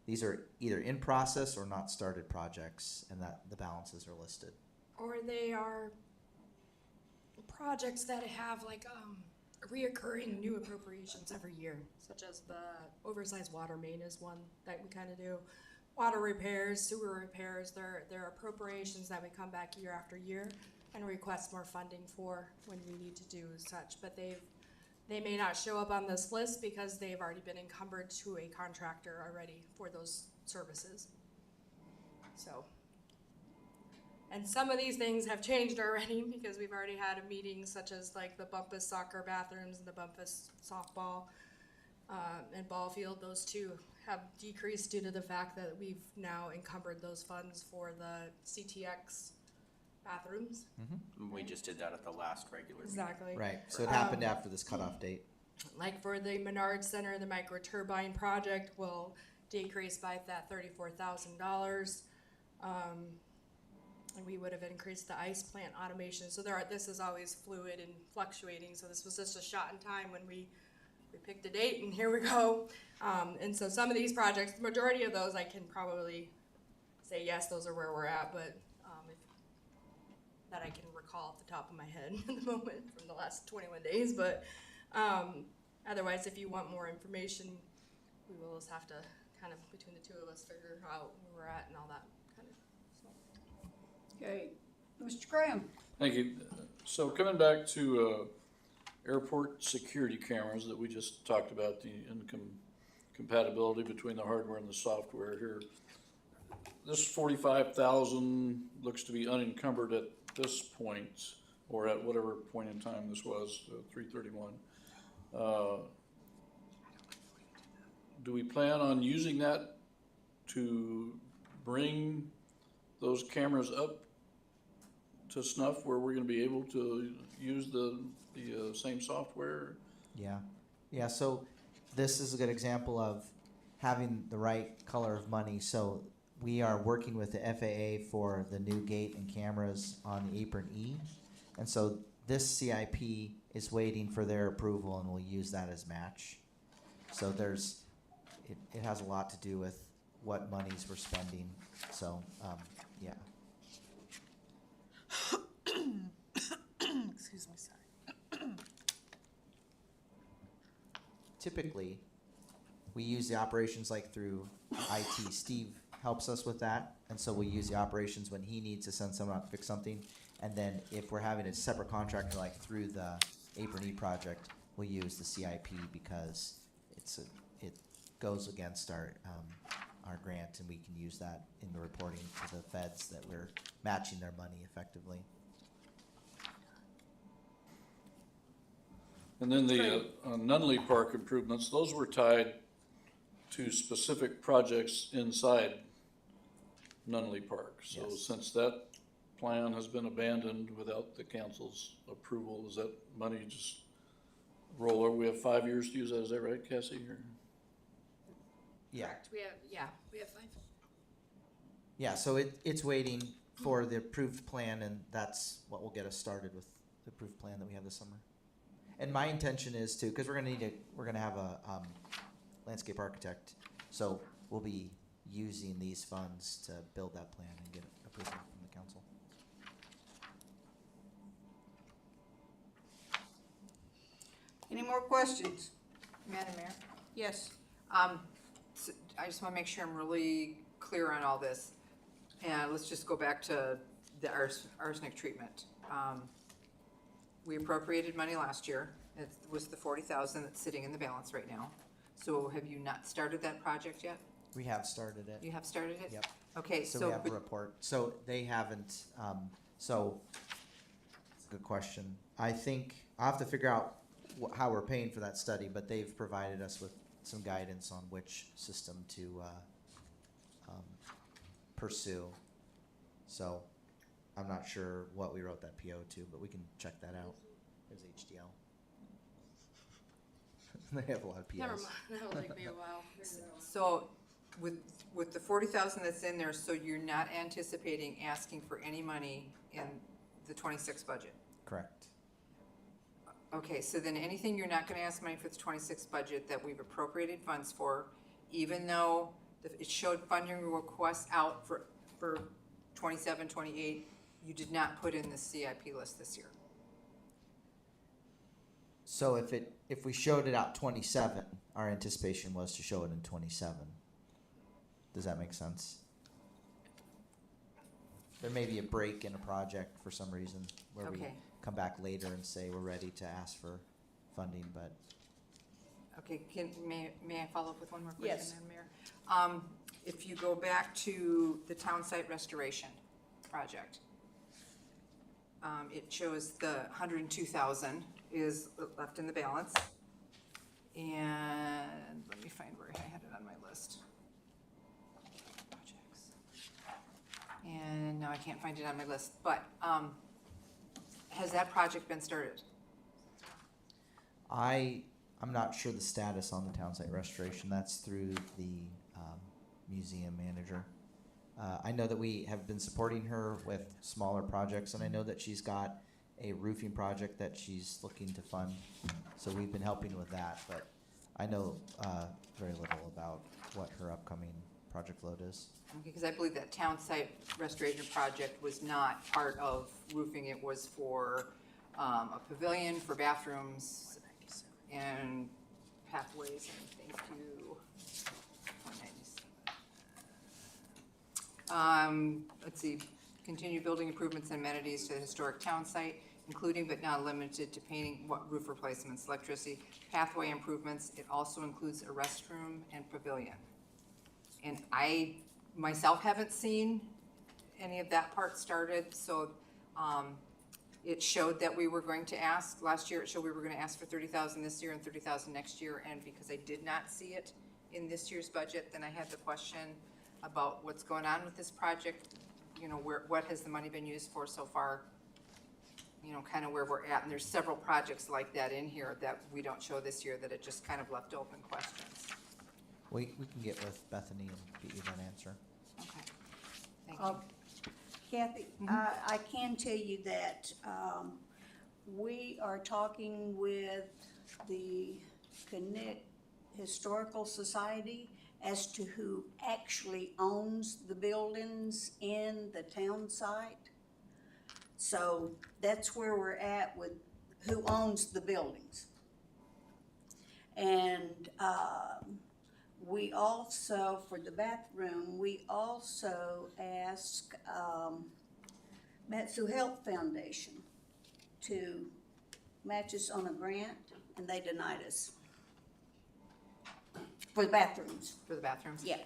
[SPEAKER 9] these are either in process or not started projects, and that the balances are listed.
[SPEAKER 11] Or they are projects that have like reoccurring new appropriations every year, such as the oversized water main is one that we kind of do. Water repairs, sewer repairs, they're appropriations that we come back year after year and request more funding for when we need to do such. But they may not show up on this list because they've already been encumbered to a contractor already for those services. So, and some of these things have changed already because we've already had a meeting, such as like the Bumpass soccer bathrooms and the Bumpass softball and ball field. Those two have decreased due to the fact that we've now encumbered those funds for the CTX bathrooms.
[SPEAKER 8] We just did that at the last regular meeting.
[SPEAKER 11] Exactly.
[SPEAKER 9] Right, so it happened after this cutoff date.
[SPEAKER 11] Like for the Menard Center, the micro turbine project will decrease by that $34,000. And we would have increased the ice plant automation. So this is always fluid and fluctuating. So this was just a shot in time when we picked a date, and here we go. And so some of these projects, the majority of those I can probably say yes, those are where we're at, but that I can recall off the top of my head at the moment from the last 21 days. But otherwise, if you want more information, we will just have to kind of, between the two of us, figure out where we're at and all that kind of stuff.
[SPEAKER 1] Okay, Mr. Graham?
[SPEAKER 12] Thank you. So coming back to airport security cameras that we just talked about, the incompatibility between the hardware and the software here. This 45,000 looks to be unencumbered at this point, or at whatever point in time this was, 3/31. Do we plan on using that to bring those cameras up to snuff where we're gonna be able to use the same software?
[SPEAKER 9] Yeah, so this is a good example of having the right color of money. So we are working with the FAA for the new gate and cameras on the Apron E. And so this CIP is waiting for their approval, and we'll use that as match. So it has a lot to do with what monies we're spending. So, yeah.
[SPEAKER 2] Excuse me, sorry.
[SPEAKER 9] Typically, we use the operations like through IT. Steve helps us with that, and so we use the operations when he needs to send someone out to fix something. And then if we're having a separate contractor like through the Apron E project, we'll use the CIP because it goes against our grant, and we can use that in the reporting to the feds that we're matching their money effectively.
[SPEAKER 12] And then the Nunley Park improvements, those were tied to specific projects inside Nunley Park. So
[SPEAKER 9] Yes.
[SPEAKER 12] since that plan has been abandoned without the council's approval, does that money just roll over? We have 5 years to use that, is that right, Cassie? Or?
[SPEAKER 9] Yeah.
[SPEAKER 11] Correct. We have 5.
[SPEAKER 9] Yeah, so it's waiting for the approved plan, and that's what will get us started with the approved plan that we have this summer. And my intention is to, because we're gonna have a landscape architect, so we'll be using these funds to build that plan and get approval from the council.
[SPEAKER 1] Any more questions?
[SPEAKER 3] Madam Mayor?
[SPEAKER 1] Yes.
[SPEAKER 3] So I just want to make sure I'm really clear on all this. And let's just go back to
[SPEAKER 13] the arsenic treatment. We appropriated money last year. It was the 40,000 that's sitting in the balance right now. So have you not started that project yet?
[SPEAKER 9] We have started it.
[SPEAKER 13] You have started it?
[SPEAKER 9] Yep.
[SPEAKER 13] Okay,
[SPEAKER 9] So we have a report. So they haven't, so, it's a good question. I think, I'll have to figure out how we're paying for that study, but they've provided us with some guidance on which system to, pursue. So, I'm not sure what we wrote that PO to, but we can check that out. There's HDL. They have a lot of POs.
[SPEAKER 11] Never mind, that'll take me a while.
[SPEAKER 13] So with the 40,000 that's in there, so you're not anticipating asking for any money in the 26 budget?
[SPEAKER 9] Correct.
[SPEAKER 13] Okay, so then anything you're not gonna ask money for the 26 budget that we've appropriated funds for, even though it showed funding requests out for 27, 28, you did not put in the CIP list this year?
[SPEAKER 9] So if we showed it out 27, our anticipation was to show it in 27. Does that make sense? There may be a break in a project for some reason where we
[SPEAKER 13] Okay.
[SPEAKER 9] come back later and say we're ready to ask for funding, but
[SPEAKER 13] Okay, may I follow up with one more question,
[SPEAKER 1] Yes.
[SPEAKER 13] Madam Mayor? If you go back to the town site restoration project, it shows the 102,000 is left in the balance. And let me find where I had it on my list. Projects. And now I can't find it on my list, but, has that project been started?
[SPEAKER 9] I'm not sure the status on the town site restoration. That's through the museum manager. I know that we have been supporting her with smaller projects, and I know that she's got a roofing project that she's looking to fund. So we've been helping with that, but I know very little about what her upcoming project load is.
[SPEAKER 13] Because I believe that town site restoration project was not part of roofing. It was for a pavilion, for bathrooms, and pathways, and thank you. 197. Let's see, continue building improvements and amenities to the historic town site, including but not limited to painting, roof replacements, electricity, pathway improvements. It also includes a restroom and pavilion. And I myself haven't seen any of that part started, so it showed that we were going to ask, last year it showed we were gonna ask for 30,000 this year and 30,000 next year, and because I did not see it in this year's budget, then I had the question about what's going on with this project, you know, what has the money been used for so far, you know, kind of where we're at, and there's several projects like that in here that we don't show this year that it just kind of left open questions.
[SPEAKER 9] We can get with Bethany and get you that answer.
[SPEAKER 13] Okay, thank you.
[SPEAKER 1] Kathy, I can tell you that we are talking with the Connect Historical Society as to who actually owns the buildings in the town site. So that's where we're at with who owns the buildings. And we also, for the bathroom, we also ask Matsu Health Foundation to match us on a grant, and they denied us. For the bathrooms.
[SPEAKER 13] For the bathrooms?
[SPEAKER 1] Yeah.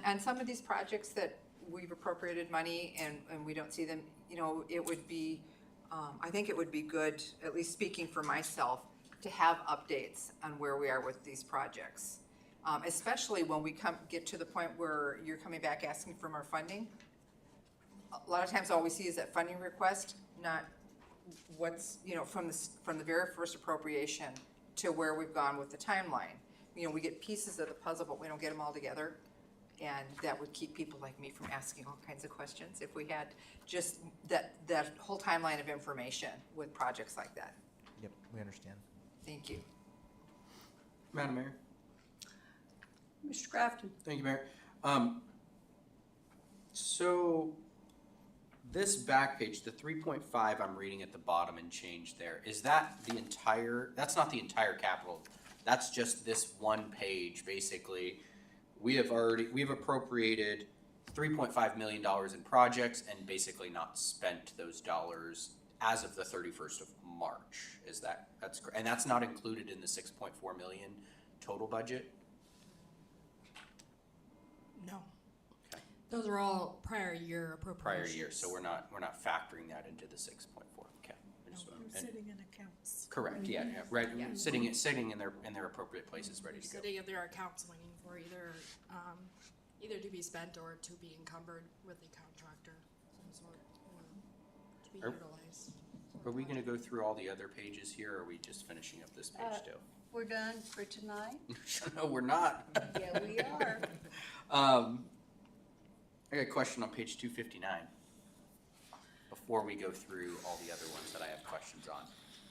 [SPEAKER 13] And some of these projects that we've appropriated money and we don't see them, you know, it would be, I think it would be good, at least speaking for myself, to have updates on where we are with these projects. Especially when we get to the point where you're coming back asking for more funding. A lot of times all we see is that funding request, not what's, you know, from the very first appropriation to where we've gone with the timeline. You know, we get pieces of the puzzle, but we don't get them all together. And that would keep people like me from asking all kinds of questions if we had just that whole timeline of information with projects like that.
[SPEAKER 9] Yep, we understand.
[SPEAKER 13] Thank you.
[SPEAKER 8] Madam Mayor?
[SPEAKER 1] Mr. Crafton?
[SPEAKER 8] Thank you, Mayor. So this back page, the 3.5 I'm reading at the bottom and change there, is that the entire, that's not the entire capital. That's just this one page, basically. We've appropriated $3.5 million in projects and basically not spent those dollars as of the 31st of March. And that's not included in the 6.4 million total budget?
[SPEAKER 11] No.
[SPEAKER 8] Okay.
[SPEAKER 11] Those are all prior year
[SPEAKER 8] Prior
[SPEAKER 11] appropriations.
[SPEAKER 8] year, so we're not factoring that into the 6.4, okay.
[SPEAKER 2] They're sitting in accounts.
[SPEAKER 8] Correct, yeah, right,
[SPEAKER 11] Yeah.
[SPEAKER 8] sitting in their appropriate places, ready to go.
[SPEAKER 11] Sitting in their accounts waiting for either to be spent or to be encumbered with a contractor of some sort, or to be
[SPEAKER 8] Are-
[SPEAKER 11] utilized.
[SPEAKER 8] Are we gonna go through all the other pages here, or are we just finishing up this page still?
[SPEAKER 1] We're done for tonight?
[SPEAKER 8] No, we're not.
[SPEAKER 1] Yeah, we are.
[SPEAKER 8] I got a question on page 259. Before we go through all the other ones that I have questions on,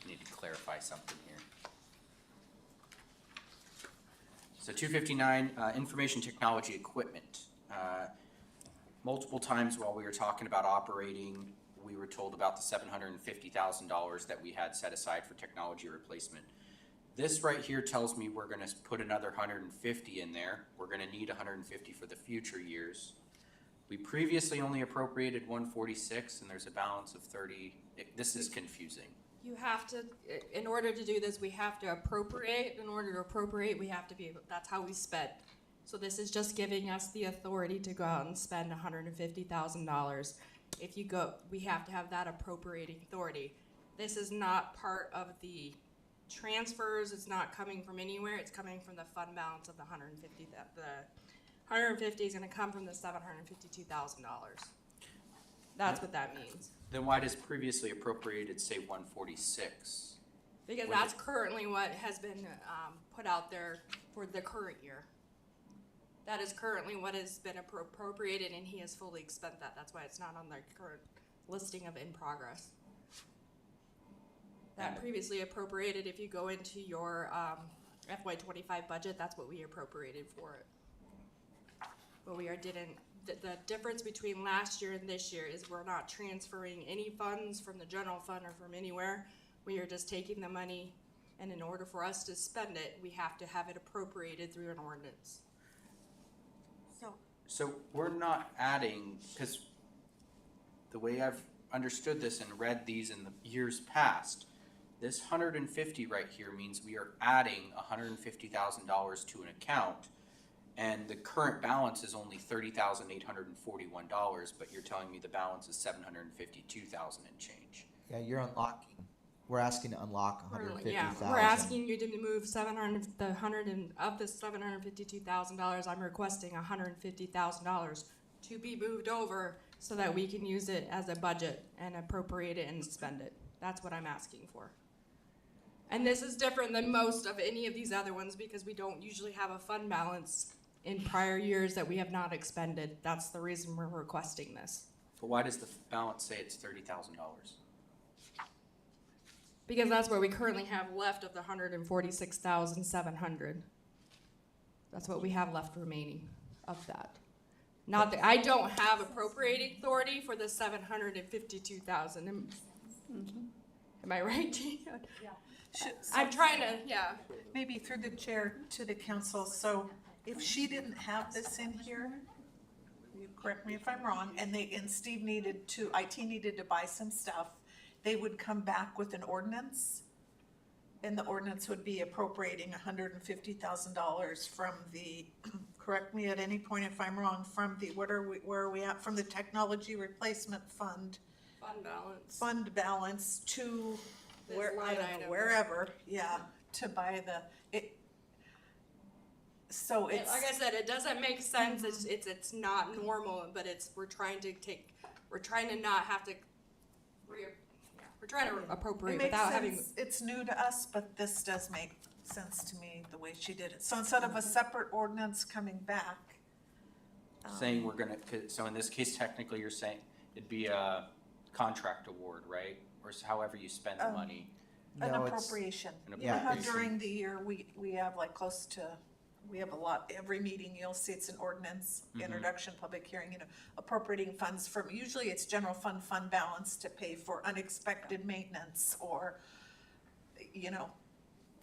[SPEAKER 8] I need to clarify something here. So 259, information technology equipment. Multiple times while we were talking about operating, we were told about the $750,000 that we had set aside for technology replacement. This right here tells me we're gonna put another 150 in there. We're gonna need 150 for the future years. We previously only appropriated 146 and there's a balance of 30. This is confusing.
[SPEAKER 11] You have to, in order to do this, we have to appropriate. In order to appropriate, we have to be, that's how we spend. So this is just giving us the authority to go out and spend $150,000. If you go, we have to have that appropriating authority. This is not part of the transfers, it's not coming from anywhere, it's coming from the fund balance of the 150, that the 150 is gonna come from the $752,000. That's what that means.
[SPEAKER 8] Then why does previously appropriated say 146?
[SPEAKER 11] Because
[SPEAKER 8] Was
[SPEAKER 11] that's
[SPEAKER 8] it-
[SPEAKER 11] currently what has been put out there for the current year. That is currently what has been appropriated, and he has fully expended that. That's why it's not on the current listing of in progress. That previously appropriated, if you go into your FY25 budget, that's what we appropriated for it. But we didn't. The difference between last year and this year is we're not transferring any funds from the general fund or from anywhere. We are just taking the money, and in order for us to spend it, we have to have it appropriated through an ordinance.
[SPEAKER 8] So we're not adding, because the way I've understood this and read these in the years past, this 150 right here means we are adding $150,000 to an account, and the current balance is only $30,841, but you're telling me the balance is $752,000 and change.
[SPEAKER 9] Yeah, you're unlocking. We're asking to unlock
[SPEAKER 11] Yeah,
[SPEAKER 9] $150,000.
[SPEAKER 11] we're asking you to move of the $752,000, I'm requesting $150,000 to be moved over so that we can use it as a budget and appropriate it and spend it. That's what I'm asking for. And this is different than most of any of these other ones because we don't usually have a fund balance in prior years that we have not expended. That's the reason we're requesting this.
[SPEAKER 8] But why does the balance say it's $30,000?
[SPEAKER 11] Because that's what we currently have left of the 146,700. That's what we have left remaining of that. Not that, I don't have appropriating authority for the 752,000. Am I right, Gina? I'm trying to, yeah.
[SPEAKER 2] Maybe through the chair to the council, so if she didn't have this in here, you correct me if I'm wrong, and Steve needed to, IT needed to buy some stuff, they would come back with an ordinance, and the ordinance would be appropriating $150,000 from the, correct me at any point if I'm wrong, from the, where are we at, from the technology replacement fund, fund balance to
[SPEAKER 11] This
[SPEAKER 2] where, I
[SPEAKER 11] line
[SPEAKER 2] don't know,
[SPEAKER 11] item.
[SPEAKER 2] wherever, yeah, to buy so it's.
[SPEAKER 11] Like I said, it doesn't make sense, it's not normal, but we're trying to not have to, we're trying to appropriate
[SPEAKER 2] It makes
[SPEAKER 11] without having.
[SPEAKER 2] sense, it's new to us, but this does make sense to me, the way she did it. So instead of a separate ordinance coming back.
[SPEAKER 8] Saying we're gonna, so in this case, technically you're saying it'd be a contract award, right? Or however you spend the money.
[SPEAKER 2] An
[SPEAKER 9] No, it's-
[SPEAKER 2] appropriation.
[SPEAKER 8] An
[SPEAKER 2] You know how
[SPEAKER 8] appropriation.
[SPEAKER 2] during the year, we have like close to, we have a lot, every meeting you'll see it's an ordinance, introduction, public hearing, appropriating funds from, usually it's general fund balance to pay for unexpected maintenance or,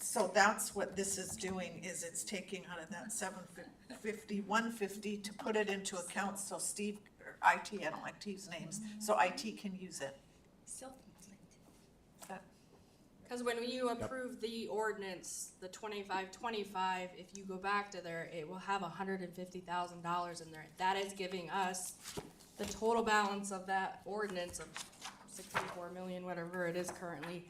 [SPEAKER 2] So that's what this is doing, is it's taking out of that 150 to put it into accounts, so Steve, or IT, I don't like to use names, so IT can use it. That-
[SPEAKER 11] Cause when you approve the ordinance, the 25-25, if you go back to there, it will have $150,000 in there. That is giving us the total balance of that ordinance of 64 million, whatever it is currently,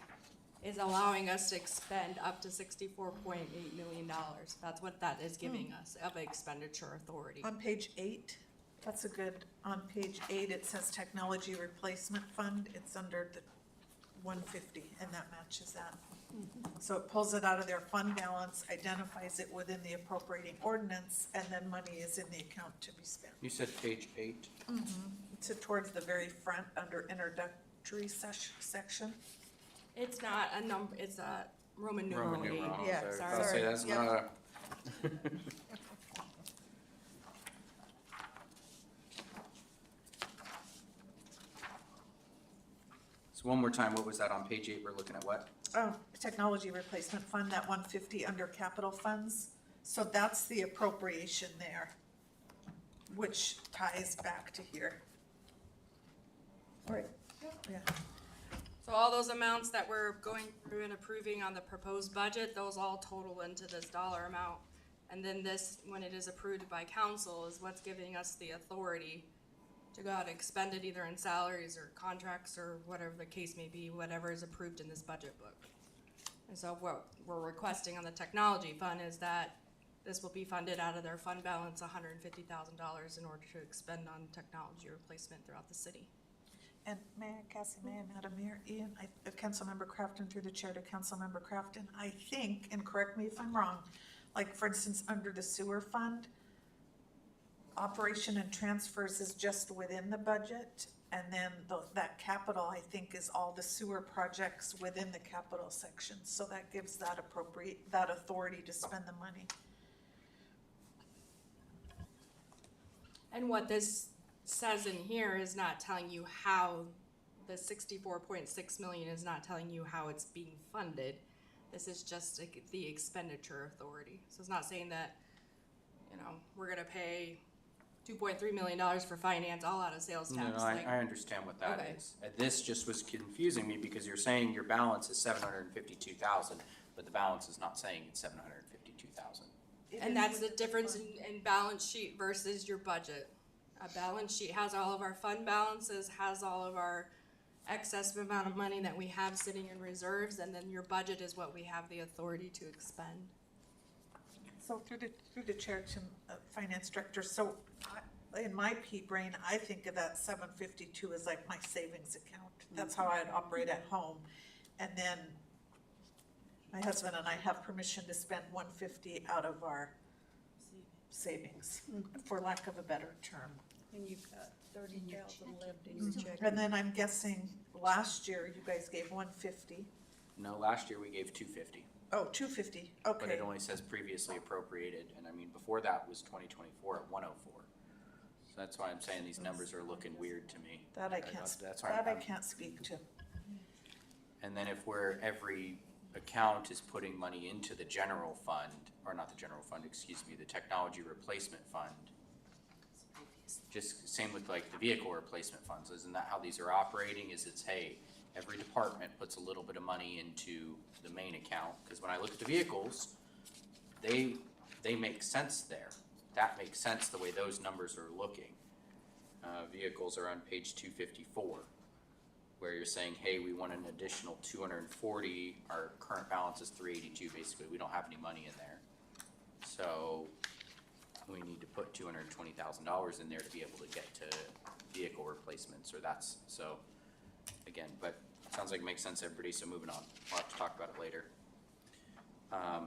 [SPEAKER 11] is allowing us to expend up to $64.8 million. That's what that is giving us of expenditure authority.
[SPEAKER 2] On page 8, that's a good, on page 8, it says technology replacement fund, it's under the 150, and that matches that. So it pulls it out of their fund balance, identifies it within the appropriating ordinance, and then money is in the account to be spent.
[SPEAKER 8] You said page 8?
[SPEAKER 2] It's towards the very front under introductory section.
[SPEAKER 11] It's not a number, it's a Roman numeral
[SPEAKER 8] Roman numeral.
[SPEAKER 11] 8.
[SPEAKER 2] Yeah,
[SPEAKER 8] I was
[SPEAKER 11] sorry.
[SPEAKER 8] about to say, that's
[SPEAKER 2] Yep.
[SPEAKER 8] not a. So one more time, what was that on page 8? We're looking at what?
[SPEAKER 2] Oh, technology replacement fund, that 150 under capital funds. So that's the appropriation there, which ties back to here. Right. Yeah.
[SPEAKER 11] So all those amounts that we're going through and approving on the proposed budget, those all total into this dollar amount. And then this, when it is approved by council, is what's giving us the authority to go out and expend it either in salaries or contracts or whatever the case may be, whatever is approved in this budget book. And so what we're requesting on the technology fund is that this will be funded out of their fund balance, $150,000, in order to expend on technology replacement throughout the city.
[SPEAKER 2] And Mayor, Cassie, Mayor, Madam Mayor, Ian, Councilmember Crafton through the chair to Councilmember Crafton, I think, and correct me if I'm wrong, like for instance, under the sewer fund, operation and transfers is just within the budget, and then that capital, I think, is all the sewer projects within the capital section, so that gives that authority to spend the money.
[SPEAKER 11] And what this says in here is not telling you how, the 64.6 million is not telling you how it's being funded. This is just like the expenditure authority. So it's not saying that, you know, we're gonna pay $2.3 million for finance all out of sales tax.
[SPEAKER 8] No, I understand what that
[SPEAKER 11] Okay.
[SPEAKER 8] is. This just was confusing me because you're saying your balance is 752,000, but the balance is not saying it's 752,000.
[SPEAKER 11] And that's the difference in balance sheet versus your budget. A balance sheet has all of our fund balances, has all of our excess amount of money that we have sitting in reserves, and then your budget is what we have the authority to expend.
[SPEAKER 2] So through the chair to finance director, so in my pea brain, I think of that 752 as like my savings account. That's how I'd operate at home. And then my husband and I have permission to spend 150 out of our savings, for lack of a better term.
[SPEAKER 1] And you've got 30,000 left in your check.
[SPEAKER 2] And then I'm guessing last year you guys gave 150.
[SPEAKER 8] No, last year we gave 250,
[SPEAKER 2] Oh, 250,
[SPEAKER 8] but
[SPEAKER 2] okay.
[SPEAKER 8] it only says previously appropriated, and I mean, before that was 2024 at 104. So that's why I'm saying these numbers are looking weird to me.
[SPEAKER 2] That I can't,
[SPEAKER 8] That's why
[SPEAKER 2] that I
[SPEAKER 8] I'm-
[SPEAKER 2] can't speak to.
[SPEAKER 8] And then if every account is putting money into the general fund, or not the general fund, excuse me, the technology replacement fund, just same with like the vehicle replacement funds, isn't that how these are operating? Is it's, hey, every department puts a little bit of money into the main account, because when I look at the vehicles, they make sense there. That makes sense the way those numbers are looking. Vehicles are on page 254, where you're saying, hey, we want an additional 240, our current balance is 382, basically, we don't have any money in there. So we need to put $220,000 in there to be able to get to vehicle replacements, or that's, so, again, but sounds like it makes sense to everybody, so moving on, we'll have to talk about it later.
[SPEAKER 2] I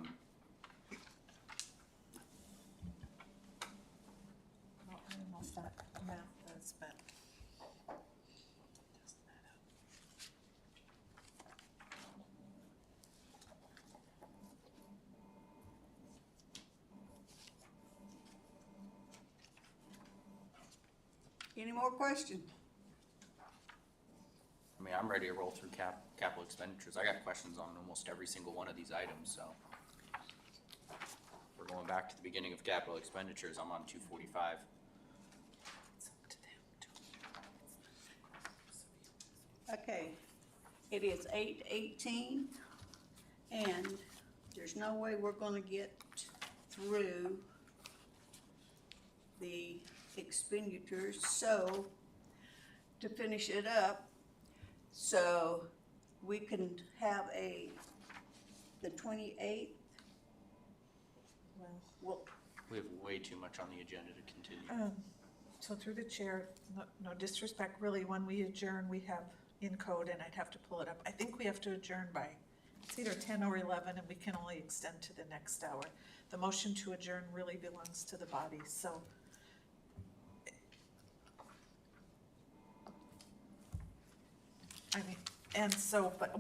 [SPEAKER 2] don't know if that math does, but.
[SPEAKER 1] Any more questions?
[SPEAKER 8] I mean, I I'm ready to roll through capital expenditures. I got questions on almost every single one of these items, so. We're going back to the beginning of capital expenditures. I'm on 245.
[SPEAKER 1] Okay, it is 8:18, and there's no way we're gonna get through the expenditures, so to finish it up, so we can have the 28th, well,
[SPEAKER 8] We have way too much on the agenda to continue.
[SPEAKER 2] So through the chair, no disrespect, really, when we adjourn, we have in code, and I'd have to pull it up. I think we have to adjourn by, it's either 10 or 11, and we can only extend to the next hour. The motion to adjourn really belongs to the body, so. I mean, and so, but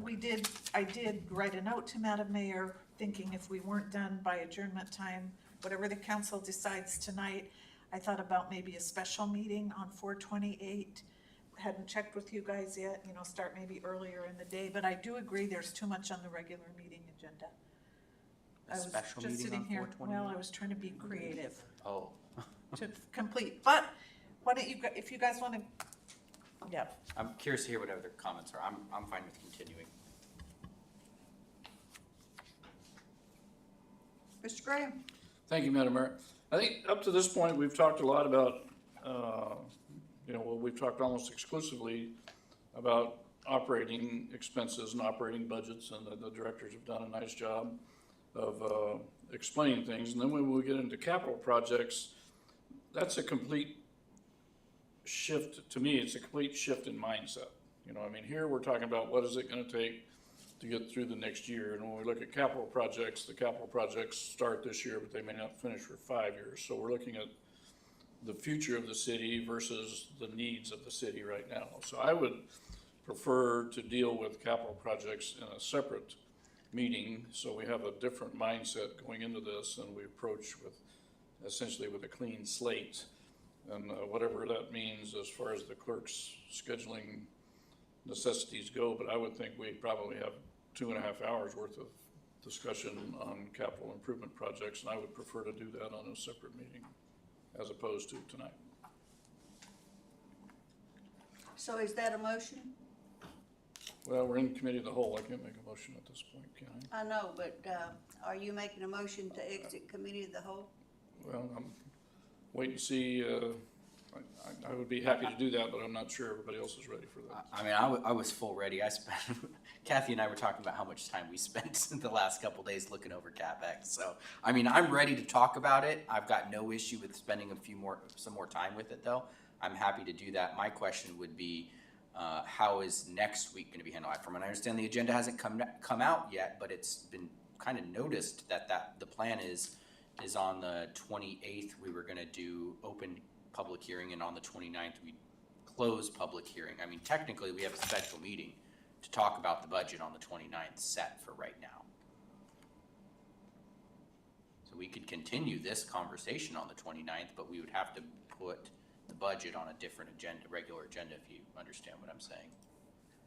[SPEAKER 2] I did write a note to Madam Mayor, thinking if we weren't done by adjournment time, whatever the council decides tonight, I thought about maybe a special meeting on 4/28. Hadn't checked with you guys yet, start maybe earlier in the day, but I do agree there's too much on the regular meeting agenda.
[SPEAKER 8] A special
[SPEAKER 2] just
[SPEAKER 8] meeting
[SPEAKER 2] sitting
[SPEAKER 8] on
[SPEAKER 2] here.
[SPEAKER 8] 4/28?
[SPEAKER 2] Well, I was trying to be creative
[SPEAKER 8] Oh,
[SPEAKER 2] to complete, but why don't you, if you guys wanna, yeah.
[SPEAKER 8] I'm curious to hear what other comments are. I'm fine with continuing.
[SPEAKER 1] Mr. Graham?
[SPEAKER 12] Thank you, Madam Mayor. I think up to this point, we've talked a lot about, we've talked almost exclusively about operating expenses and operating budgets, and the directors have done a nice job of explaining things. And then when we get into capital projects, that's a complete shift, to me, it's a complete shift in mindset. Here we're talking about what is it gonna take to get through the next year. And when we look at capital projects, the capital projects start this year, but they may not finish for 5 years. So we're looking at the future of the city versus the needs of the city right now. So I would prefer to deal with capital projects in a separate meeting, so we have a different mindset going into this, and we approach essentially with a clean slate. And whatever that means as far as the clerk's scheduling necessities go, but I would think we probably have 2.5 hours worth of discussion on capital improvement projects, and I would prefer to do that on a separate meeting as opposed to tonight.
[SPEAKER 1] So is that a motion?
[SPEAKER 12] Well, we're in committee of the whole. I can't make a motion at this point, can I?
[SPEAKER 1] I know, but, are you making a motion to exit committee of the whole?
[SPEAKER 12] Well, I'm waiting to see, I would be happy to do that, but I'm not sure everybody else is ready for that.
[SPEAKER 8] I was full ready. Kathy and I were talking about how much time we spent in the last couple days looking over CapEx. So, I'm ready to talk about it. I've got no issue with spending some more time with it, though. I'm happy to do that. My question would be, how is next week gonna be handled? From what I understand, the agenda hasn't come out yet, but it's been kind of noticed that the plan is on the 28th, we were gonna do open public hearing, and on the 29th, we close public hearing. Technically, we have a special meeting to talk about the budget on the 29th set for right now. So we could continue this conversation on the 29th, but we would have to put the budget on a different agenda, regular agenda, if you understand what I'm saying.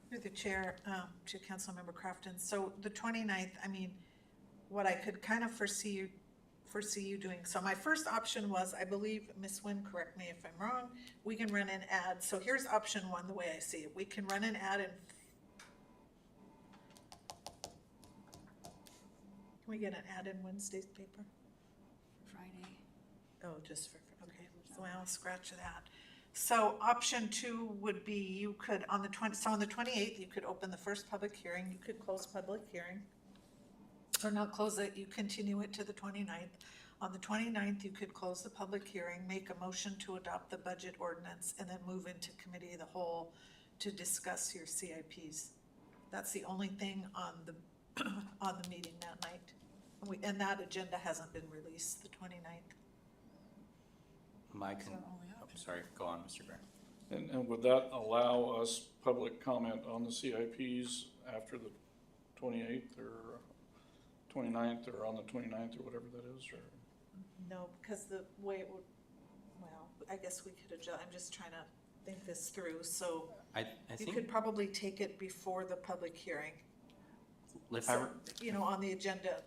[SPEAKER 2] Through the chair, to Councilmember Crafton, so the 29th, what I could kind of foresee you doing, so my first option was, I believe, Ms. Nguyen, correct me if I'm wrong, we can run an ad, so here's option one, the way I see it, we can run an ad and can we get an ad in Wednesday's paper?
[SPEAKER 10] Friday.
[SPEAKER 2] Oh, just for, okay, so I'll scratch that. So option two would be, you could, on the 28th, you could open the first public hearing, you could close public hearing. Or not close it, you continue it to the 29th. On the 29th, you could close the public hearing, make a motion to adopt the budget ordinance, and then move into committee of the whole to discuss your CIPs. That's the only thing on the meeting that night. And that agenda hasn't been released, the 29th.
[SPEAKER 8] Sorry, go on, Mr. Graham.
[SPEAKER 12] And would that allow us public comment on the CIPs after the 28th or 29th or on the 29th or whatever that is, or?
[SPEAKER 2] No, because the way it would, well, I guess we could adjust, I'm just trying to think this through, so
[SPEAKER 8] I
[SPEAKER 2] you
[SPEAKER 8] think
[SPEAKER 2] could probably take it before the public hearing.
[SPEAKER 8] if I,
[SPEAKER 2] So, you know, on the agenda,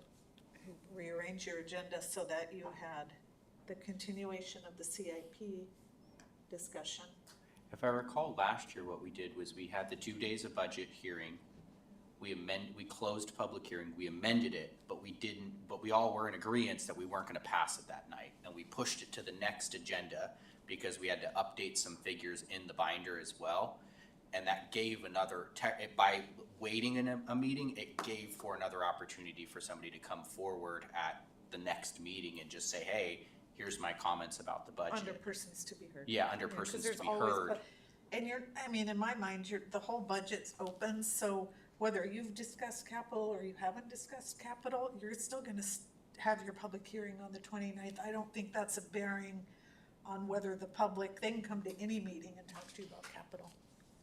[SPEAKER 2] rearrange your agenda so that you had the continuation of the CIP discussion.
[SPEAKER 8] if I recall last year, what we did was we had the 2 days of budget hearing. We closed public hearing, we amended it, but we all were in agreement that we weren't gonna pass it that night. And we pushed it to the next agenda because we had to update some figures in the binder as well. And that gave by waiting in a meeting, it gave for another opportunity for somebody to come forward at the next meeting and just say, hey, here's my comments about the budget.
[SPEAKER 2] Under persons to be heard.
[SPEAKER 8] Yeah, under
[SPEAKER 2] 'cause
[SPEAKER 8] persons to
[SPEAKER 2] there's
[SPEAKER 8] be
[SPEAKER 2] always-
[SPEAKER 8] heard.
[SPEAKER 2] And in my mind, the whole budget's open, so whether you've discussed capital or you haven't discussed capital, you're still gonna have your public hearing on the 29th. I don't think that's a bearing on whether the public, they can come to any meeting and talk to you about capital.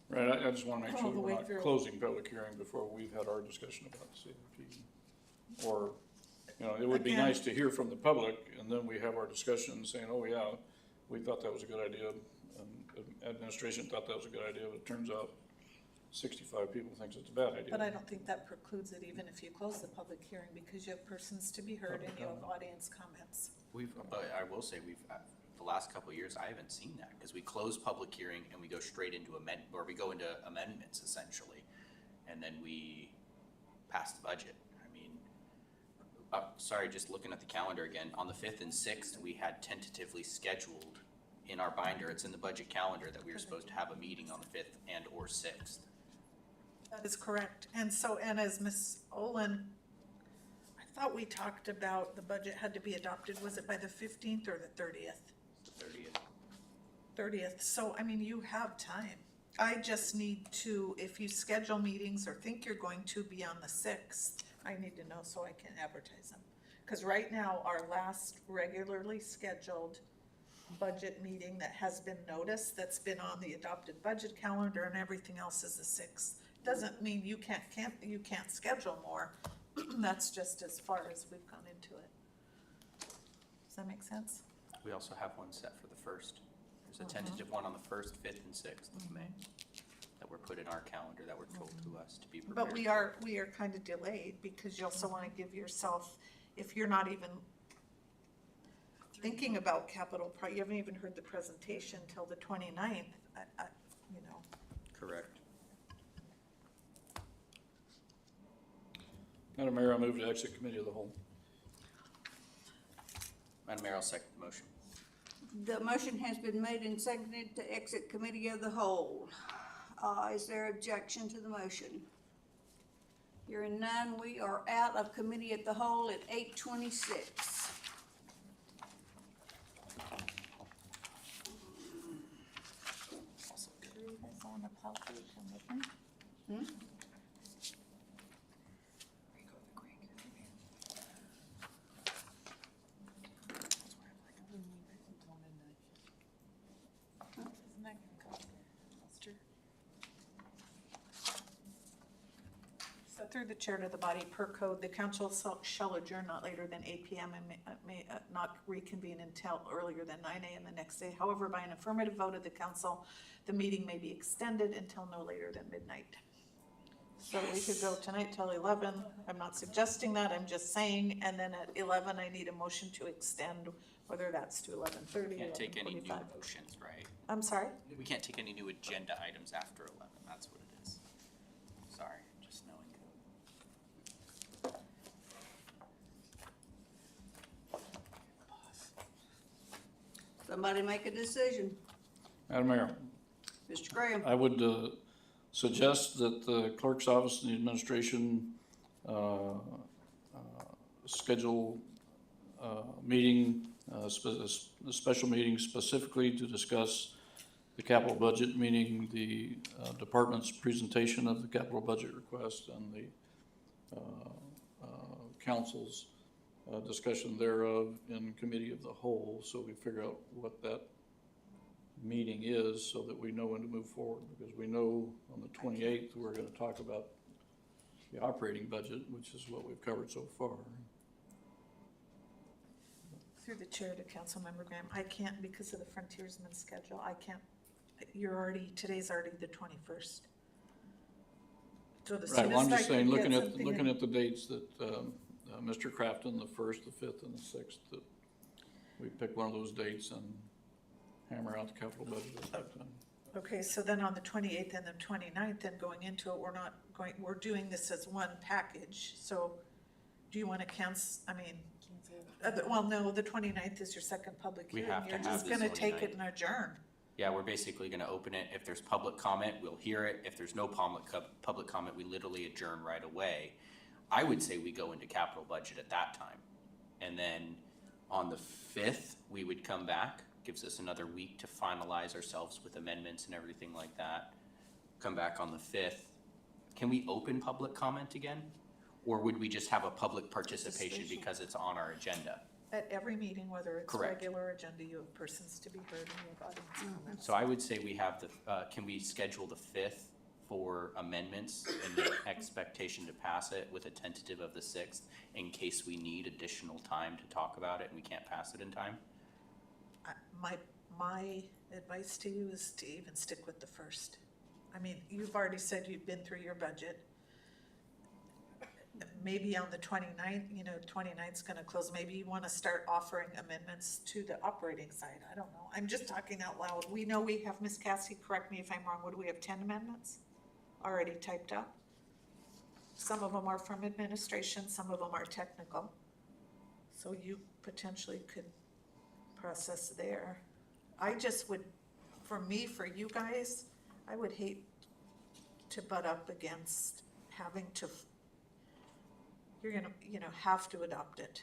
[SPEAKER 12] Right, I just wanna make
[SPEAKER 2] All
[SPEAKER 12] sure
[SPEAKER 2] the
[SPEAKER 12] we're
[SPEAKER 2] way
[SPEAKER 12] not
[SPEAKER 2] through.
[SPEAKER 12] closing public hearing before we've had our discussion about the CIP. Or, you know, it would be
[SPEAKER 2] Again-
[SPEAKER 12] nice to hear from the public, and then we have our discussion saying, oh yeah, we thought that was a good idea, and administration thought that was a good idea, but it turns out 65 people thinks it's a bad idea.
[SPEAKER 2] But I don't think that precludes it even if you close the public hearing, because you have persons to be heard and you have audience comments.
[SPEAKER 8] But I will say, the last couple of years, I haven't seen that, because we close public hearing and we go straight into we go into amendments essentially, and then we pass the budget. I mean, sorry, just looking at the calendar again, on the 5th and 6th, we had tentatively scheduled in our binder, it's in the budget calendar, that we were supposed to have a meeting on the 5th and or 6th.
[SPEAKER 2] That is correct. And as Ms. Olin, I thought we talked about the budget had to be adopted, was it by the 15th or the 30th?
[SPEAKER 8] The 30th.
[SPEAKER 2] 30th, so I mean, you have time. I just need to, if you schedule meetings or think you're going to be on the 6th, I need to know so I can advertise them. Because right now, our last regularly scheduled budget meeting that has been noticed, that's been on the adopted budget calendar and everything else is the 6th. Doesn't mean you can't schedule more. That's just as far as we've gone into it. Does that make sense?
[SPEAKER 8] We also have one set for the 1st. There's a tentative one on the 1st, 5th, and 6th of May that were put in our calendar that were told to us to be prepared.
[SPEAKER 2] But we are kind of delayed because you also want to give yourself, if you're not even thinking about capital, you haven't even heard the presentation till the 29th, you know.
[SPEAKER 8] Correct.
[SPEAKER 12] Madam Mayor, I move to exit committee of the whole.
[SPEAKER 8] Madam Mayor, I'll second the motion.
[SPEAKER 1] The motion has been made and seconded to exit committee of the whole. Is there objection to the motion? Hearing none, we are out of committee of the whole at 8:26.
[SPEAKER 2] So through the chair to the body, per code, the council shall adjourn not later than 8 PM and may not reconvene until earlier than 9 AM the next day. However, by an affirmative vote of the council, the meeting may be extended until no later than midnight. So we could go tonight till 11. I'm not suggesting that, I'm just saying, and then at 11, I need a motion to extend, whether that's to 11:30 or
[SPEAKER 8] Can't take any new
[SPEAKER 2] 11:45.
[SPEAKER 8] motions, right?
[SPEAKER 2] I'm sorry?
[SPEAKER 8] We can't take any new agenda items after 11, that's what it is. Sorry, just knowing.
[SPEAKER 1] Somebody make a decision.
[SPEAKER 12] Madam Mayor,
[SPEAKER 1] Mr. Graham?
[SPEAKER 12] I would suggest that the clerk's office and the administration schedule a meeting, a special meeting specifically to discuss the capital budget, meaning the department's presentation of the capital budget request and the council's discussion thereof in committee of the whole, so we figure out what that meeting is so that we know when to move forward, because we know on the 28th, we're gonna talk about the operating budget, which is what we've covered so far.
[SPEAKER 2] Through the chair to Councilmember Graham, I can't, because of the frontiersman schedule, I can't today's already the 21st. So the
[SPEAKER 12] Right, well, I'm
[SPEAKER 2] soonest I
[SPEAKER 12] just
[SPEAKER 2] could
[SPEAKER 12] saying,
[SPEAKER 2] get
[SPEAKER 12] looking
[SPEAKER 2] something
[SPEAKER 12] at the dates that, Mr. Crafton, the 1st, the 5th, and the 6th, that we pick one of those dates and hammer out the capital budget at that time.
[SPEAKER 2] Okay, so then on the 28th and the 29th, then going into it, we're doing this as one package, so do you wanna cancel, well, no, the 29th is your second public
[SPEAKER 8] We
[SPEAKER 2] hearing.
[SPEAKER 8] have to
[SPEAKER 2] You're
[SPEAKER 8] have
[SPEAKER 2] just
[SPEAKER 8] the
[SPEAKER 2] gonna take
[SPEAKER 8] 29th.
[SPEAKER 2] it and adjourn.
[SPEAKER 8] Yeah, we're basically gonna open it. If there's public comment, we'll hear it. If there's no public comment, we literally adjourn right away. I would say we go into capital budget at that time. And then on the 5th, we would come back, gives us another week to finalize ourselves with amendments and everything like that. Come back on the 5th. Can we open public comment again? Or would we just have a public participation because it's on our agenda?
[SPEAKER 2] At every meeting, whether it's
[SPEAKER 8] Correct.
[SPEAKER 2] regular agenda, you have persons to be heard and you have audience comments.
[SPEAKER 8] So I would say we have can we schedule the 5th for amendments and the expectation to pass it with a tentative of the 6th in case we need additional time to talk about it and we can't pass it in time?
[SPEAKER 2] My advice to you is to even stick with the 1st. You've already said you've been through your budget. Maybe on the 29th, 29th's gonna close, maybe you wanna start offering amendments to the operating side, I don't know. I'm just talking out loud. We know we have, Ms. Cassie, correct me if I'm wrong, what do we have, 10 amendments already typed up? Some of them are from administration, some of them are technical. So you potentially could process there. I just would, for you guys, I would hate to butt up against having to, you're gonna, have to adopt it.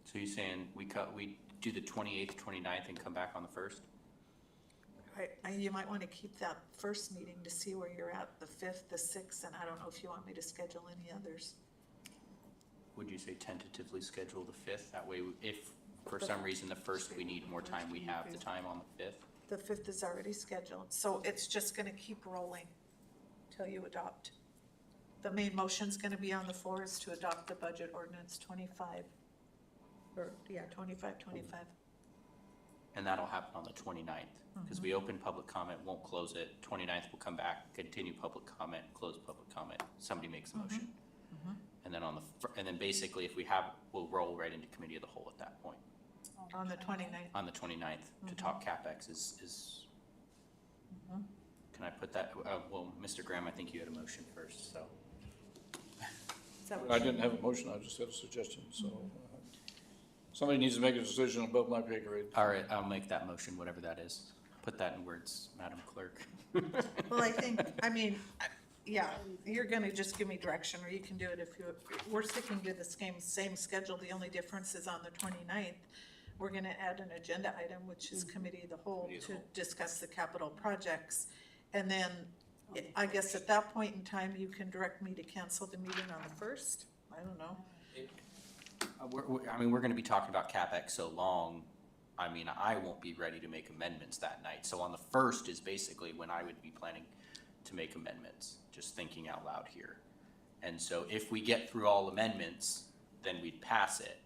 [SPEAKER 8] So you're saying we do the 28th, 29th and come back on the 1st?
[SPEAKER 2] You might wanna keep that first meeting to see where you're at, the 5th, the 6th, and I don't know if you want me to schedule any others.
[SPEAKER 8] Would you say tentatively schedule the 5th? That way, if for some reason the 1st we need more time, we have the time on the 5th?
[SPEAKER 2] The 5th is already scheduled, so it's just gonna keep rolling till you adopt. The main motion's gonna be on the floor is to adopt the budget ordinance 25. 25.
[SPEAKER 8] And that'll happen on the 29th, because we open public comment, won't close it. 29th we'll come back, continue public comment, close public comment. Somebody makes a motion. And then and then basically if we have, we'll roll right into committee of the whole at that point.
[SPEAKER 2] On the 29th.
[SPEAKER 8] On the 29th, to talk CapEx is. Can I put that, well, Mr. Graham, I think you had a motion first, so.
[SPEAKER 2] Is that what
[SPEAKER 12] I
[SPEAKER 2] you-
[SPEAKER 12] didn't have a motion, I just had a suggestion, so somebody needs to make a decision above my pay grade.
[SPEAKER 8] All right, I'll make that motion, whatever that is. Put that in words, Madam Clerk.
[SPEAKER 2] Well, yeah, you're gonna just give me direction, or you can do it we're sticking to the same schedule. The only difference is on the 29th, we're gonna add an agenda item, which is committee of the whole, to discuss the capital projects. And then, I guess at that point in time, you can direct me to cancel the meeting on the 1st. I don't know.
[SPEAKER 8] We're gonna be talking about CapEx so long, I won't be ready to make amendments that night. So on the 1st is basically when I would be planning to make amendments, just thinking out loud here. And so if we get through all amendments, then we'd pass it,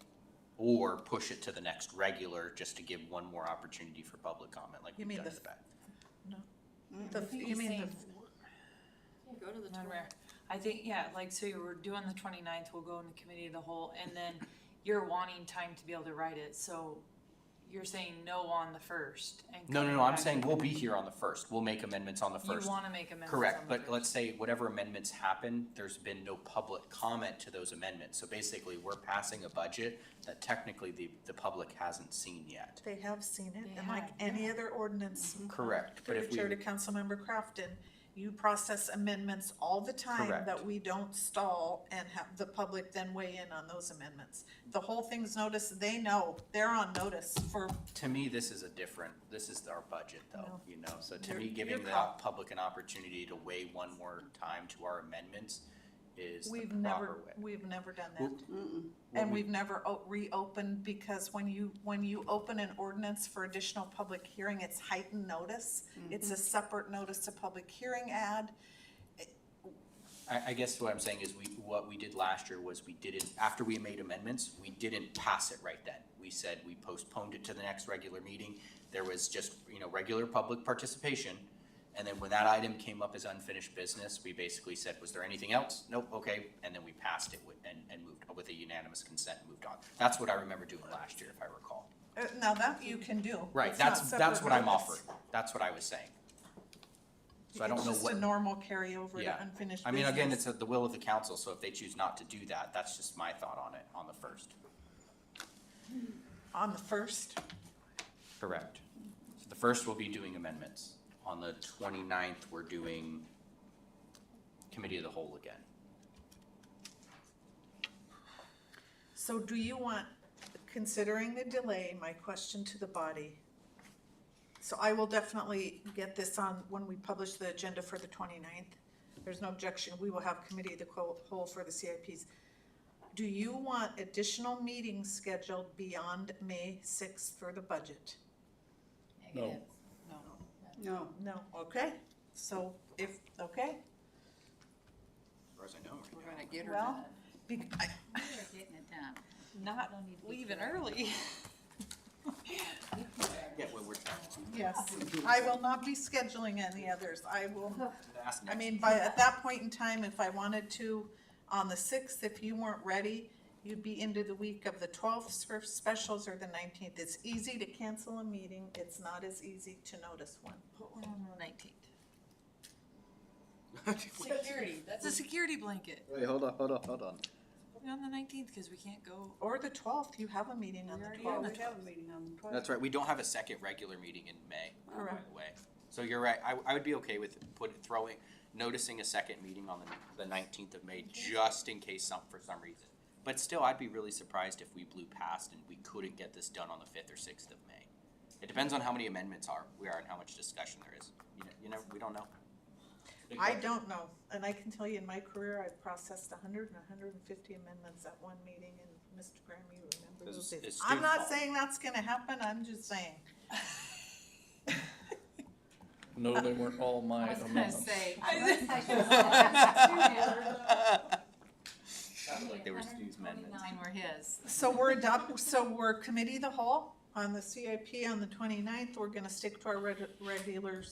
[SPEAKER 8] or push it to the next regular, just to give one more opportunity for public comment, like
[SPEAKER 2] You
[SPEAKER 8] we've
[SPEAKER 2] mean
[SPEAKER 8] done
[SPEAKER 2] the
[SPEAKER 8] in the back.
[SPEAKER 2] You mean
[SPEAKER 11] Go to the 20th.
[SPEAKER 10] I think, so we're doing the 29th, we'll go into committee of the whole, and then you're wanting time to be able to write it, so you're saying no on the 1st. And
[SPEAKER 8] No,
[SPEAKER 10] coming
[SPEAKER 8] I'm
[SPEAKER 10] back-
[SPEAKER 8] saying we'll be here on the 1st. We'll make amendments on the 1st.
[SPEAKER 10] You wanna make amendments on
[SPEAKER 8] Correct,
[SPEAKER 10] the
[SPEAKER 8] but
[SPEAKER 10] 1st.
[SPEAKER 8] let's say whatever amendments happen, there's been no public comment to those amendments. So basically, we're passing a budget that technically the public hasn't seen yet.
[SPEAKER 2] They have seen it,
[SPEAKER 10] They
[SPEAKER 2] and like
[SPEAKER 10] have,
[SPEAKER 2] any other ordinance,
[SPEAKER 8] Correct, but
[SPEAKER 2] through
[SPEAKER 8] if
[SPEAKER 2] the chair to
[SPEAKER 8] we,
[SPEAKER 2] Councilmember Crafton, you process amendments all the time
[SPEAKER 8] Correct.
[SPEAKER 2] that we don't stall and have the public then weigh in on those amendments. The whole thing's noticed, they know, they're on notice for,
[SPEAKER 8] to me, this is our budget though,
[SPEAKER 2] No.
[SPEAKER 8] so to
[SPEAKER 2] Your-
[SPEAKER 8] me, giving
[SPEAKER 2] your
[SPEAKER 8] the
[SPEAKER 2] call.
[SPEAKER 8] public an opportunity to weigh one more time to our amendments is the
[SPEAKER 2] we've
[SPEAKER 8] proper way.
[SPEAKER 2] never done
[SPEAKER 8] Well,
[SPEAKER 2] that. And we've never reopened, because when you open an ordinance for additional public hearing, it's heightened notice. It's a separate notice of public hearing ad.
[SPEAKER 8] I guess what I'm saying is what we did last year was we didn't, after we made amendments, we didn't pass it right then. We said we postponed it to the next regular meeting. There was just, regular public participation. And then when that item came up as unfinished business, we basically said, was there anything else? Nope, okay. And then we passed it and moved with a unanimous consent and moved on. That's what I remember doing last year, if I recall.
[SPEAKER 2] Now that you can do.
[SPEAKER 8] Right,
[SPEAKER 2] It's not
[SPEAKER 8] that's
[SPEAKER 2] separate
[SPEAKER 8] what I'm
[SPEAKER 2] notice.
[SPEAKER 8] offering. That's what I was saying. So I don't know
[SPEAKER 2] It's
[SPEAKER 8] what.
[SPEAKER 2] just a normal carryover
[SPEAKER 8] Yeah.
[SPEAKER 2] to unfinished business.
[SPEAKER 8] I mean, again, it's at the will of the council, so if they choose not to do that, that's just my thought on it, on the first.
[SPEAKER 2] On the first,
[SPEAKER 8] Correct. So the first we'll be doing amendments. On the 29th, we're doing committee of the whole again.
[SPEAKER 2] so do you want, considering the delay, my question to the body. So I will definitely get this on when we publish the agenda for the 29th. There's no objection. We will have committee of the whole for the CIPs. Do you want additional meetings scheduled beyond May 6th for the budget?
[SPEAKER 12] No.
[SPEAKER 1] No.
[SPEAKER 2] No, okay. So okay,
[SPEAKER 8] As far as I know.
[SPEAKER 13] We're gonna get her
[SPEAKER 2] well,
[SPEAKER 13] done.
[SPEAKER 10] Getting it done.
[SPEAKER 2] not leaving early.
[SPEAKER 8] Yeah, well, we're trying to.
[SPEAKER 2] Yes, I will not be scheduling any others. I will,
[SPEAKER 8] Ask
[SPEAKER 2] I
[SPEAKER 8] next.
[SPEAKER 2] mean, at that point in time, if I wanted to, on the 6th, if you weren't ready, you'd be into the week of the 12th for specials or the 19th. It's easy to cancel a meeting. It's not as easy to notice one.
[SPEAKER 10] Put one on the 19th.
[SPEAKER 11] Security,
[SPEAKER 10] That's a security blanket.
[SPEAKER 9] Wait, hold on.
[SPEAKER 10] Put it on the 19th because we can't go.
[SPEAKER 2] Or the 12th, you have a meeting on the
[SPEAKER 10] already
[SPEAKER 2] 12th.
[SPEAKER 10] have
[SPEAKER 1] We have a meeting on the 12th.
[SPEAKER 8] That's right, we don't have a second regular meeting in May. by
[SPEAKER 2] Correct.
[SPEAKER 8] the way. So you're right, I would be okay with noticing a second meeting on the 19th of May, just in case for some reason. But still, I'd be really surprised if we blew past and we couldn't get this done on the 5th or 6th of May. It depends on how many amendments we are and how much discussion there is. We don't know.
[SPEAKER 2] I don't know, and I can tell you in my career, I've processed 100 and 150 amendments at one meeting, and Mr. Graham, you remember those days.
[SPEAKER 8] It's
[SPEAKER 2] I'm not
[SPEAKER 8] student
[SPEAKER 2] saying that's gonna happen, I'm just saying.
[SPEAKER 12] No, they weren't all my
[SPEAKER 11] I was gonna
[SPEAKER 12] amendments.
[SPEAKER 11] say.
[SPEAKER 8] Sounded like they were Stu's amendments.
[SPEAKER 11] 29 were his.
[SPEAKER 2] So we're committee of the whole on the CIP on the 29th. We're gonna stick to our regular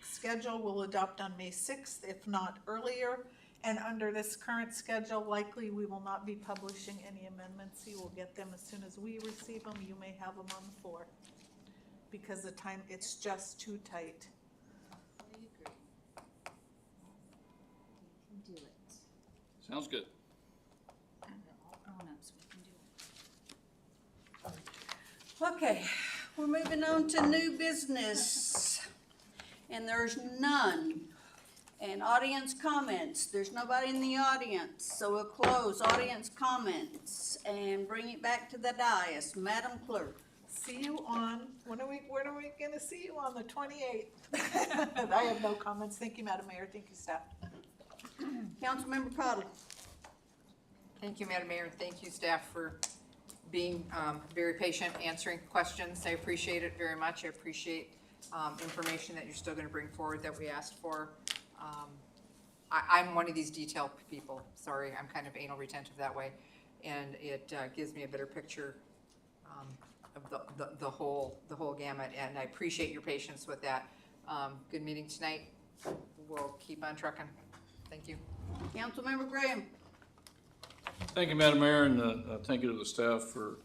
[SPEAKER 2] schedule. We'll adopt on May 6th, if not earlier. And under this current schedule, likely we will not be publishing any amendments. You will get them as soon as we receive them. You may have them on the floor. Because the time, it's just too tight.
[SPEAKER 11] I agree. We can do it.
[SPEAKER 12] Sounds good.
[SPEAKER 10] All grown ups, we can do it.
[SPEAKER 1] Okay, we're moving on to new business. And there's none. And audience comments, there's nobody in the audience, so we'll close audience comments and bring it back to the dais. Madam Clerk.
[SPEAKER 2] See you on, when are we gonna see you on the 28th? I have no comments. Thank you, Madam Mayor. Thank you, staff.
[SPEAKER 1] Councilmember Cottle.
[SPEAKER 13] Thank you, Madam Mayor, and thank you, staff, for being very patient, answering questions. I appreciate it very much. I appreciate information that you're still gonna bring forward that we asked for. I'm one of these detailed people. Sorry, I'm kind of anal retentive that way. And it gives me a better picture of the whole gamut, and I appreciate your patience with that. Good meeting tonight. We'll keep on trucking. Thank you.
[SPEAKER 1] Councilmember Graham.
[SPEAKER 12] Thank you, Madam Mayor, and thank you to the staff for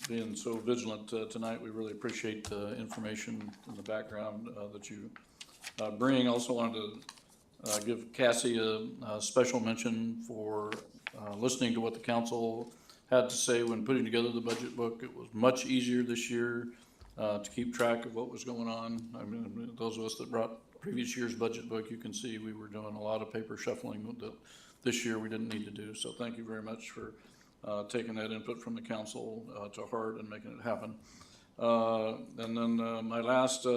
[SPEAKER 12] being so vigilant tonight. We really appreciate the information in the background that you bring. Also wanted to give Cassie a special mention for listening to what the council had to say when putting together the budget book. It was much easier this year to keep track of what was going on. I mean, those of us that brought previous year's budget book, you can see we were doing a lot of paper shuffling that this year we didn't need to do. So thank you very much for taking that input from the council to heart and making it happen. And then my last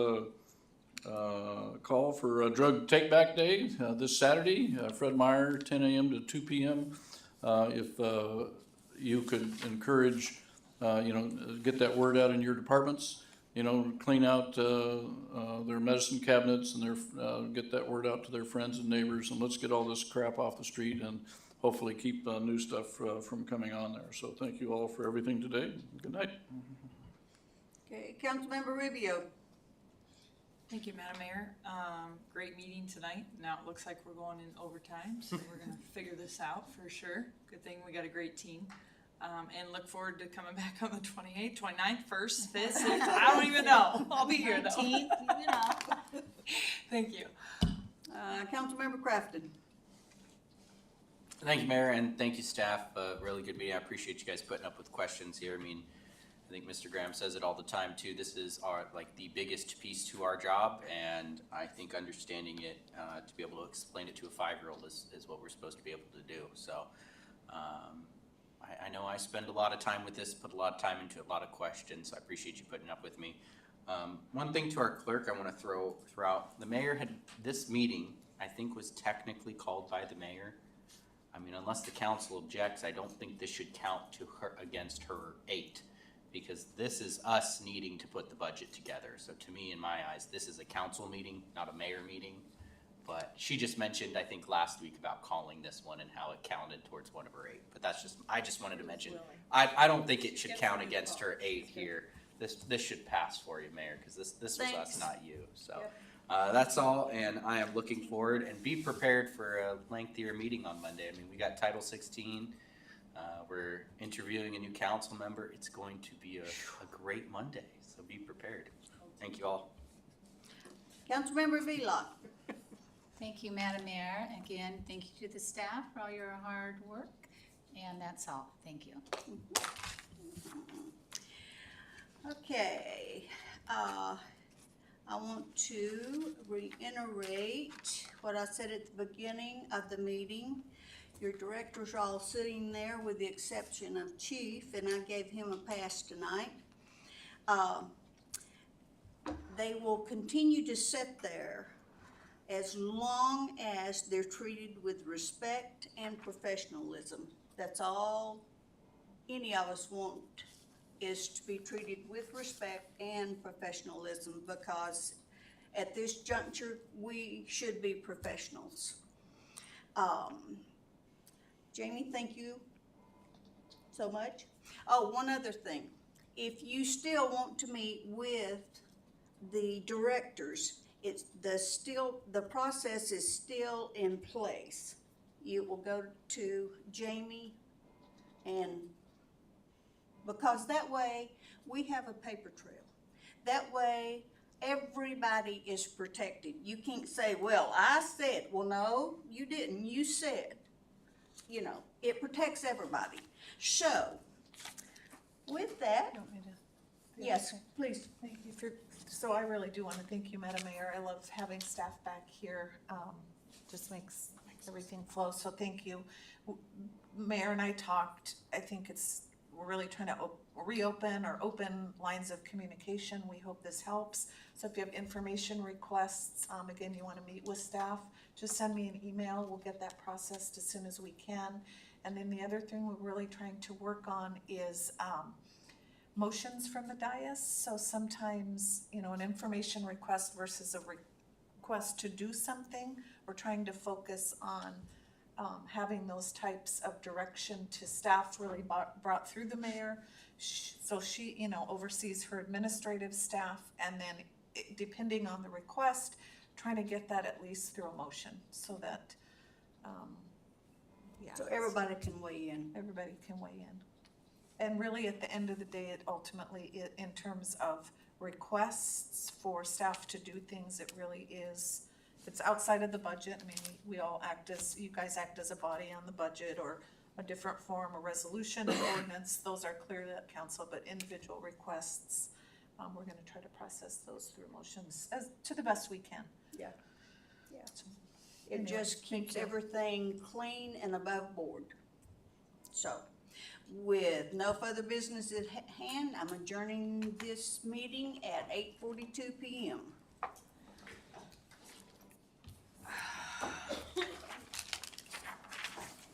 [SPEAKER 12] call for Drug Take Back Day this Saturday, Fred Meyer, 10 a.m. to 2 p.m. If you could encourage, get that word out in your departments. clean out, their medicine cabinets and get that word out to their friends and neighbors, and let's get all this crap off the street and hopefully keep, new stuff, from coming on there. So thank you all for everything today. Good night.
[SPEAKER 1] Okay, Councilmember Rubio.
[SPEAKER 10] Thank you, Madam Mayor. Great meeting tonight. Now it looks like we're going in overtime, so we're gonna figure this out for sure. Good thing we got a great team. And look forward to coming back on the 28th, 29th, 1st, 5th, 6th. I don't even know. I'll be here though.
[SPEAKER 3] 19th,
[SPEAKER 10] Thank you.
[SPEAKER 1] Councilmember Crafton.
[SPEAKER 8] Thank you, Mayor, and thank you, staff. Really good meeting. I appreciate you guys putting up with questions here. I mean, I think Mr. Graham says it all the time too. This is the biggest piece to our job, and I think understanding it, to be able to explain it to a 5-year-old is what we're supposed to be able to do. So, I know I spend a lot of time with this, put a lot of time into a lot of questions. I appreciate you putting up with me. One thing to our clerk I want to throw out. The mayor this meeting, I think, was technically called by the mayor. I mean, unless the council objects, I don't think this should count to her against her 8, because this is us needing to put the budget together. So to me, in my eyes, this is a council meeting, not a mayor meeting. But she just mentioned, I think, last week about calling this one and how it counted towards one of her 8. But I just wanted to mention, I don't think it should count against her 8 here. This should pass for you, Mayor, because this was us, not you. So that's all, and I am looking forward, and be prepared for a lengthier meeting on Monday. I mean, we got Title 16. We're interviewing a new council member. It's going to be a great Monday, so be prepared. Thank you all.
[SPEAKER 1] Councilmember Vila.
[SPEAKER 3] Thank you, Madam Mayor. Again, thank you to the staff for all your hard work, and that's all. Thank you.
[SPEAKER 1] Okay, I want to reiterate what I said at the beginning of the meeting. Your directors are all sitting there with the exception of Chief, and I gave him a pass tonight. They will continue to sit there as long as they're treated with respect and professionalism. That's all any of us want, is to be treated with respect and professionalism, because at this juncture, we should be professionals. Jamie, thank you so much. Oh, one other thing. If you still want to meet with the directors, the process is still in place. You will go to Jamie, and because that way we have a paper trail. That way everybody is protected. You can't say, well, I said. Well, no, you didn't. You said. It protects everybody. So, with that,
[SPEAKER 2] You want me to-
[SPEAKER 1] yes, please.
[SPEAKER 2] Thank you so I really do want to thank you, Madam Mayor. I love having staff back here. Just makes everything flow, so thank you. Mayor and I talked, I think we're really trying to reopen or open lines of communication. We hope this helps. So if you have information requests, again, you want to meet with staff, just send me an email. We'll get that processed as soon as we can. And then the other thing we're really trying to work on is motions from the dais. So sometimes, an information request versus a request to do something, we're trying to focus on having those types of direction to staff really brought through the mayor. So she, oversees her administrative staff, and then depending on the request, trying to get that at least through a motion so that,
[SPEAKER 1] So everybody can weigh in.
[SPEAKER 2] Everybody can weigh in. And really, at the end of the day, it ultimately, in terms of requests for staff to do things, it really is, if it's outside of the budget, I mean, we all you guys act as a body on the budget, or a different form, a resolution, an ordinance, those are clear to council, but individual requests, we're gonna try to process those through motions to the best we can.
[SPEAKER 1] Yeah.
[SPEAKER 2] So,
[SPEAKER 1] It
[SPEAKER 2] anyway,
[SPEAKER 1] just keeps
[SPEAKER 2] thank you.
[SPEAKER 1] everything clean and above board. So, with no further business at hand, I'm adjourning this meeting at 8:42 p.m.